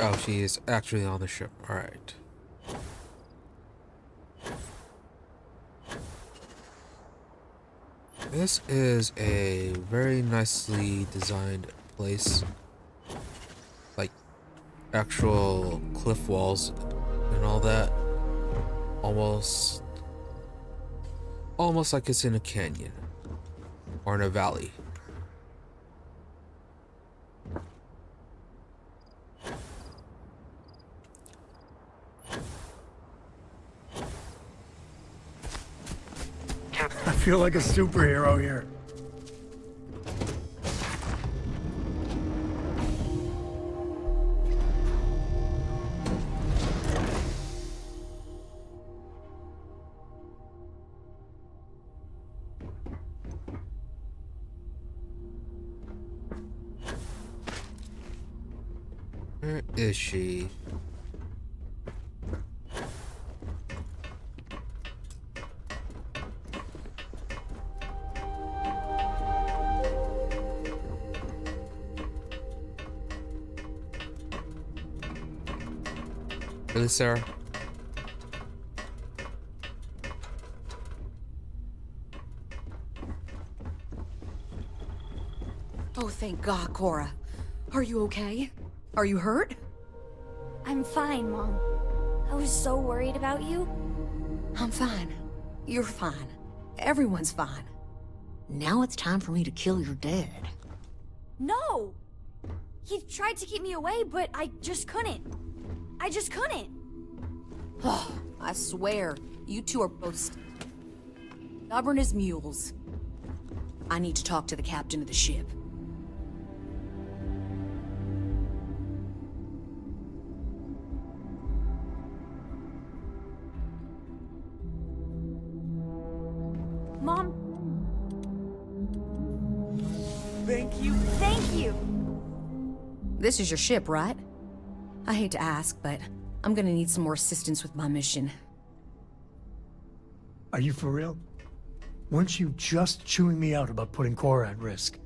Oh, she is actually on the ship. All right. This is a very nicely designed place. Like actual cliff walls and all that. Almost like it's in a canyon or in a valley. I feel like a superhero here. Where is she? Really, Sarah? Oh, thank God, Cora. Are you okay? Are you hurt? I'm fine, Mom. I was so worried about you. I'm fine. You're fine. Everyone's fine. Now it's time for me to kill your dad. No! He tried to keep me away, but I just couldn't. I just couldn't. Oh, I swear, you two are both stubborn as mules. I need to talk to the captain of the ship. Mom? Thank you. Thank you! This is your ship, right? I hate to ask, but I'm gonna need some more assistance with my mission. Are you for real? Weren't you just chewing me out about putting Cora at risk?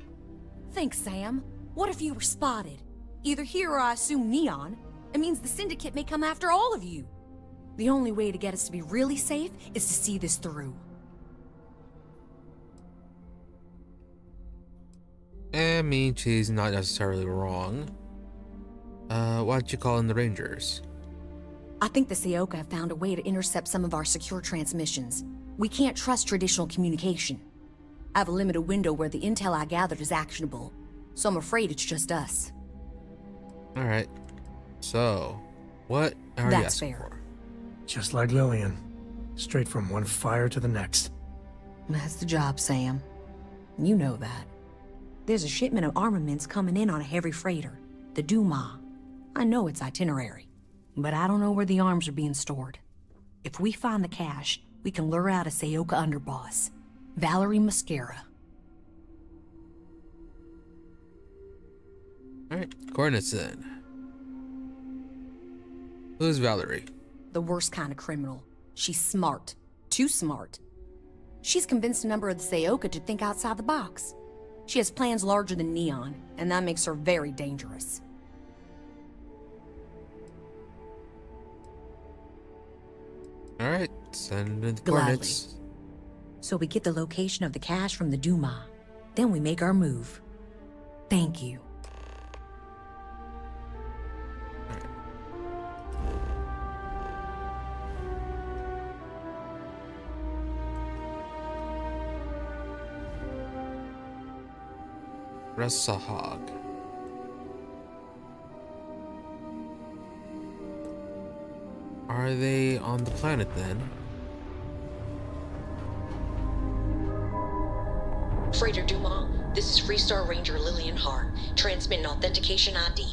Thanks, Sam. What if you were spotted? Either here or I assume Neon. It means the Syndicate may come after all of you. The only way to get us to be really safe is to see this through. I mean, she's not necessarily wrong. Why'd you call in the Rangers? I think the Seoka have found a way to intercept some of our secure transmissions. We can't trust traditional communication. I have a limited window where the intel I gathered is actionable, so I'm afraid it's just us. Alright. So, what are you That's asking fair. for? Just like Lillian. Straight from one fire to the next. That's the job, Sam. You know that. There's a shipment of armaments coming in on a heavy freighter, the Duma. I know its itinerary, but I don't know where the arms are being stored. If we find the cache, we can lure out a Seoka underboss, Valerie Mascara. Alright, coordinates then. Who's Valerie? The worst kind of criminal. She's smart. Too smart. She's convinced a number of the Seoka to think outside the box. She has plans larger than Neon, and that makes her very dangerous. Alright, send in the Gladly. coordinates. So we get the location of the cache from the Duma. Then we make our move. Thank you. Resahog. Are they on the planet then? Freighter Duma, this is Freestar Ranger Lillian Hart, transmitting authentication ID.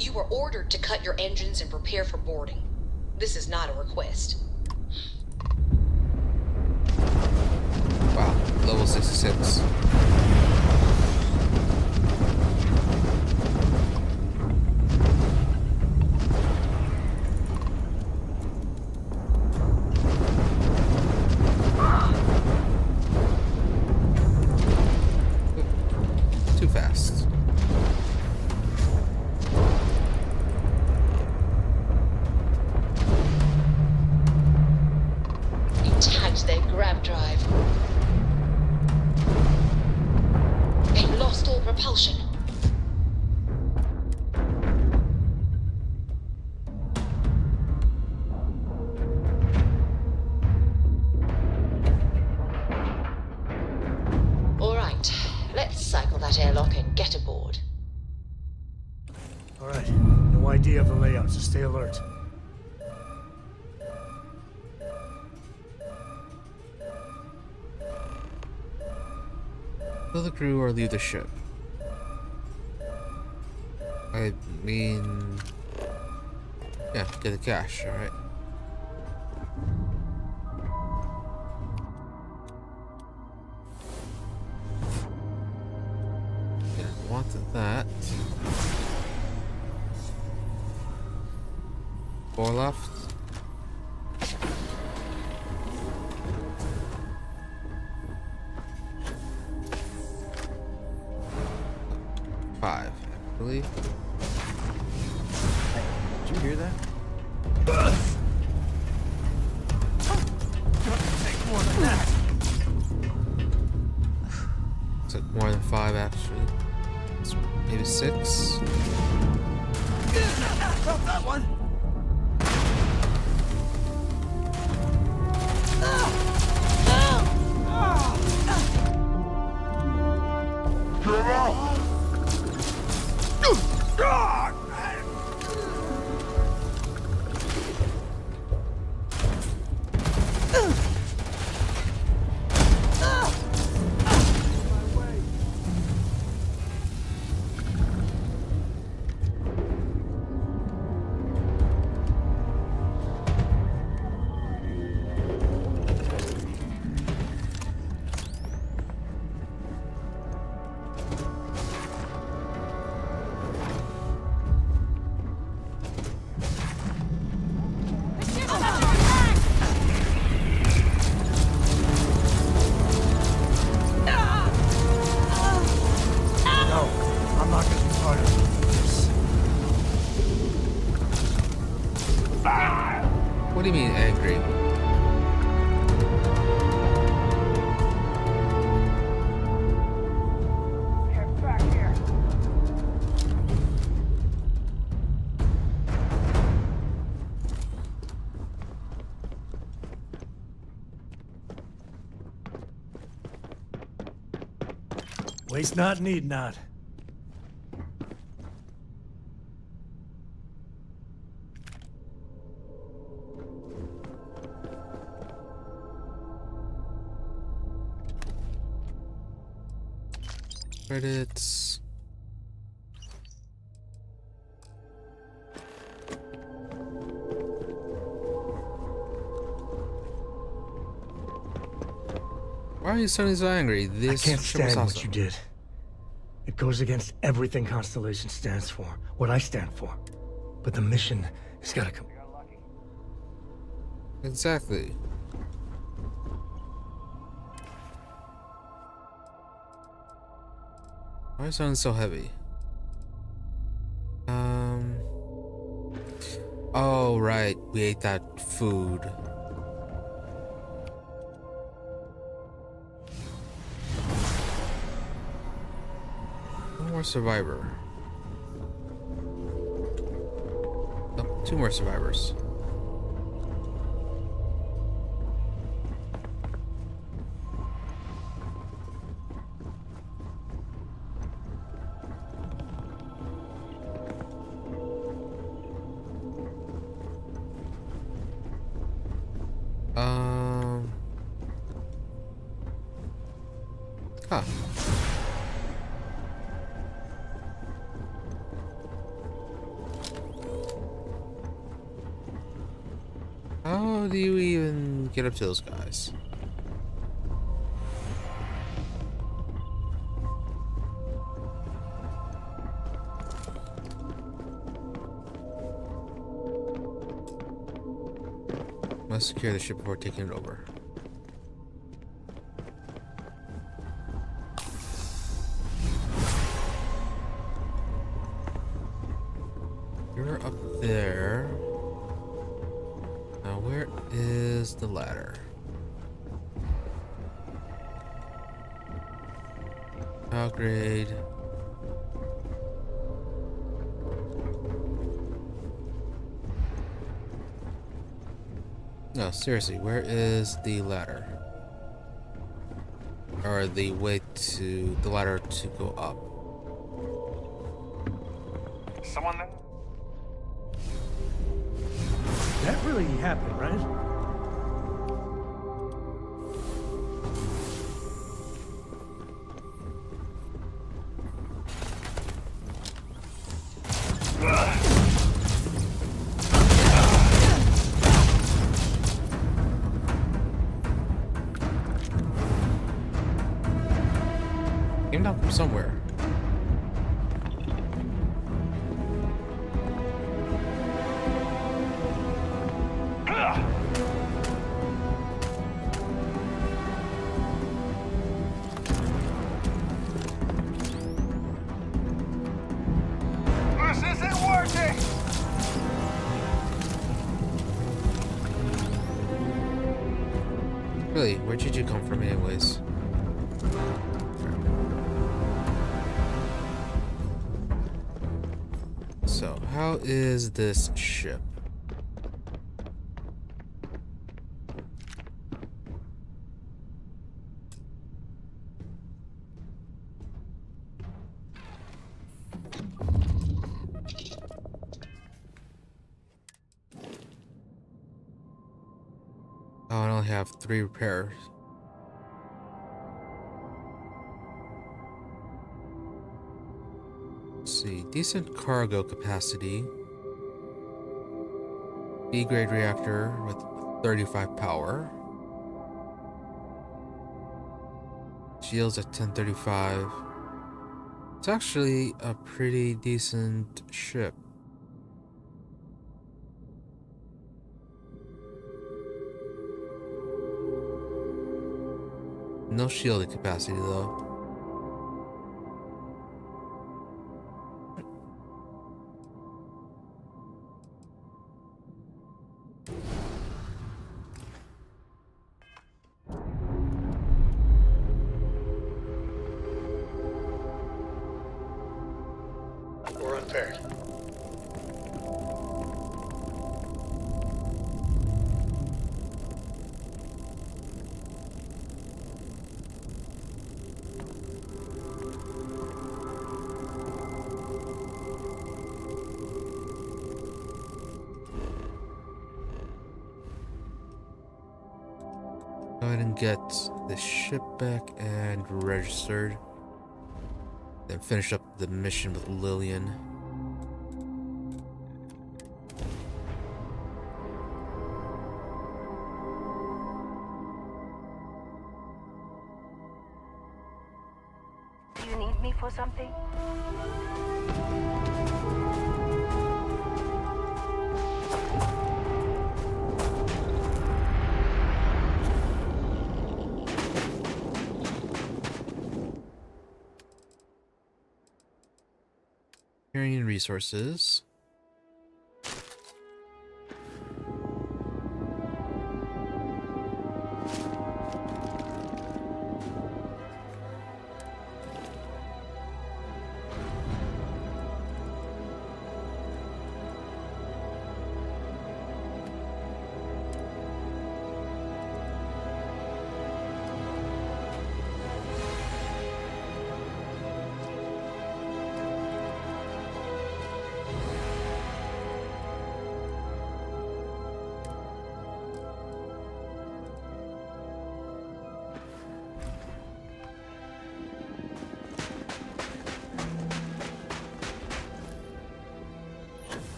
You were ordered to cut your engines and prepare for boarding. This is not a request. Wow, level 66. Too fast. use their grav drive. They've lost all propulsion. All right, let's cycle that airlock and get aboard. All right. No idea of the layout, so stay alert. Kill the crew or leave the ship. I mean... yeah, get the cash, alright. Didn't want that. 4 left. Actually. Did you hear that? Take more than that. Took more than 5 actually. Maybe 6. Felt that one. What do you mean angry? Get back here. Waste not, need not. Credits. Why are you suddenly so angry? This I can't ship was stand what awesome. you did. It goes against everything Constellation stands for, what I stand for. But the mission has got to come. Exactly. Why is it so heavy? Oh, right. We ate that food. One more survivor. Oh, 2 more survivors. Huh. How do you even get up to those guys? Must secure the ship before taking it over. You're up there. Now where is the ladder? Power grade. No, seriously, where is the ladder? Or the way to the ladder to go up? Someone there? That really happened, right? Came down from somewhere. This isn't working! Really, where did you come from anyways? So, how is this ship? Oh, I only have 3 repairs. Let's see, decent cargo capacity. B-grade reactor with 35 power. Shields at 1035. It's actually a pretty decent ship. No shielding capacity though. We're unpaired. Go ahead and get the ship back and registered. Then finish up the mission with Lillian. Do you need me for something? Carrying resources.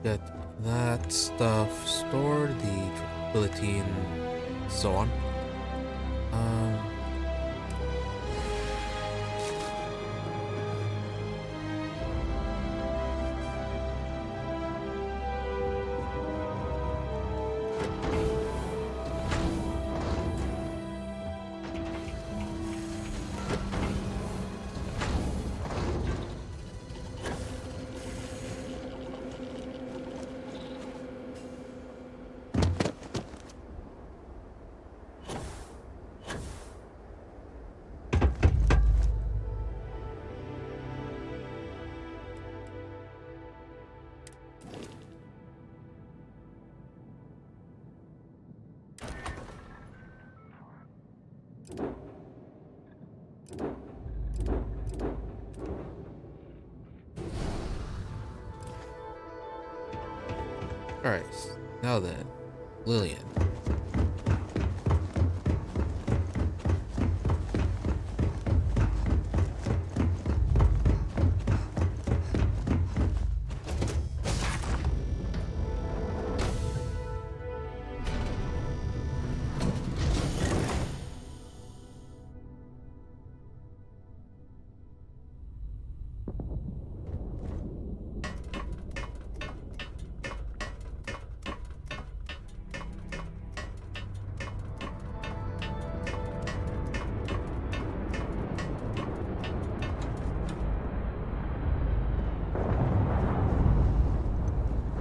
Get that stuff stored, the tranquility and so on. Alright, now then, Lillian.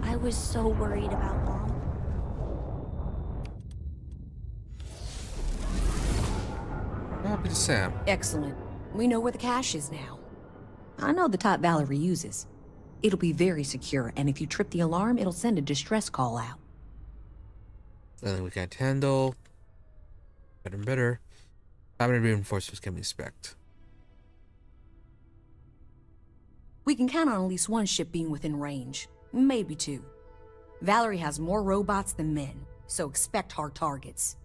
I was so worried about Mom. What happened to Sam? Excellent. We know where the cache is now. I know the type Valerie uses. It'll be very secure, and if you trip the alarm, it'll send a distress call out. Something we can't handle. Better and better. How many reinforcements can we expect? We can count on at least one ship being within range. Maybe two. Valerie has more robots than men, so expect hard targets.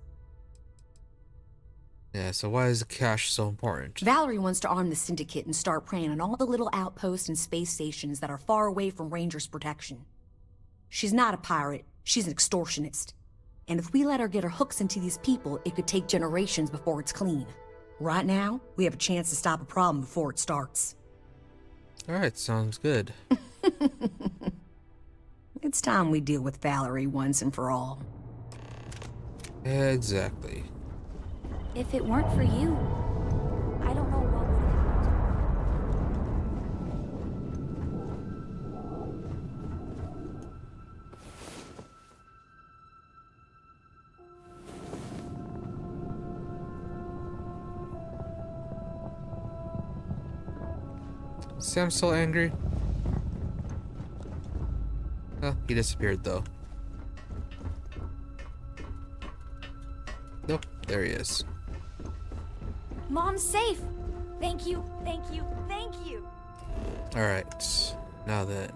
Yeah, so why is the cache so important? Valerie wants to arm the Syndicate and start preying on all the little outposts and space stations that are far away from Rangers' protection. She's not a pirate, she's an extortionist. And if we let her get her hooks into these people, it could take generations before it's clean. Right now, we have a chance to stop a problem before it starts. Alright, sounds good. It's time we deal with Valerie once and for all. Exactly. If it weren't for you, I don't know what would have happened. Sam's still angry? Oh, he disappeared though. Nope, there he is. Mom's safe! Thank you, thank you, thank you! Alright, now then.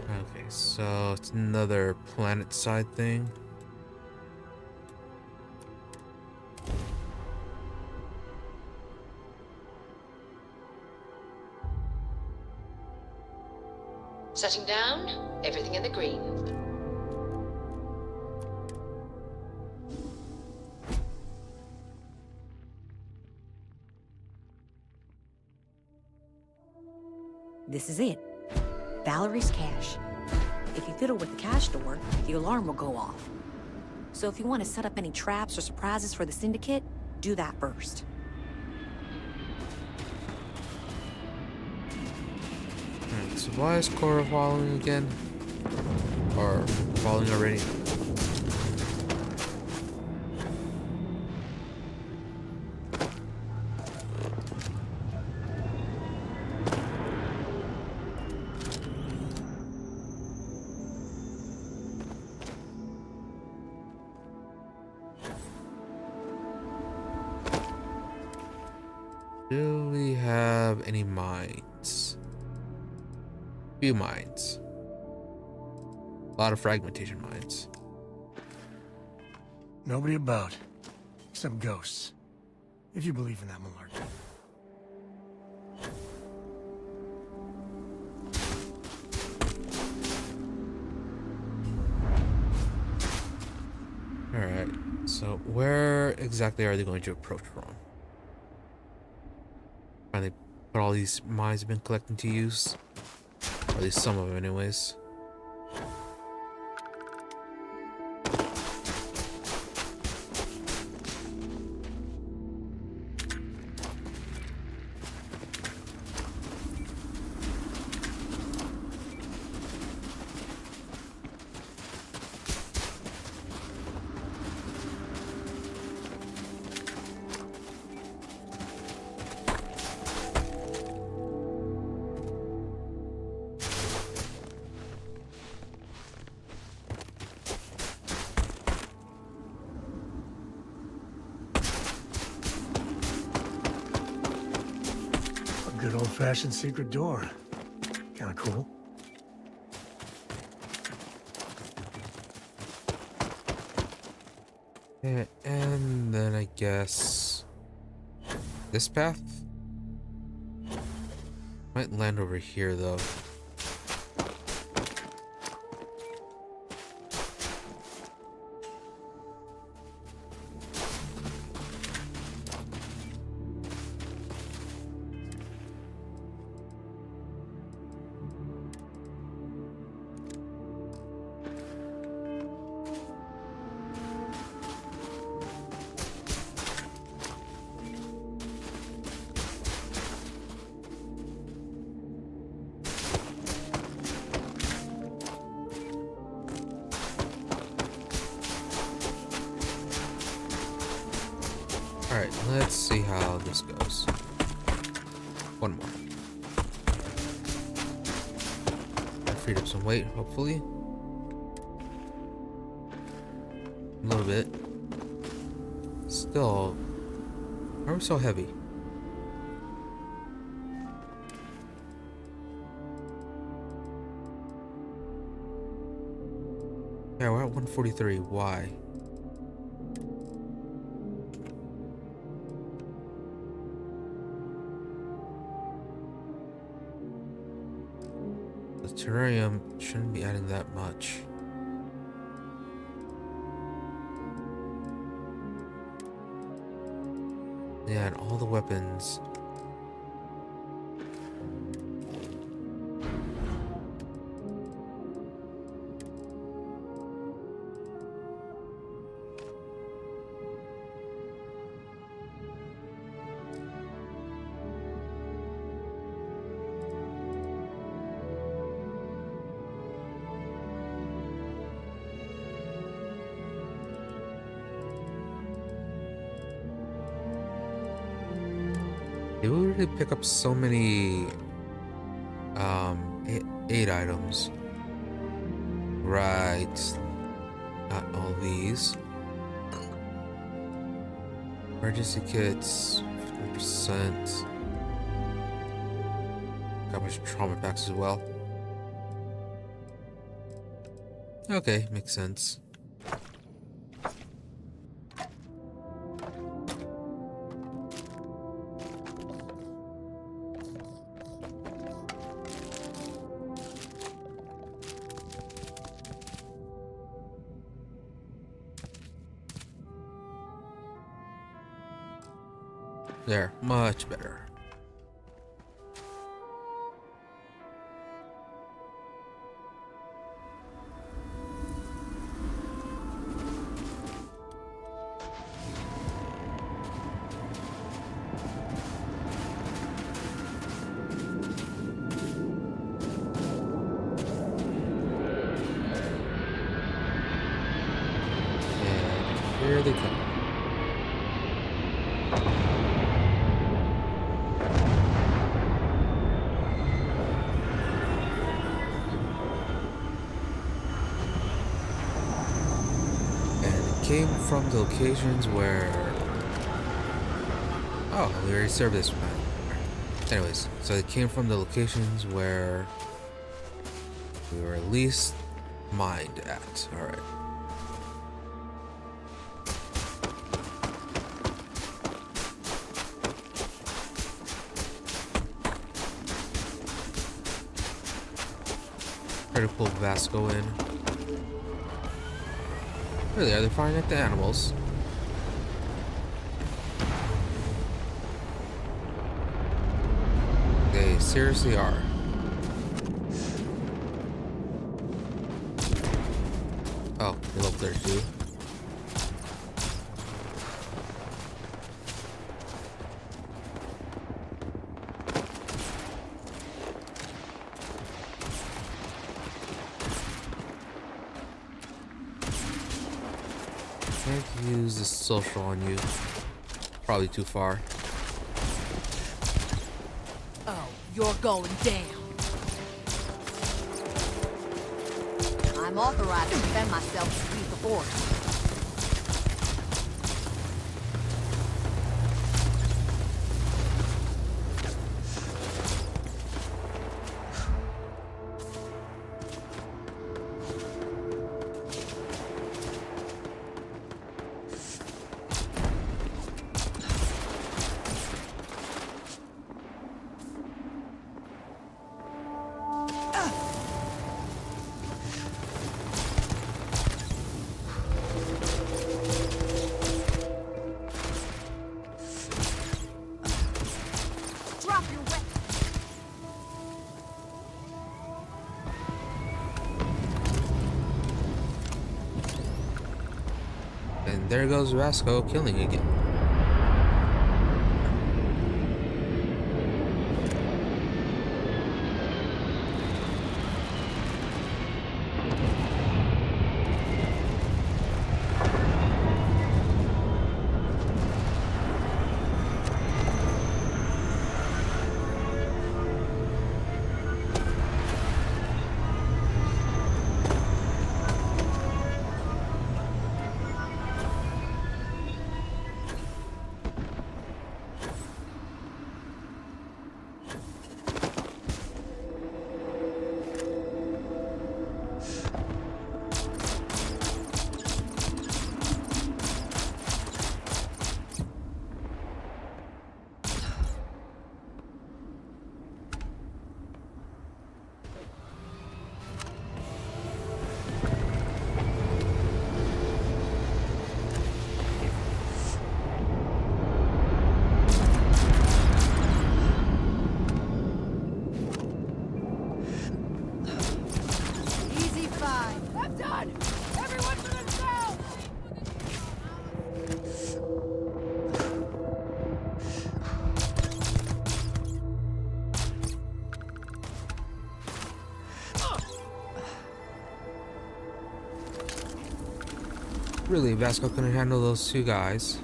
Okay, so it's another planet side thing. Setting down, everything in the green. This is it. Valerie's cache. If you fiddle with the cache door, the alarm will go off. So if you want to set up any traps or surprises for the Syndicate, do that first. Alright, so why is Cora following again? Or following already? Do we have any mines? Few mines. A lot of fragmentation mines. Nobody about. Except ghosts. If you believe in that malarkey. Alright, so where exactly are they going to approach from? Are they put all these mines have been collecting to use? Or at least some of them anyways. old-fashioned secret door. Kinda cool. And then I guess this path might land over here though. Alright, let's see how this goes. One more. I freed up some weight, hopefully. A little bit. Still, why are we so heavy? Yeah, we're at 143. Why? The terrarium shouldn't be adding that much. Yeah, and all the weapons. They will really pick up so many aid items. Right. Not all these. Emergency kits, 50%. Got a bunch of trauma packs as well. Okay, makes sense. There, much better. And here they come. Came from the locations where... Oh, we already served this one. Anyways, so it came from the locations where we were least mined at. Alright. Try to pull Vasco in. Really, are they firing at the animals? They seriously are. Oh, they're up there too. Can't use this social on you. Probably too far. Oh, you're going down. I'm authorized to defend myself to leave the forest. And there goes Vasco killing again. Really, Vasco couldn't handle those two guys.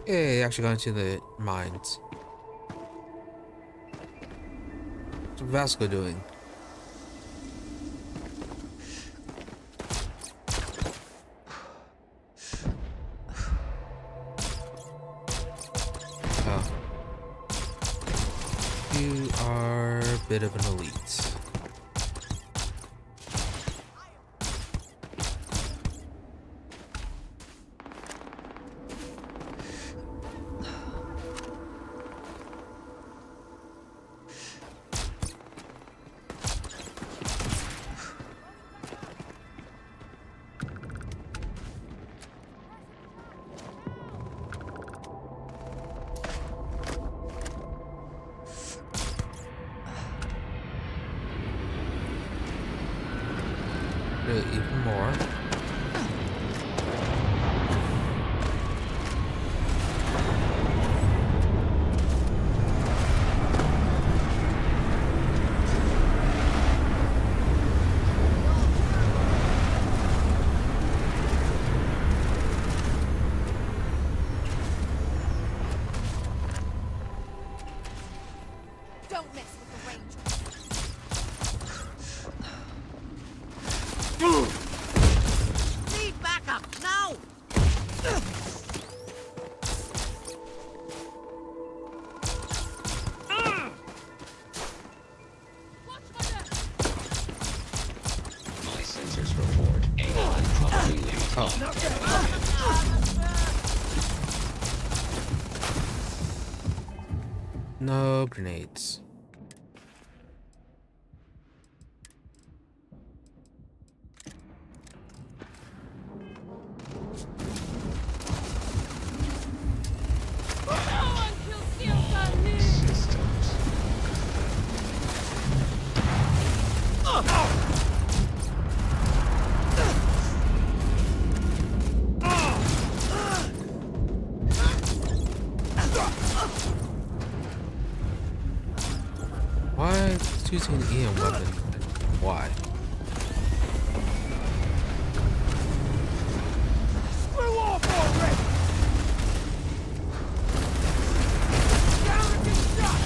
Hey, actually got into the mines. What's Vasco doing? You are a bit of an elite. Even more. Don't mess with the Rangers. Need backup now! My sensors report AI probably linked. No grenades. Why is using an EM weapon? Why? Screw off already! Down and get shot!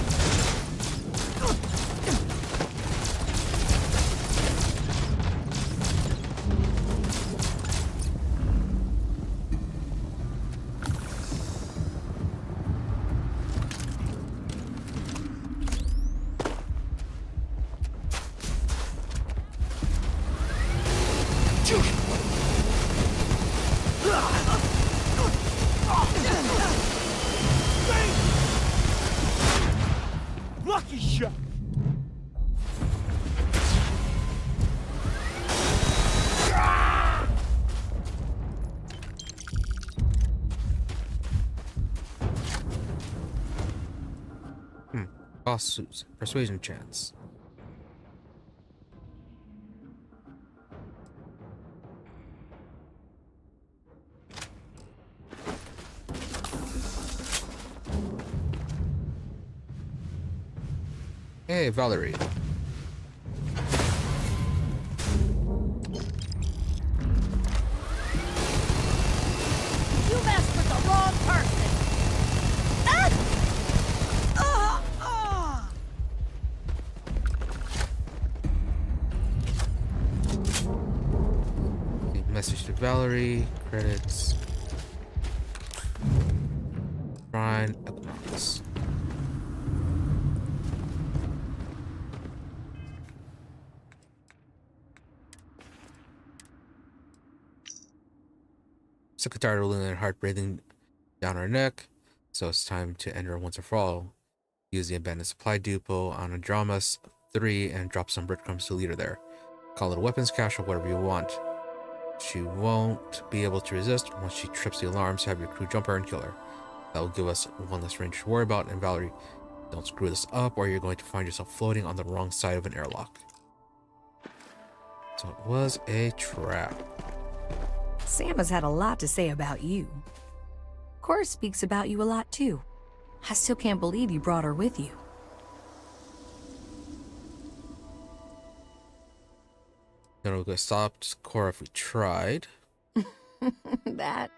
Lucky shot! Lawsuits. Persuasion chance. Hey, Valerie. You messed with the wrong person! Message to Valerie. Credits. Shrine accomplice. Sick and tired of Lillian heart breathing down her neck, so it's time to end her once and for all. Use the abandoned supply depot on Andromas 3 and drop some breadcrumbs to lead her there. Call it a weapons cache or whatever you want. She won't be able to resist. Once she trips the alarms, have your crew jump her and kill her. That will give us one less ranger to worry about. And Valerie, don't screw this up or you're going to find yourself floating on the wrong side of an airlock. So it was a trap. Sam has had a lot to say about you. Cora speaks about you a lot too. I still can't believe you brought her with you. Then we could have stopped Cora if we tried. That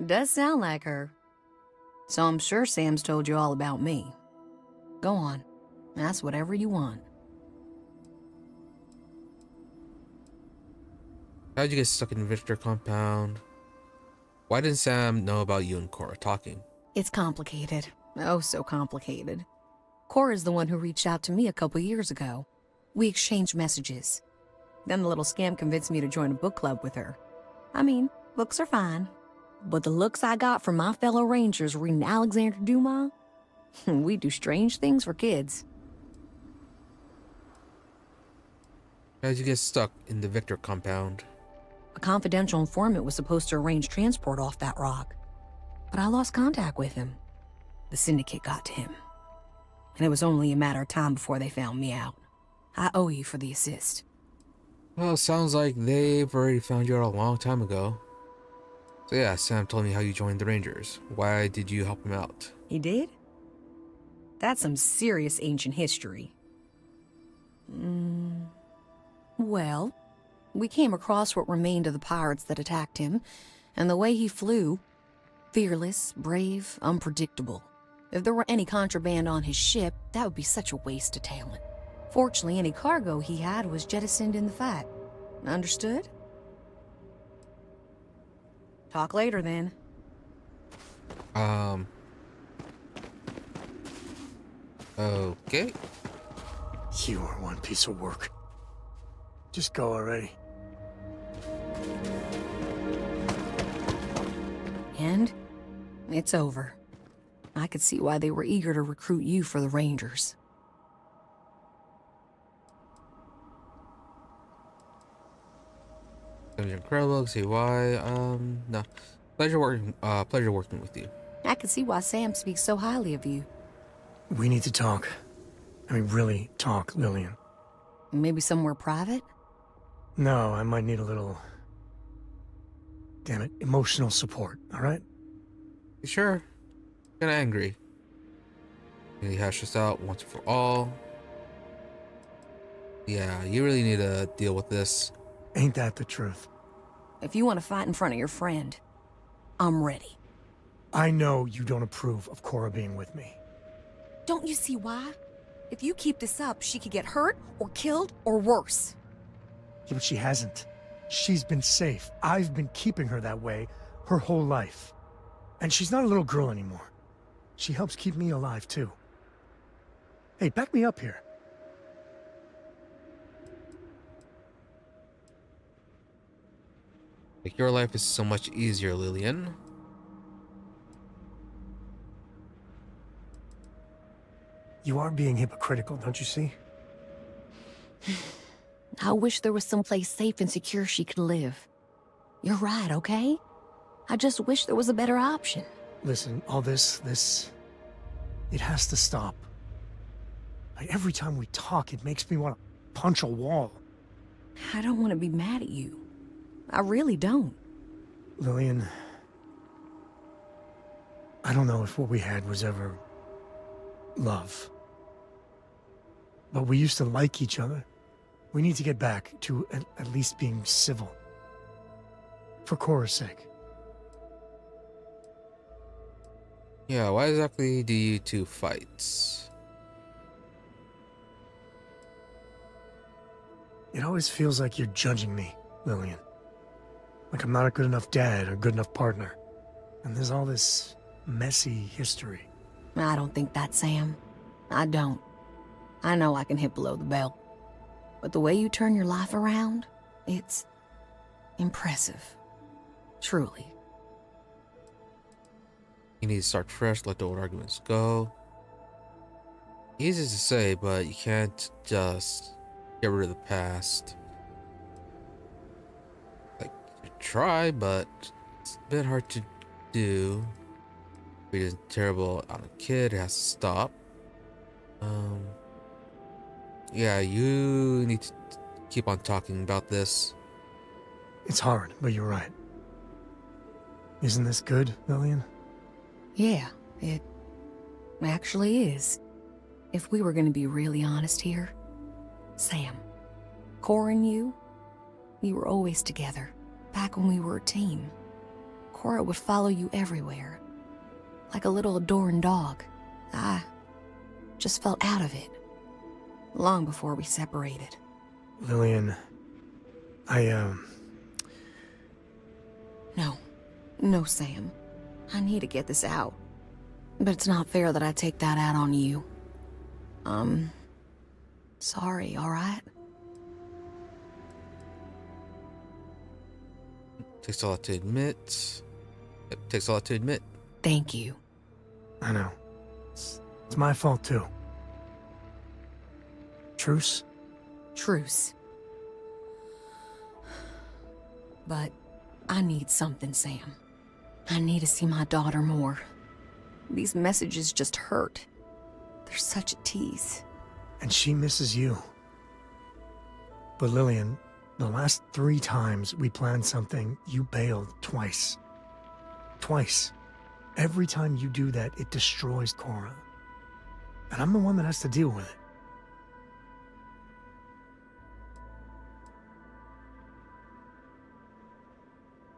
does sound like her. So I'm sure Sam's told you all about me. Go on. Ask whatever you want. How'd you get stuck in the Victor compound? Why didn't Sam know about you and Cora talking? It's complicated. Oh, so complicated. Cora's the one who reached out to me a couple years ago. We exchanged messages. Then the little scam convinced me to join a book club with her. I mean, books are fine. But the looks I got from my fellow Rangers reading Alexander Dumas, we do strange things for kids. How'd you get stuck in the Victor compound? A confidential informant was supposed to arrange transport off that rock, but I lost contact with him. The Syndicate got to him, and it was only a matter of time before they found me out. I owe you for the assist. Well, sounds like they've already found you out a long time ago. So yeah, Sam told me how you joined the Rangers. Why did you help him out? He did? That's some serious ancient history. Well, we came across what remained of the pirates that attacked him, and the way he flew, fearless, brave, unpredictable. If there were any contraband on his ship, that would be such a waste of talent. Fortunately, any cargo he had was jettisoned in the fight. Understood? Talk later, then. Okay. You are one piece of work. Just go already. And it's over. I could see why they were eager to recruit you for the Rangers. That was incredible. See why? No. Pleasure working with you. I could see why Sam speaks so highly of you. We need to talk. I mean, really talk, Lillian. Maybe somewhere private? No, I might need a little... damn it, emotional support, all right? You sure? Kinda angry. Really hash this out once and for all. Yeah, you really need to deal with this. Ain't that the truth? If you want to fight in front of your friend, I'm ready. I know you don't approve of Cora being with me. Don't you see why? If you keep this up, she could get hurt, or killed, or worse. Yeah, but she hasn't. She's been safe. I've been keeping her that way her whole life. And she's not a little girl anymore. She helps keep me alive, too. Hey, back me up here. Like, your life is so much easier, Lillian. You are being hypocritical, don't you see? I wish there was someplace safe and secure she could live. You're right, okay? I just wish there was a better option. Listen, all this... it has to stop. Like, every time we talk, it makes me want to punch a wall. I don't want to be mad at you. I really don't. Lillian, I don't know if what we had was ever love. But we used to like each other. We need to get back to at least being civil. For Cora's sake. Yeah, why exactly do you two fight? It always feels like you're judging me, Lillian. Like I'm not a good enough dad or good enough partner. And there's all this messy history. I don't think that, Sam. I don't. I know I can hit below the belt. But the way you turn your life around, it's impressive. Truly. You need to start fresh, let the old arguments go. Easy to say, but you can't just get rid of the past. Like, you try, but it's a bit hard to do. Being a terrible on a kid, it has to stop. Yeah, you need to keep on talking about this. It's hard, but you're right. Isn't this good, Lillian? Yeah, it actually is. If we were going to be really honest here, Sam, Cora and you, we were always together, back when we were a team. Cora would follow you everywhere, like a little adoring dog. I just felt out of it, long before we separated. Lillian, No, Sam. I need to get this out. But it's not fair that I take that out on you. Sorry, alright? Takes a lot to admit. It takes a lot to admit. Thank you. I know. It's my fault, too. Truce? Truce. But I need something, Sam. I need to see my daughter more. These messages just hurt. They're such a tease. And she misses you. But Lillian, the last 3 times we planned something, you bailed twice. Twice. Every time you do that, it destroys Cora. And I'm the one that has to deal with it.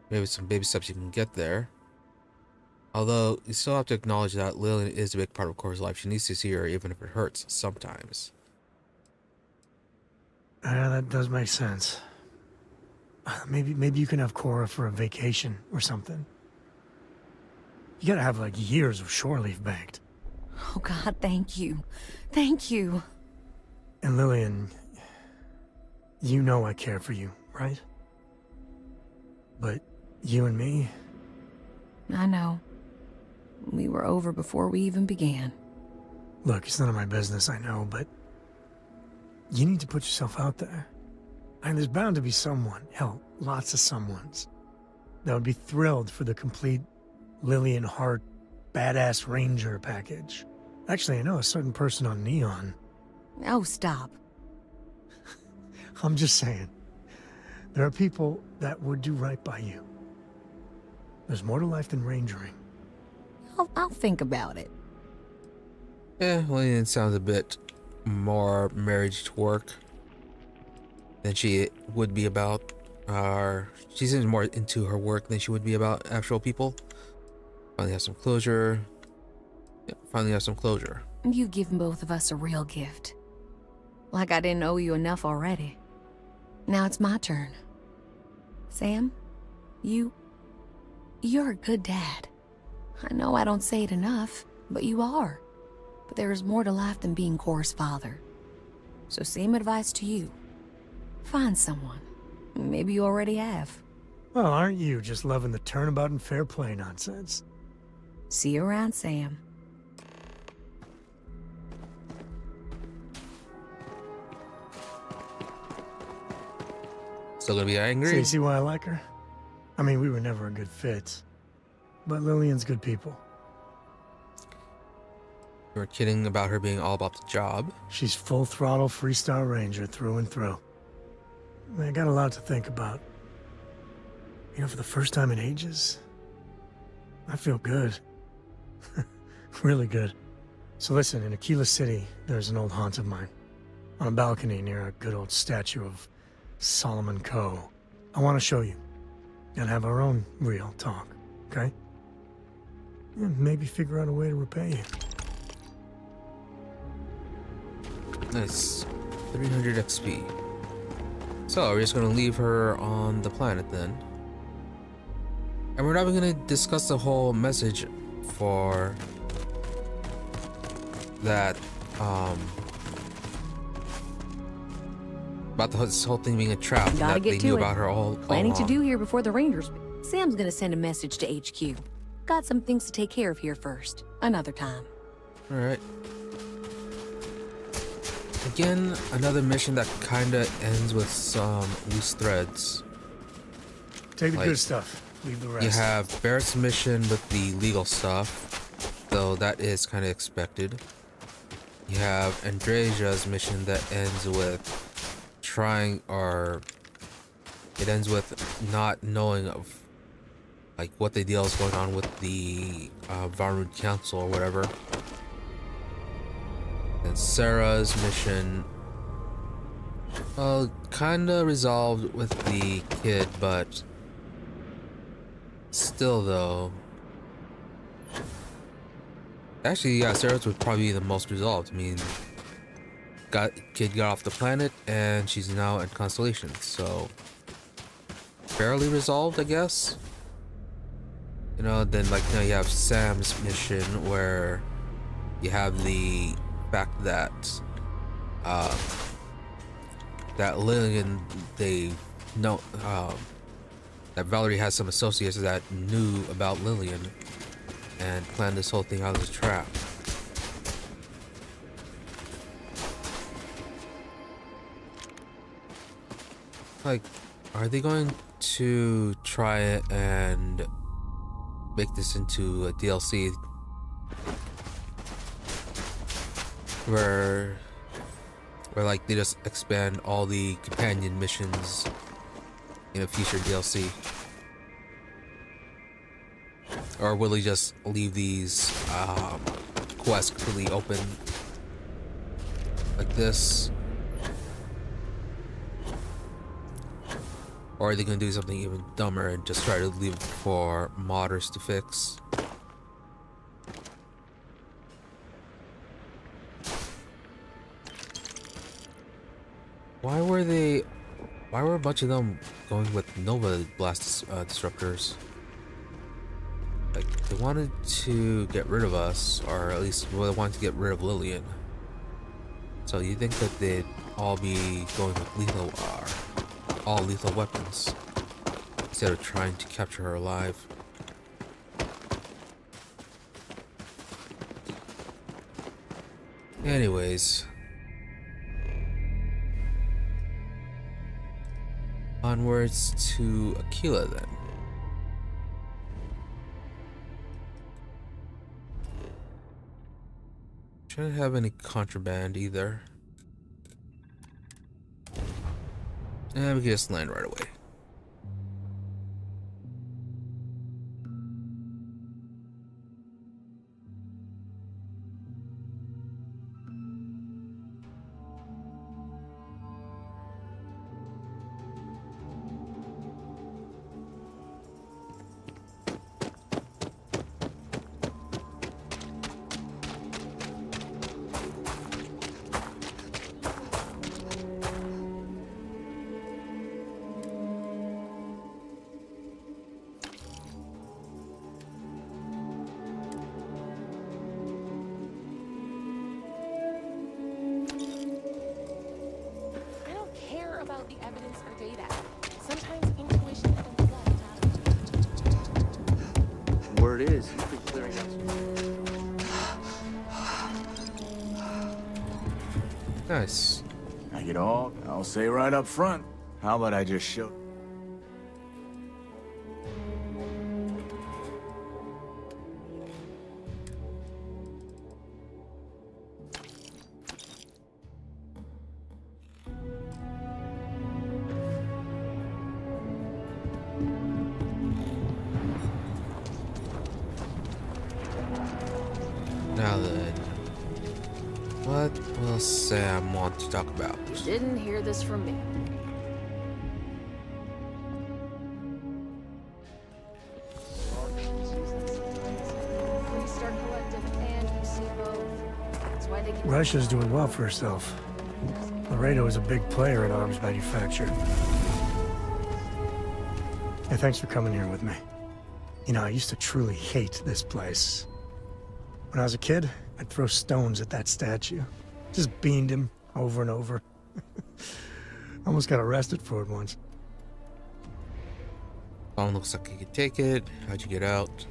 Maybe some baby steps you can get there. Although, you still have to acknowledge that Lillian is a big part of Cora's life. She needs to see her even if it hurts sometimes. Yeah, that does make sense. Maybe you can have Cora for a vacation or something. You gotta have like years of shore leave banked. Oh God, thank you. Thank you. And Lillian, you know I care for you, right? But you and me? I know. We were over before we even began. Look, it's none of my business, I know, but you need to put yourself out there. And there's bound to be someone, hell, lots of someones, that would be thrilled for the complete Lillian Hart badass ranger package. Actually, I know a certain person on Neon. Oh, stop. I'm just saying. There are people that would do right by you. There's more to life than rangering. I'll think about it. Yeah, Lillian sounds a bit more marriage to work than she would be about. She seems more into her work than she would be about actual people. Finally have some closure. Yeah, finally have some closure. You've given both of us a real gift. Like I didn't owe you enough already. Now it's my turn. Sam, you're a good dad. I know I don't say it enough, but you are. But there is more to life than being Cora's father. So same advice to you. Find someone. Maybe you already have. Well, aren't you just loving the turnabout and fair play nonsense? See you around, Sam. Still gonna be angry? So you see why I like her? I mean, we were never a good fit. But Lillian's good people. You were kidding about her being all about the job. She's full throttle Freestar Ranger through and through. I got a lot to think about. You know, for the first time in ages, I feel good. Really good. So listen, in Aquila City, there's an old haunt of mine. On a balcony near a good old statue of Solomon Coe. I want to show you. And have our own real talk, okay? And maybe figure out a way to repay you. Nice. 300 XP. So, we're just gonna leave her on the planet then. And we're not even gonna discuss the whole message for that, about this whole thing being a trap, and Gotta that get they to knew it. about her all Planning to along. do here before the Rangers. Sam's gonna send a message to HQ. Got some things to take care of here first. Another time. Alright. Again, another mission that kinda ends with some loose threads. Take the good stuff. Leave the rest. You have Barrett's mission with the legal stuff, though that is kind of expected. You have Andresia's mission that ends with it ends with not knowing of like what the deal is going on with the Governing Council or whatever. And Sarah's mission, kinda resolved with the kid, but still though. Actually, yeah, Sarah's would probably be the most resolved. I mean, kid got off the planet and she's now in Constellation, so fairly resolved, I guess. You know, then like now you have Sam's mission where you have the fact that that Lillian, they know that Valerie has some associates that knew about Lillian and planned this whole thing out as a trap. Like, are they going to try and make this into a DLC where like they just expand all the companion missions in a future DLC? Or will he just leave these quests completely open like this? Or are they gonna do something even dumber and just try to leave it for modders to fix? Why were a bunch of them going with Nova Blast disruptors? Like, they wanted to get rid of us, or at least they wanted to get rid of Lillian. So you think that they'd all be going with lethal, all lethal weapons, instead of trying to capture her alive? Anyways. Onwards to Aquila then. Shouldn't have any contraband either. And we can just land right away. Word is, he's been clearing out some... Nice. I get all, I'll say right up front. How about I just show... Now then, what will Sam want to talk about? You didn't hear this from me. Freestar Collective and we see both. That's why they can... Russia's doing well for herself. Laredo is a big player in arms manufacture. Hey, thanks for coming here with me. You know, I used to truly hate this place. When I was a kid, I'd throw stones at that statue. Just beamed him over and over. Almost got arrested for it once. Phone looks like you can take it. How'd you get out?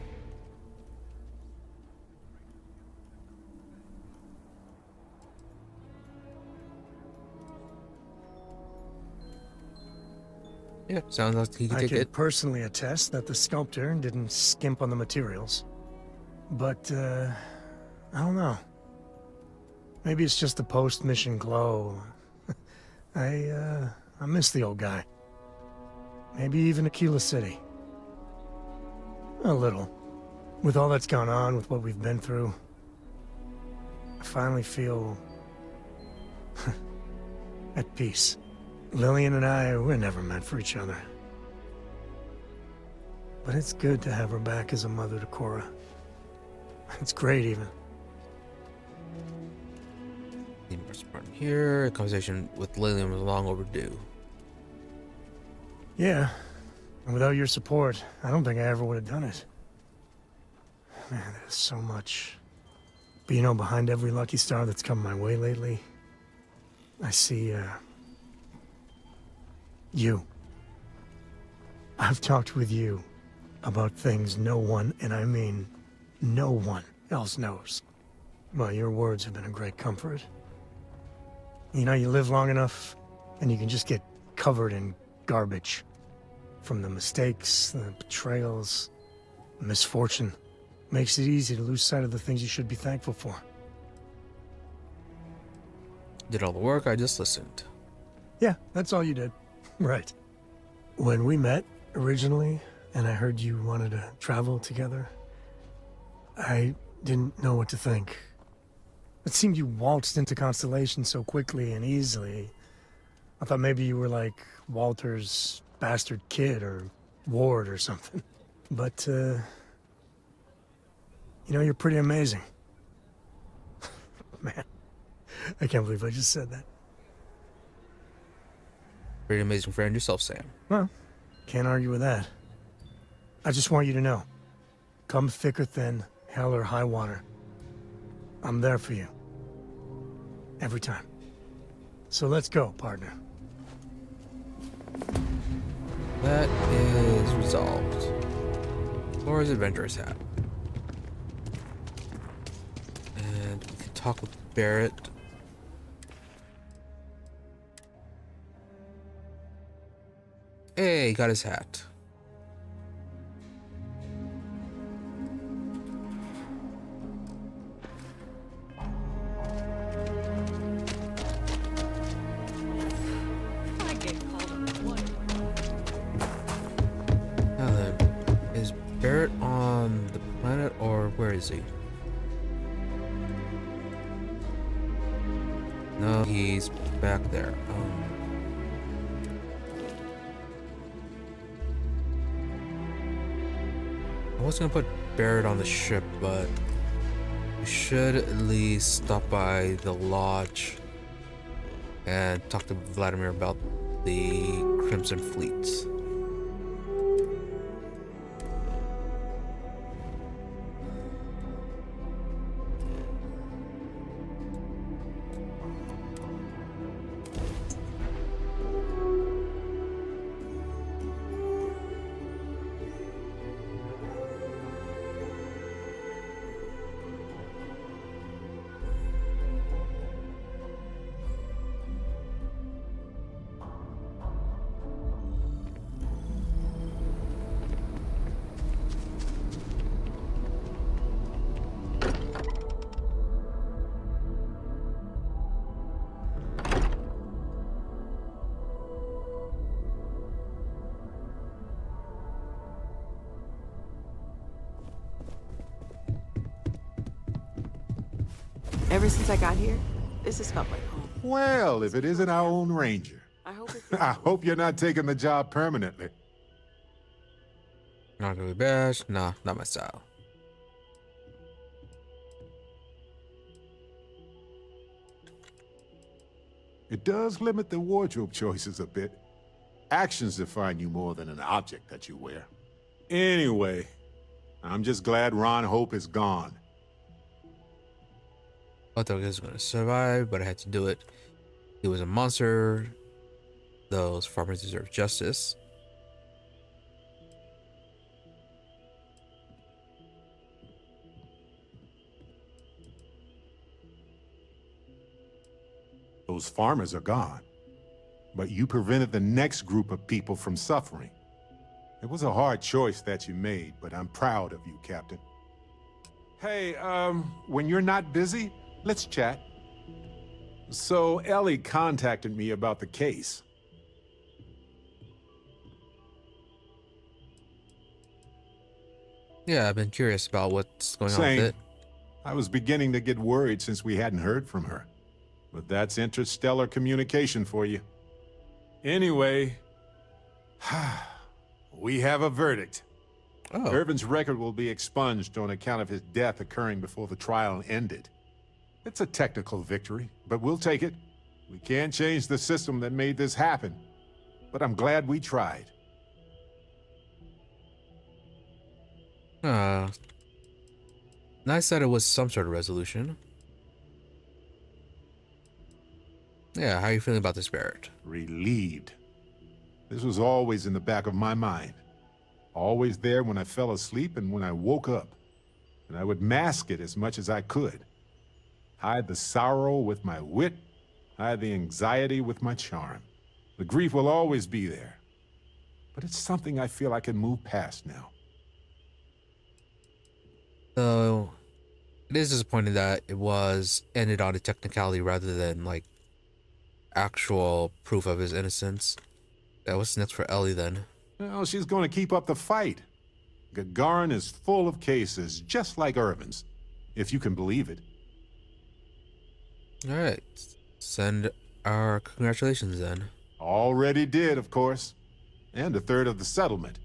Yeah, sounds like he can I take can it. personally attest that the sculptor didn't skimp on the materials. But, I don't know. Maybe it's just the post-mission glow. I miss the old guy. Maybe even Aquila City. A little. With all that's gone on, with what we've been through, I finally feel at peace. Lillian and I, we're never meant for each other. But it's good to have her back as a mother to Cora. It's great, even. Need more support here. A conversation with Lillian was long overdue. Yeah. And without your support, I don't think I ever would have done it. Man, there's so much. But you know, behind every lucky star that's come my way lately, I see, you. I've talked with you about things no one, and I mean no one else knows. Well, your words have been a great comfort. You know, you live long enough, and you can just get covered in garbage. From the mistakes, the betrayals, the misfortune. Makes it easy to lose sight of the things you should be thankful for. Did all the work, I just listened. Yeah, that's all you did. Right. When we met originally, and I heard you wanted to travel together, I didn't know what to think. It seemed you waltzed into Constellation so quickly and easily. I thought maybe you were like Walter's bastard kid or ward or something. But, you know, you're pretty amazing. Man, I can't believe I just said that. Pretty amazing friend yourself, Sam. Well, can't argue with that. I just want you to know, come thick or thin, hell or high water, I'm there for you. Every time. So let's go, partner. That is resolved. Laura's adventurous hat. And we can talk with Barrett. Hey, he got his hat. Now then, is Barrett on the planet or where is he? No, he's back there. I was gonna put Barrett on the ship, but we should at least stop by the lodge and talk to Vladimir about the Crimson Fleets. Ever since I got here, this has felt like home. Well, if it isn't our own ranger. I hope it I hope you're not taking the job permanently. Not gonna be bad. Nah, not my style. It does limit the wardrobe choices a bit. Actions define you more than an object that you wear. Anyway, I'm just glad Ron Hope is gone. I thought he was gonna survive, but I had to do it. He was a monster. Those farmers deserve justice. Those farmers are gone. But you prevented the next group of people from suffering. It was a hard choice that you made, but I'm proud of you, Captain. Hey, when you're not busy, let's chat. So, Ellie contacted me about the case. Yeah, I've been curious about what's going on Same. with it. I was beginning to get worried since we hadn't heard from her. But that's interstellar communication for you. Anyway, we have a verdict. Oh. Irvin's record will be expunged on account of his death occurring before the trial ended. It's a technical victory, but we'll take it. We can't change the system that made this happen. But I'm glad we tried. Nice that it was some sort of resolution. Yeah, how are you feeling about this, Barrett? Relieved. This was always in the back of my mind. Always there when I fell asleep and when I woke up. And I would mask it as much as I could. Hide the sorrow with my wit, hide the anxiety with my charm. The grief will always be there. But it's something I feel I can move past now. So, it is disappointing that it was ended on a technicality rather than, like, actual proof of his innocence. That was next for Ellie then. Well, she's going to keep up the fight. Gagarin is full of cases, just like Irvin's, if you can believe it. Alright, send our congratulations then. Already did, of course. And a third of the settlement.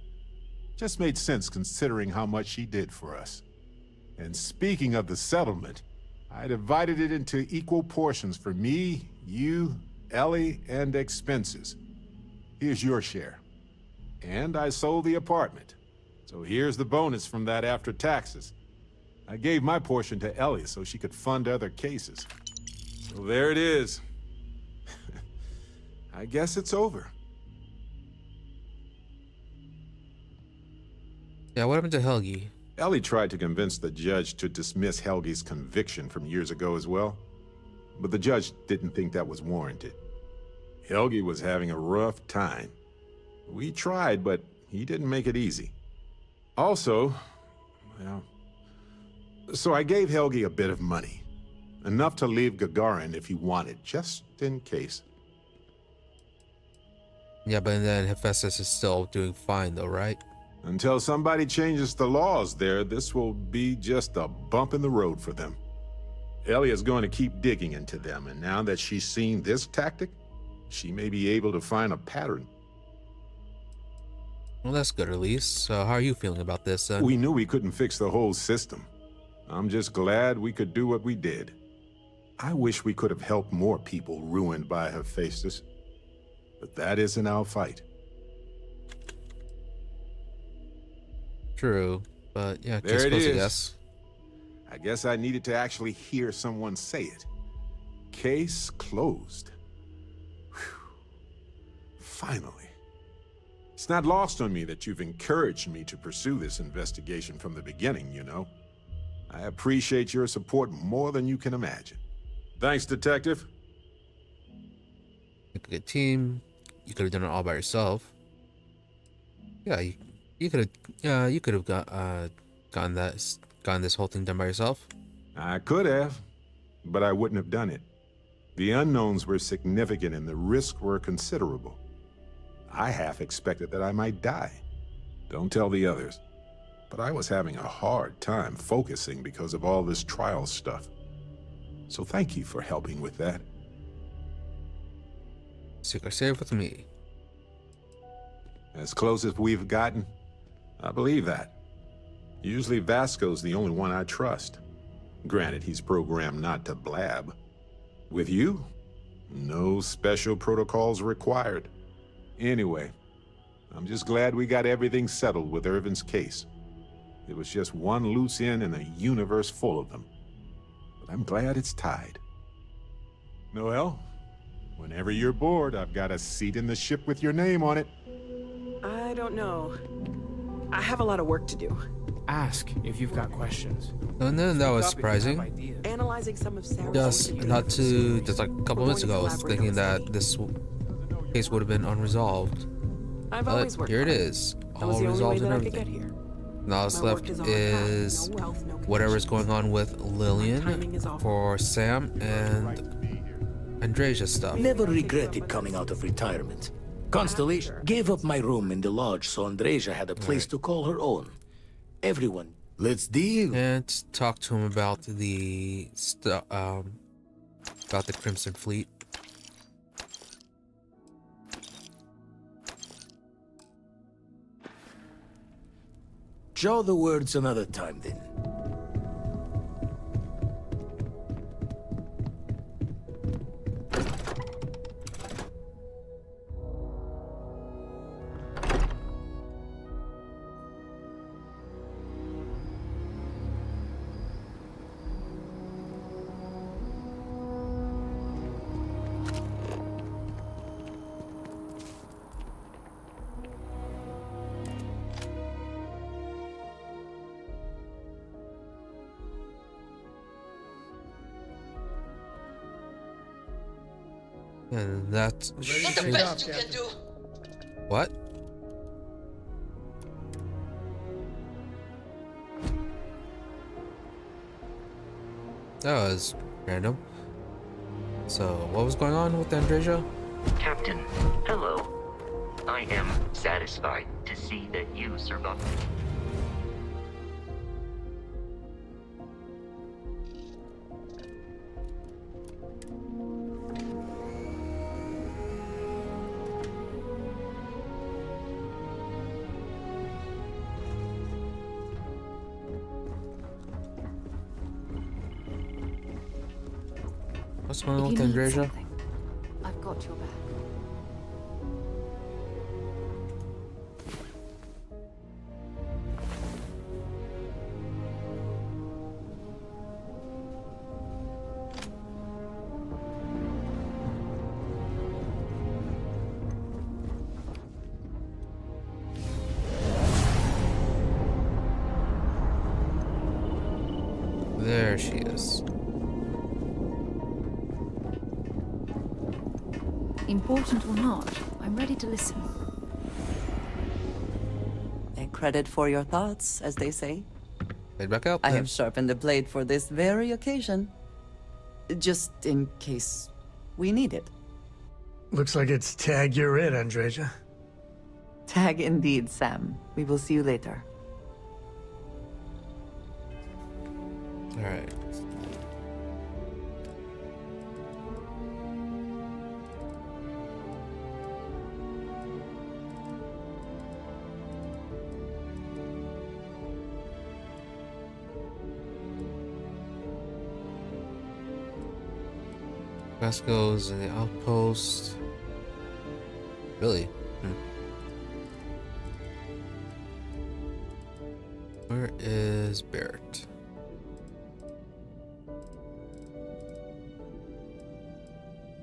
Just made sense considering how much she did for us. And speaking of the settlement, I divided it into equal portions for me, you, Ellie, and expenses. Here's your share. And I sold the apartment. So here's the bonus from that after taxes. I gave my portion to Ellie so she could fund other cases. So there it is. I guess it's over. Yeah, what happened to Helgi? Ellie tried to convince the judge to dismiss Helgi's conviction from years ago as well. But the judge didn't think that was warranted. Helgi was having a rough time. We tried, but he didn't make it easy. Also, well, so I gave Helgi a bit of money. Enough to leave Gagarin if he wanted, just in case. Yeah, but then Hephaestus is still doing fine though, right? Until somebody changes the laws there, this will be just a bump in the road for them. Ellie is going to keep digging into them, and now that she's seen this tactic, she may be able to find a pattern. Well, that's good at least. So how are you feeling about this then? We knew we couldn't fix the whole system. I'm just glad we could do what we did. I wish we could have helped more people ruined by Hephaestus. But that isn't our fight. True, but yeah, There case it closed, I is. guess. I guess I needed to actually hear someone say it. Case closed. Whew. Finally. It's not lost on me that you've encouraged me to pursue this investigation from the beginning, you know. I appreciate your support more than you can imagine. Thanks, Detective. Like a good team. You could have done it all by yourself. Yeah, you could have gotten this whole thing done by yourself. I could have, but I wouldn't have done it. The unknowns were significant and the risks were considerable. I half expected that I might die. Don't tell the others. But I was having a hard time focusing because of all this trial stuff. So thank you for helping with that. Secret safe with me. As close as we've gotten, I believe that. Usually Vasco's the only one I trust. Granted, he's programmed not to blab. With you, no special protocols required. Anyway, I'm just glad we got everything settled with Irvin's case. It was just one loose end in a universe full of them. But I'm glad it's tied. Noel, whenever you're bored, I've got a seat in the ship with your name on it. I don't know. I have a lot of work to do. Ask if you've got questions. And then that was surprising. Analyzing some of Sarah's Just like a couple minutes ago, I was thinking that this case would have been unresolved. I've always But worked here it hard. is, That was all the only way resolved and that I could get everything. here. Now what's My work left is all I have. is No wealth, no whatever's going on with timing Lillian is awful. for Sam and Andrea's stuff. Never regretted coming out of retirement. Constellation gave up my room in the lodge so Andreja had a place to call her own. Everyone, let's deal. And talk to him about the Crimson Fleet. Jaw the words another time then. And that's Not the best you can do. what? That was random. So, what was going on with Andreja? Captain, hello. I am satisfied to see that you survived. What's going on If with you need Andreja? something, I've got your back. There she is. Important or not, I'm ready to listen. And credit for your thoughts, as they say. Head back out. I then. have sharpened the blade for this very occasion. Just in case we need it. Looks like it's tag you're it, Andreja. Tag indeed, Sam. We will see you later. All right. Vasco's in the outpost. Really? Where is Barrett?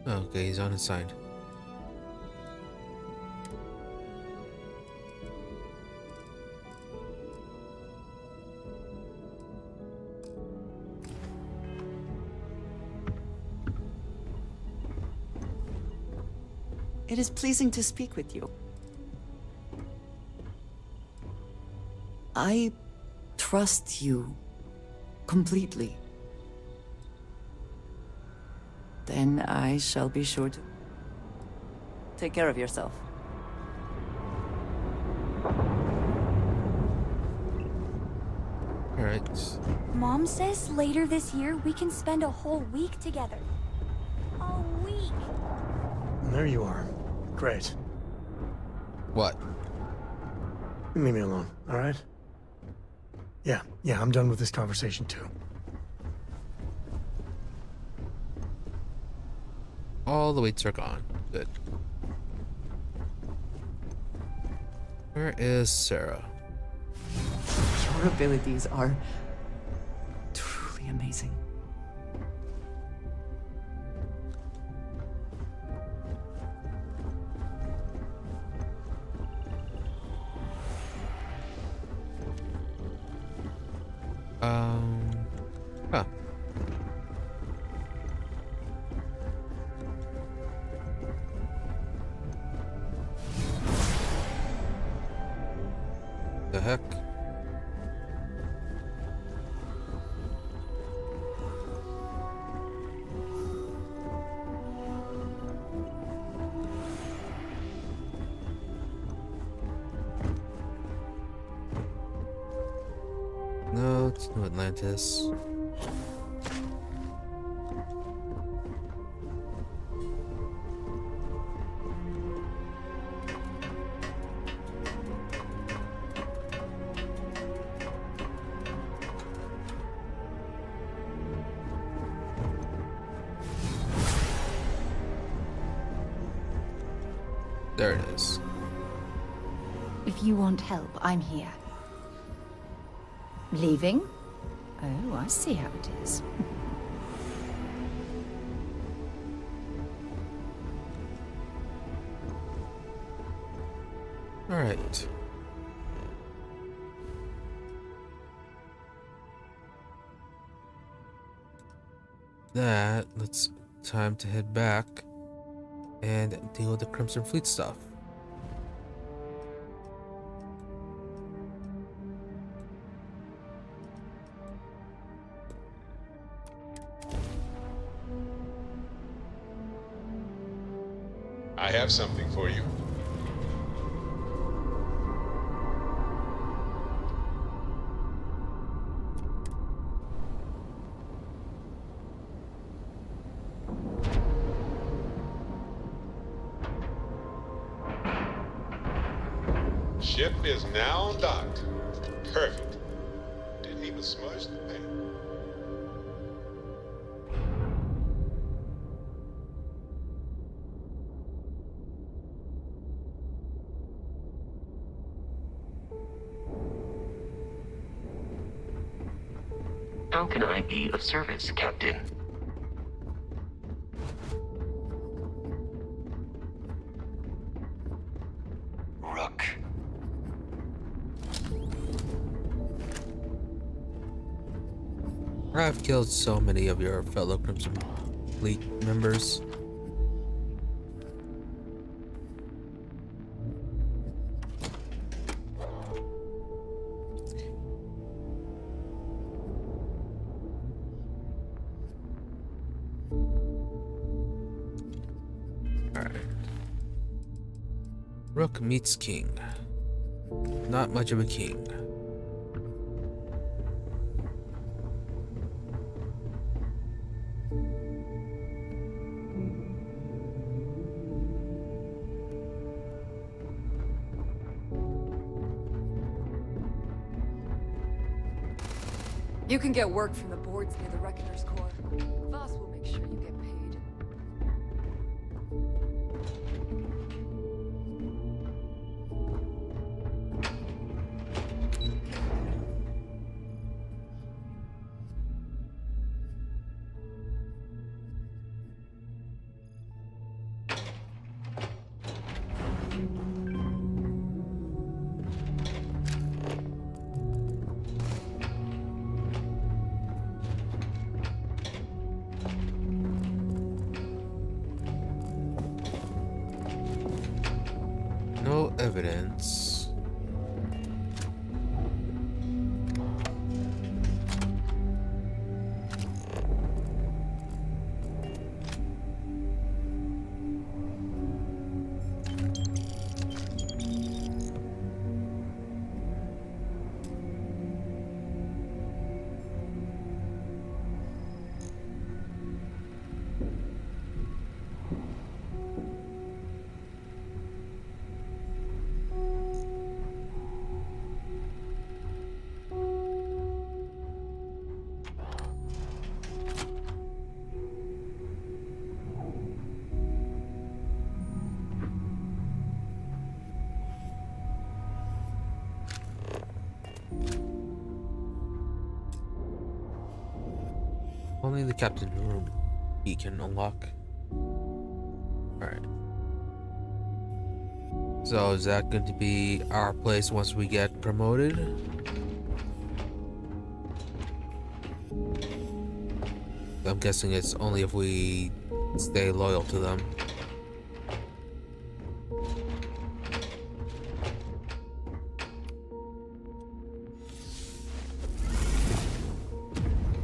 Okay, he's on his side. It is pleasing to speak with you. I trust you completely. Then I shall be sure to take care of yourself. Alright. Mom says later this year we can spend a whole week together. A week! There you are. Great. What? Leave me alone, alright? Yeah, I'm done with this conversation too. All the weights are gone. Good. Where is Sarah? Your abilities are truly amazing. Huh. The heck? No, it's New Atlantis. There it is. If you want help, I'm here. Leaving? Oh, I see how it is. All right. It's time to head back and deal with the Crimson Fleet stuff. I have something for you. Ship is now docked. Perfect. Didn't even smudge the paint. How can I be of service, Captain? Rook. I've killed so many of your fellow Crimson Fleet members. Alright. Rook meets King. Not much of a king. You can get work from the boards near the Reckoner's Core. Voss will make sure you get paid. No evidence. Only the captain's room he can unlock. Alright. So is that going to be our place once we get promoted? I'm guessing it's only if we stay loyal to them.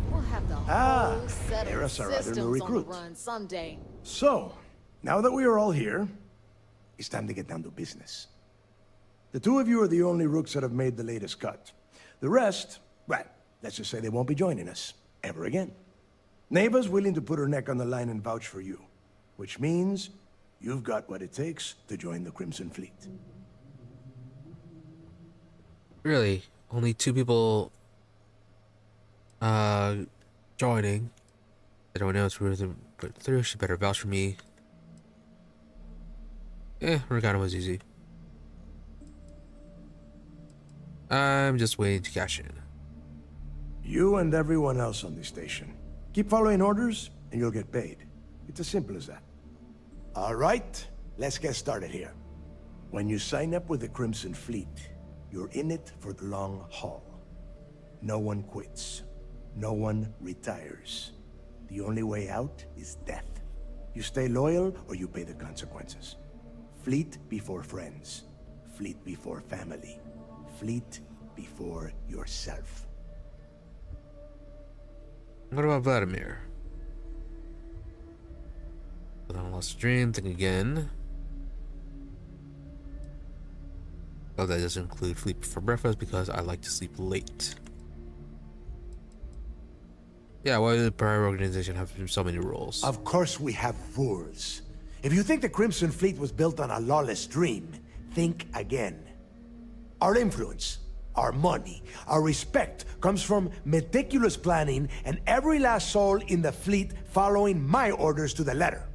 We'll have the whole set of systems on the run someday. So, now that we are all here, it's time to get down to business. The two of you are the only rooks that have made the latest cut. The rest, well, let's just say they won't be joining us ever again. Neva's willing to put her neck on the line and vouch for you, which means you've got what it takes to join the Crimson Fleet. Really? Only 2 people joining. Everyone else but 3 should better vouch for me. Regana was easy. I'm just waiting to cash in. You and everyone else on this station. Keep following orders, and you'll get paid. It's as simple as that. All right, let's get started here. When you sign up with the Crimson Fleet, you're in it for the long haul. No one quits. No one retires. The only way out is death. You stay loyal, or you pay the consequences. Fleet before friends. Fleet before family. Fleet before yourself. What about Vladimir? Put on lost dream thing again. Oh, that doesn't include sleep before breakfast because I like to sleep late. Yeah, why does the prior organization have so many rules? Of course we have rules. If you think the Crimson Fleet was built on a lawless dream, think again. Our influence, our money, our respect comes from meticulous planning and every last soul in the fleet following my orders to the letter.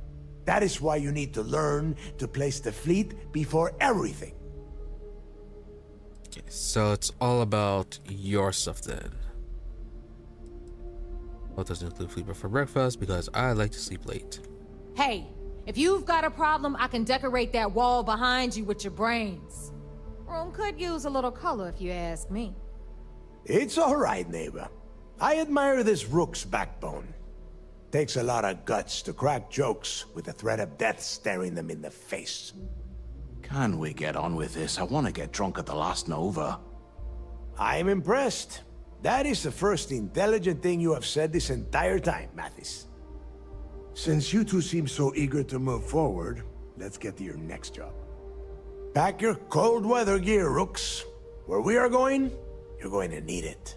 That is why you need to learn to place the fleet before everything. Okay, so it's all about your stuff then. Well, it doesn't include sleep before breakfast because I like to sleep late. Hey, if you've got a problem, I can decorate that wall behind you with your brains. Room could use a little color if you ask me. It's all right, neighbor. I admire this rook's backbone. Takes a lot of guts to crack jokes with the threat of death staring them in the face. Can we get on with this? I want to get drunk at the last Nova. I'm impressed. That is the first intelligent thing you have said this entire time, Mathis. Since you two seem so eager to move forward, let's get to your next job. Pack your cold weather gear, rooks. Where we are going, you're going to need it.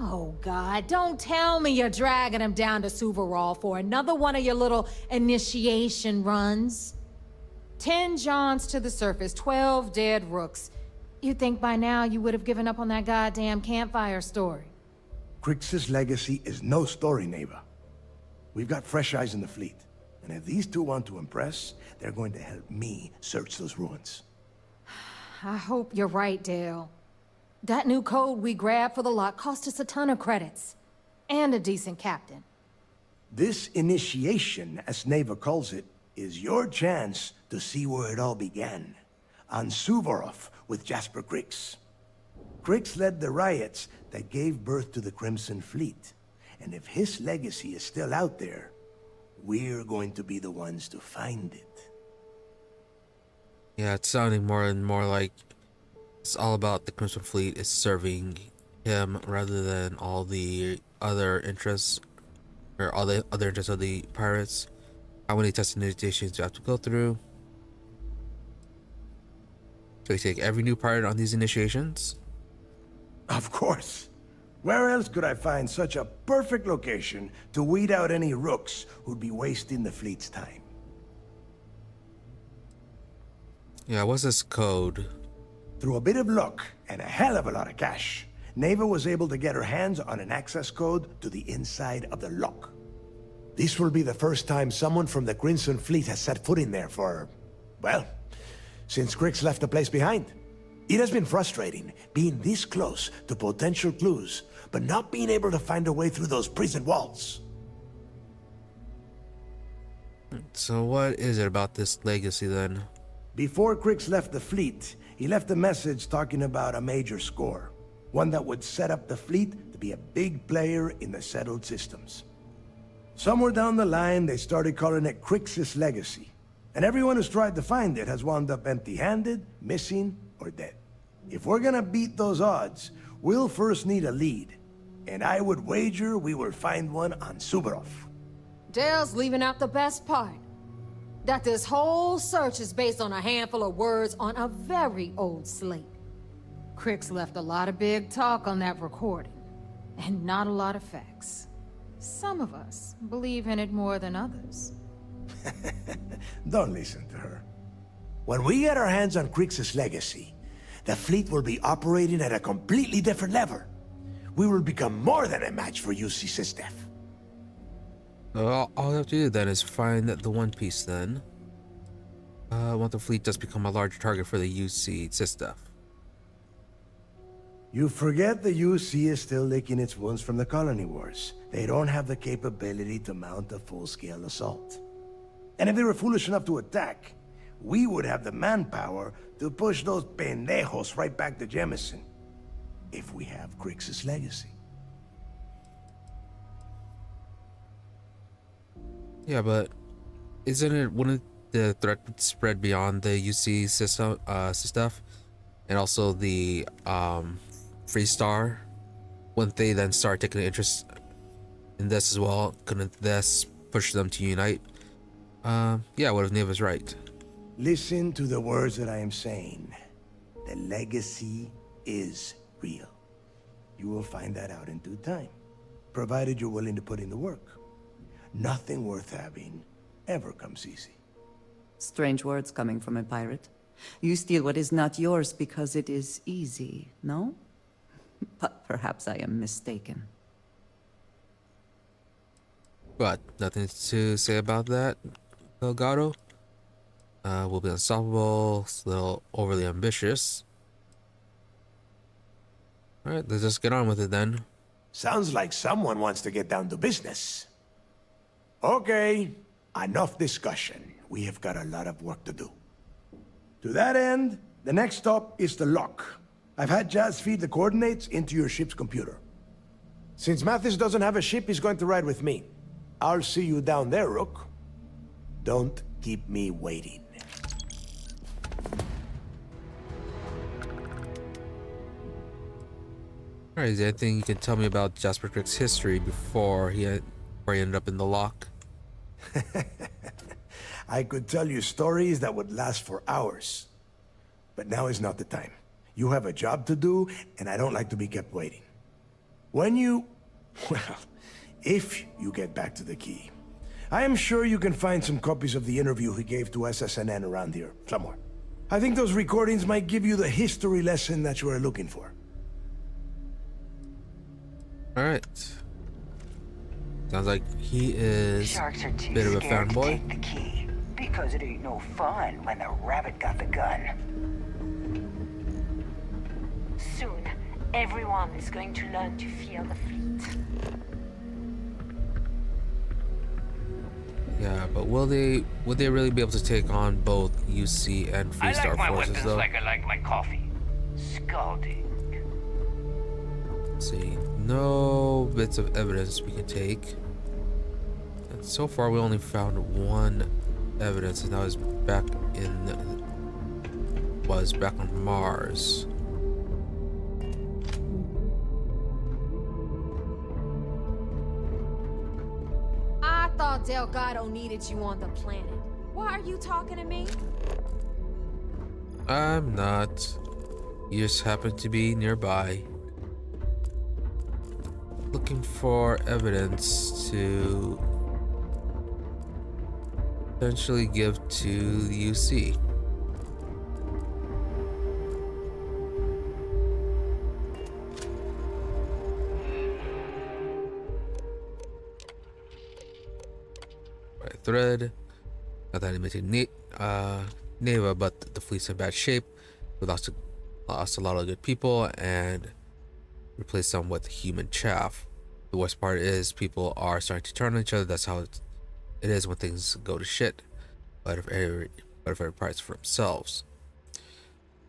Oh, God, don't tell me you're dragging him down to Suvarol for another one of your little initiation runs. 10 Johns to the surface, 12 dead rooks. You'd think by now you would have given up on that goddamn campfire story. Crix's legacy is no story, neighbor. We've got fresh eyes in the fleet. And if these two want to impress, they're going to help me search those ruins. I hope you're right, Dale. That new code we grabbed for the lot cost us a ton of credits. And a decent captain. This initiation, as Neva calls it, is your chance to see where it all began. On Suvorov with Jasper Crix. Crix led the riots that gave birth to the Crimson Fleet. And if his legacy is still out there, we're going to be the ones to find it. Yeah, it's sounding more and more like it's all about the Crimson Fleet is serving him rather than all the other interests or all the other interests of the pirates. How many testing initiations do you have to go through? So you take every new pirate on these initiations? Of course. Where else could I find such a perfect location to weed out any rooks who'd be wasting the fleet's time? Yeah, what's this code? Through a bit of luck and a hell of a lot of cash, Neva was able to get her hands on an access code to the inside of the lock. This will be the first time someone from the Crimson Fleet has set foot in there for, well, since Crix left the place behind. It has been frustrating being this close to potential clues, but not being able to find a way through those prison walls. So what is it about this legacy then? Before Crix left the fleet, he left a message talking about a major score. One that would set up the fleet to be a big player in the settled systems. Somewhere down the line, they started calling it Crix's Legacy. And everyone who's tried to find it has wound up empty-handed, missing, or dead. If we're gonna beat those odds, we'll first need a lead. And I would wager we will find one on Suvorov. Dale's leaving out the best part. That this whole search is based on a handful of words on a very old slate. Crix left a lot of big talk on that recording, and not a lot of facts. Some of us believe in it more than others. Don't listen to her. When we get our hands on Crix's Legacy, the fleet will be operating at a completely different level. We will become more than a match for UC Sistef. All I have to do then is find the One Piece then. I want the fleet just become a larger target for the UC Sistef. You forget the UC is still licking its wounds from the colony wars. They don't have the capability to mount a full-scale assault. And if they were foolish enough to attack, we would have the manpower to push those pendejos right back to Jemison. If we have Crix's Legacy. Yeah, but wouldn't the threat spread beyond the UC system, stuff, and also the Freestar? Wouldn't they then start taking an interest in this as well? Couldn't this push them to unite? Yeah, what if Niv was right? Listen to the words that I am saying. The legacy is real. You will find that out in due time, provided you're willing to put in the work. Nothing worth having ever comes easy. Strange words coming from a pirate. You steal what is not yours because it is easy, no? But perhaps I am mistaken. But nothing to say about that, Delgado. We'll be unstoppable, a little overly ambitious. Alright, let's just get on with it then. Sounds like someone wants to get down to business. Okay, enough discussion. We have got a lot of work to do. To that end, the next stop is the lock. I've had Jazz feed the coordinates into your ship's computer. Since Mathis doesn't have a ship, he's going to ride with me. I'll see you down there, Rook. Don't keep me waiting. Alright, is there anything you can tell me about Jasper Crick's history before he ended up in the lock? I could tell you stories that would last for hours. But now is not the time. You have a job to do, and I don't like to be kept waiting. If you get back to the key, I am sure you can find some copies of the interview he gave to SSNN around here, somewhere. I think those recordings might give you the history lesson that you are looking for. Alright. Sounds like he is Sharks are a too bit of a scared to fanboy. take the key, because it ain't no fun when the rabbit got the gun. Soon, everyone is going to learn to fear the fleet. Yeah, but would they really be able to take on both UC and Freestar forces though? I like my coffee. Scalding. Let's see. No bits of evidence we can take. And so far we only found one evidence, and that was back on Mars. I thought Delgado needed you on the planet. Why are you talking to me? I'm not. You just happen to be nearby. Looking for evidence to potentially give to the UC. Right, thread. Not that limited Neva, but the fleet's in bad shape. We lost a lot of good people and replace them with human chaff. The worst part is people are starting to turn on each other. That's how it is when things go to shit, but if every price for themselves.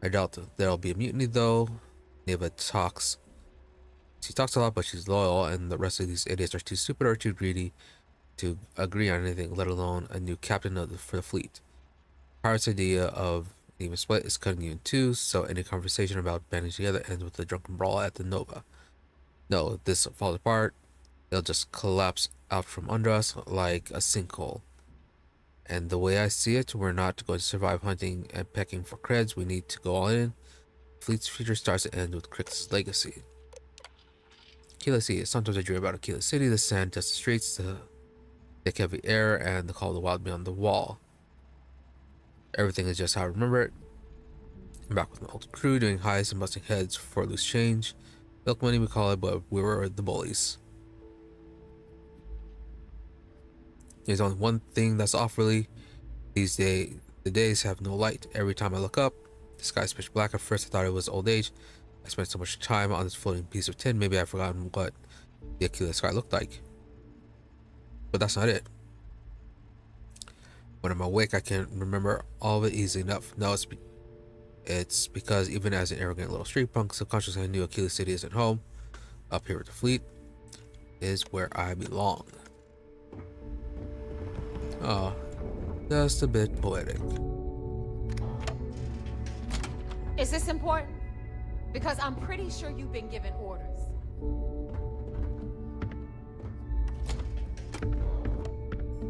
I doubt that there'll be a mutiny though. Neva talks. She talks a lot, but she's loyal, and the rest of these idiots are too stupid or too greedy to agree on anything, let alone a new captain for the fleet. Pirate's idea of an even split is cutting you in two, so any conversation about banding together ends with a drunken brawl at the Nova. No, if this falls apart, it'll just collapse out from under us like a sinkhole. And the way I see it, we're not going to survive hunting and pecking for creds. We need to go all in. Fleet's future starts to end with Crix's legacy. Aquila City. Sometimes I dream about Aquila City, the sand, dust, the streets, the thick, heavy air, and the call of the wild beyond the wall. Everything is just how I remember it. I'm back with my old crew, doing heists and busting heads for loose change. Milk money we call it, but we were the bullies. There's only one thing that's off really. These days, the days have no light. Every time I look up, the sky's pitch black. At first I thought it was old age. I spent so much time on this floating piece of tin, maybe I've forgotten what the Aquila sky looked like. But that's not it. When I'm awake, I can't remember all of it easily enough. No, it's because even as an arrogant little street punk, subconsciously I knew Aquila City isn't home. Up here with the fleet is where I belong. Oh, just a bit poetic. Is this important? Because I'm pretty sure you've been given orders.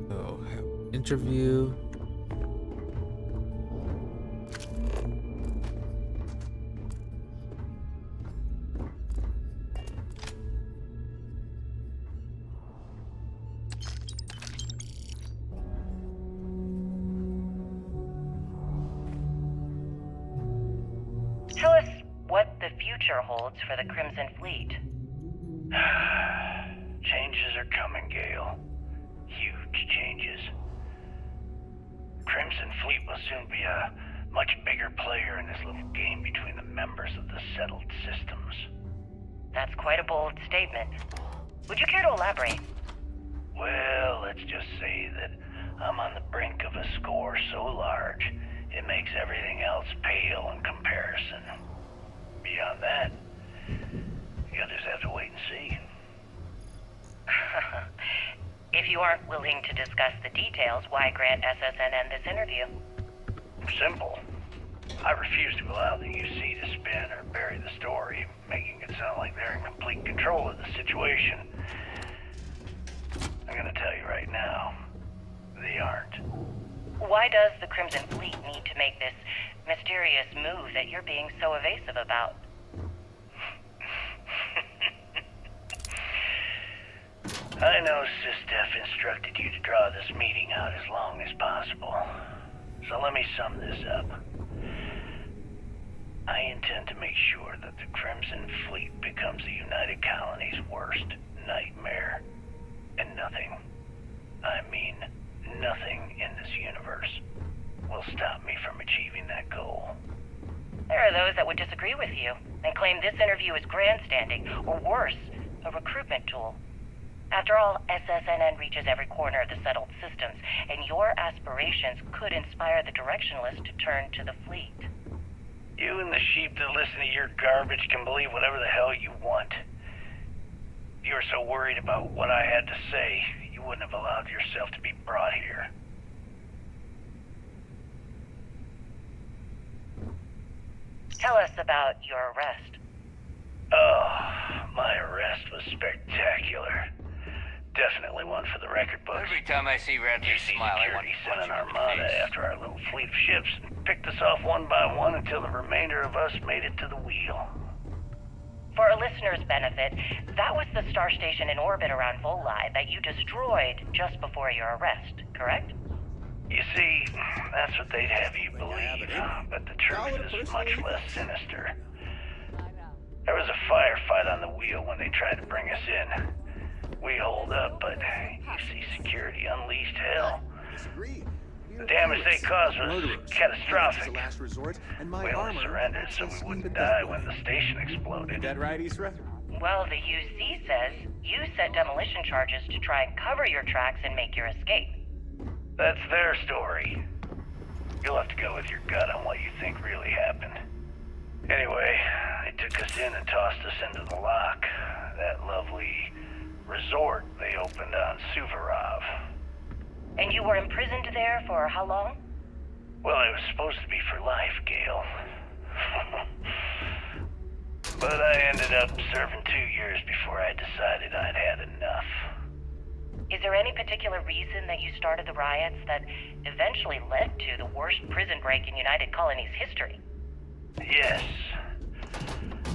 So, have an interview. Tell us what the future holds for the Crimson Fleet. Changes are coming, Gale. Huge changes. Crimson Fleet will soon be a much bigger player in this little game between the members of the settled systems. That's quite a bold statement. Would you care to elaborate? Well, let's just say that I'm on the brink of a score so large, it makes everything else pale in comparison. Beyond that, the others have to wait and see. If you aren't willing to discuss the details, why grant SSNN this interview? Simple. I refuse to allow the UC to spin or bury the story, making it sound like they're in complete control of the situation. I'm gonna tell you right now, they aren't. Why does the Crimson Fleet need to make this mysterious move that you're being so evasive about? I know SysDef instructed you to draw this meeting out as long as possible. So let me sum this up. I intend to make sure that the Crimson Fleet becomes the United Colony's worst nightmare. And nothing, I mean nothing in this universe, will stop me from achieving that goal. There are those that would disagree with you and claim this interview is grandstanding, or worse, a recruitment tool. After all, SSNN reaches every corner of the settled systems, and your aspirations could inspire the Directionalists to turn to the fleet. You and the sheep that listen to your garbage can believe whatever the hell you want. If you were so worried about what I had to say, you wouldn't have allowed yourself to be brought here. Tell us about your arrest. Oh, my arrest was spectacular. Definitely one for the record books. Every time I see Radley smile, I want to sent punch an him in the armada face. after our little fleet of ships and picked us off one by one until the remainder of us made it to the wheel. For a listener's benefit, that was the star station in orbit around Voli that you destroyed just before your arrest, correct? You see, that's what they'd have you believe, but the truth is much less sinister. There was a firefight on the wheel when they tried to bring us in. We holed up, but UC security unleashed hell. The damage they caused was catastrophic. We only surrendered so we wouldn't die when the station exploded. That right, Isra? Well, the UC says you set demolition charges to try and cover your tracks and make your escape. That's their story. You'll have to go with your gut on what you think really happened. Anyway, they took us in and tossed us into the lock. That lovely resort they opened on Suvorov. And you were imprisoned there for how long? Well, it was supposed to be for life, Gale. But I ended up serving 2 years before I decided I'd had enough. Is there any particular reason that you started the riots that eventually led to the worst prison break in United Colonies history? Yes.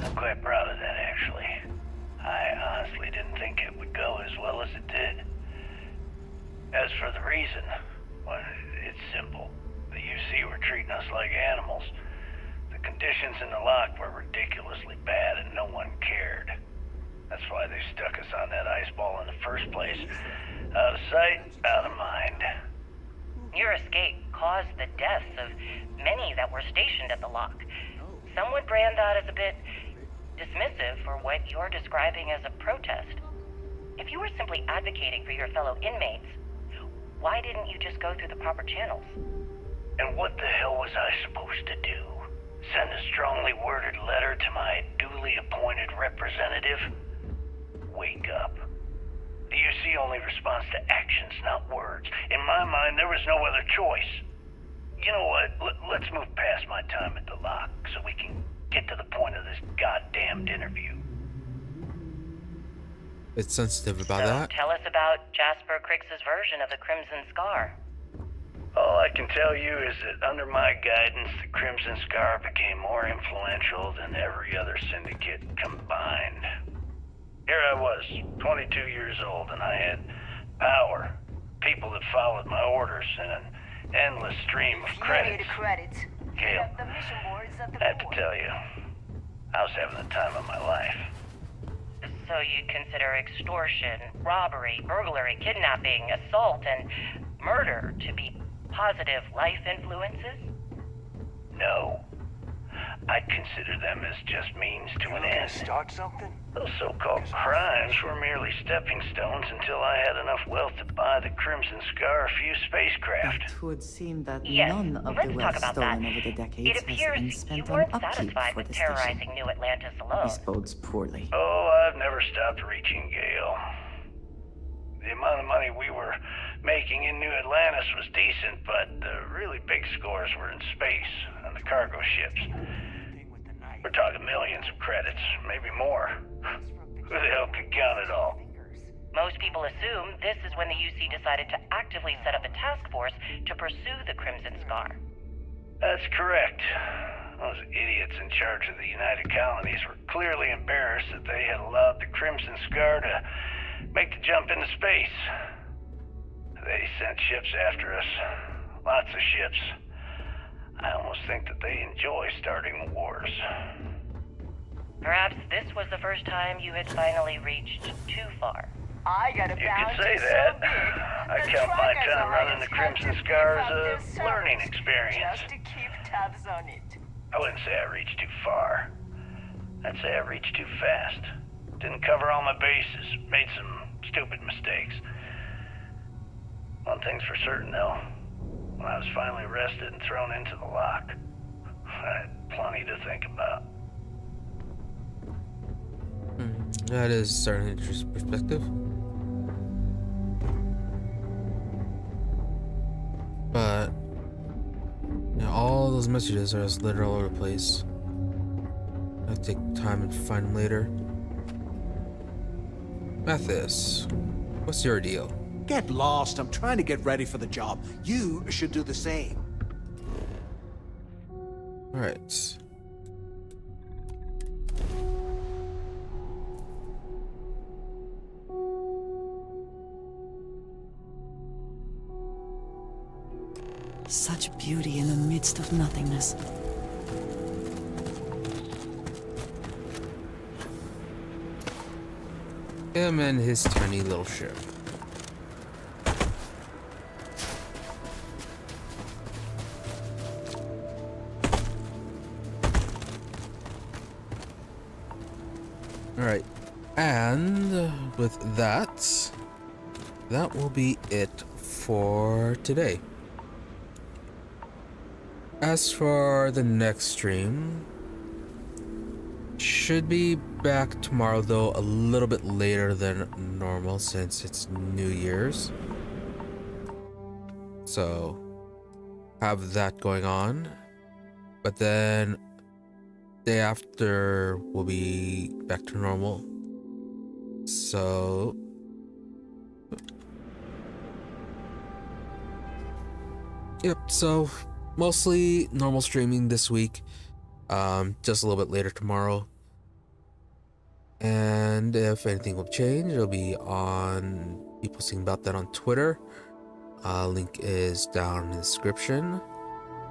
I'm quite proud of that, actually. I honestly didn't think it would go as well as it did. As for the reason, well, it's simple. The UC were treating us like animals. The conditions in the lock were ridiculously bad and no one cared. That's why they stuck us on that ice ball in the first place. Out of sight, out of mind. Your escape caused the deaths of many that were stationed at the lock. Some would brand that as a bit dismissive for what you're describing as a protest. If you were simply advocating for your fellow inmates, why didn't you just go through the proper channels? And what the hell was I supposed to do? Send a strongly worded letter to my duly appointed representative? Wake up. The UC only responds to actions, not words. In my mind, there was no other choice. You know what? Let's move past my time at the lock so we can get to the point of this goddamned interview. It's sensitive about that. Tell us about Jasper Crix's version of the Crimson Scar. All I can tell you is that under my guidance, the Crimson Scar became more influential than every other syndicate combined. Here I was, 22 years old, and I had power. People that followed my orders, and an endless stream of credits. Gale, I have to tell you, I was having the time of my life. So you'd consider extortion, robbery, burglary, kidnapping, assault, and murder to be positive life influences? No. I'd consider them as just means to an end. Start something? Those so-called crimes were merely stepping stones until I had enough wealth to buy the Crimson Scar a few spacecraft. It would seem that Yes, none of let's the talk wealth about stolen that. over the It decades has appears been you spent on weren't upkeep satisfied for with the station. terrorizing New Atlantis alone. This bodes poorly. Oh, I've never stopped reaching, Gale. The amount of money we were making in New Atlantis was decent, but the really big scores were in space and the cargo ships. We're talking millions of credits, maybe more. Who the hell could count it all? Most people assume this is when the UC decided to actively set up a task force to pursue the Crimson Scar. That's correct. Those idiots in charge of the United Colonies were clearly embarrassed that they had allowed the Crimson Scar to make the jump into space. They sent ships after us. Lots of ships. I almost think that they enjoy starting wars. Perhaps this was the first time you had finally reached too far. I got a You could say that. I count my time running the Crimson Scar as a learning experience. Just to keep tabs on it. I wouldn't say I reached too far. I'd say I reached too fast. Didn't cover all my bases. Made some stupid mistakes. One thing's for certain, though. When I was finally arrested and thrown into the lock, I had plenty to think about. That is certainly an interesting perspective. But you know, all those messages are just littered all over the place. I'll take time and find them later. Mathis, what's your deal? Get lost. I'm trying to get ready for the job. You should do the same. All right. Such beauty in the midst of nothingness. Him and his tiny little ship. Alright, and with that will be it for today. As for the next stream, should be back tomorrow, though a little bit later than normal since it's New Year's. So have that going on. But then day after we'll be back to normal. So yep, so mostly normal streaming this week. Just a little bit later tomorrow. And if anything will change, it'll be on be posting about that on Twitter. Link is down in the description.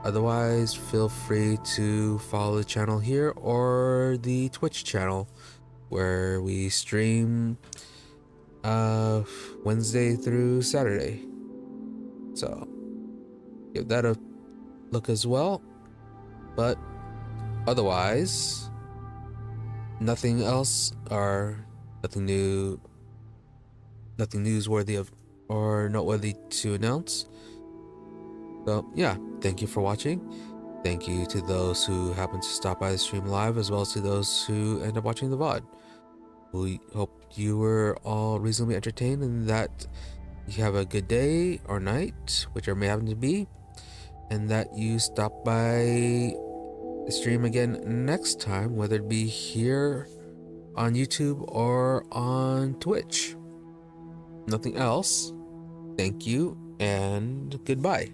Otherwise, feel free to follow the channel here or the Twitch channel where we stream Wednesday through Saturday. So give that a look as well. But otherwise, nothing else or nothing new, nothing newsworthy of or noteworthy to announce. So yeah, thank you for watching. Thank you to those who happen to stop by the stream live, as well as to those who end up watching the VOD. We hope you were all reasonably entertained and that you have a good day or night, whichever may happen to be, and that you stop by the stream again next time, whether it be here on YouTube or on Twitch. Nothing else. Thank you and goodbye.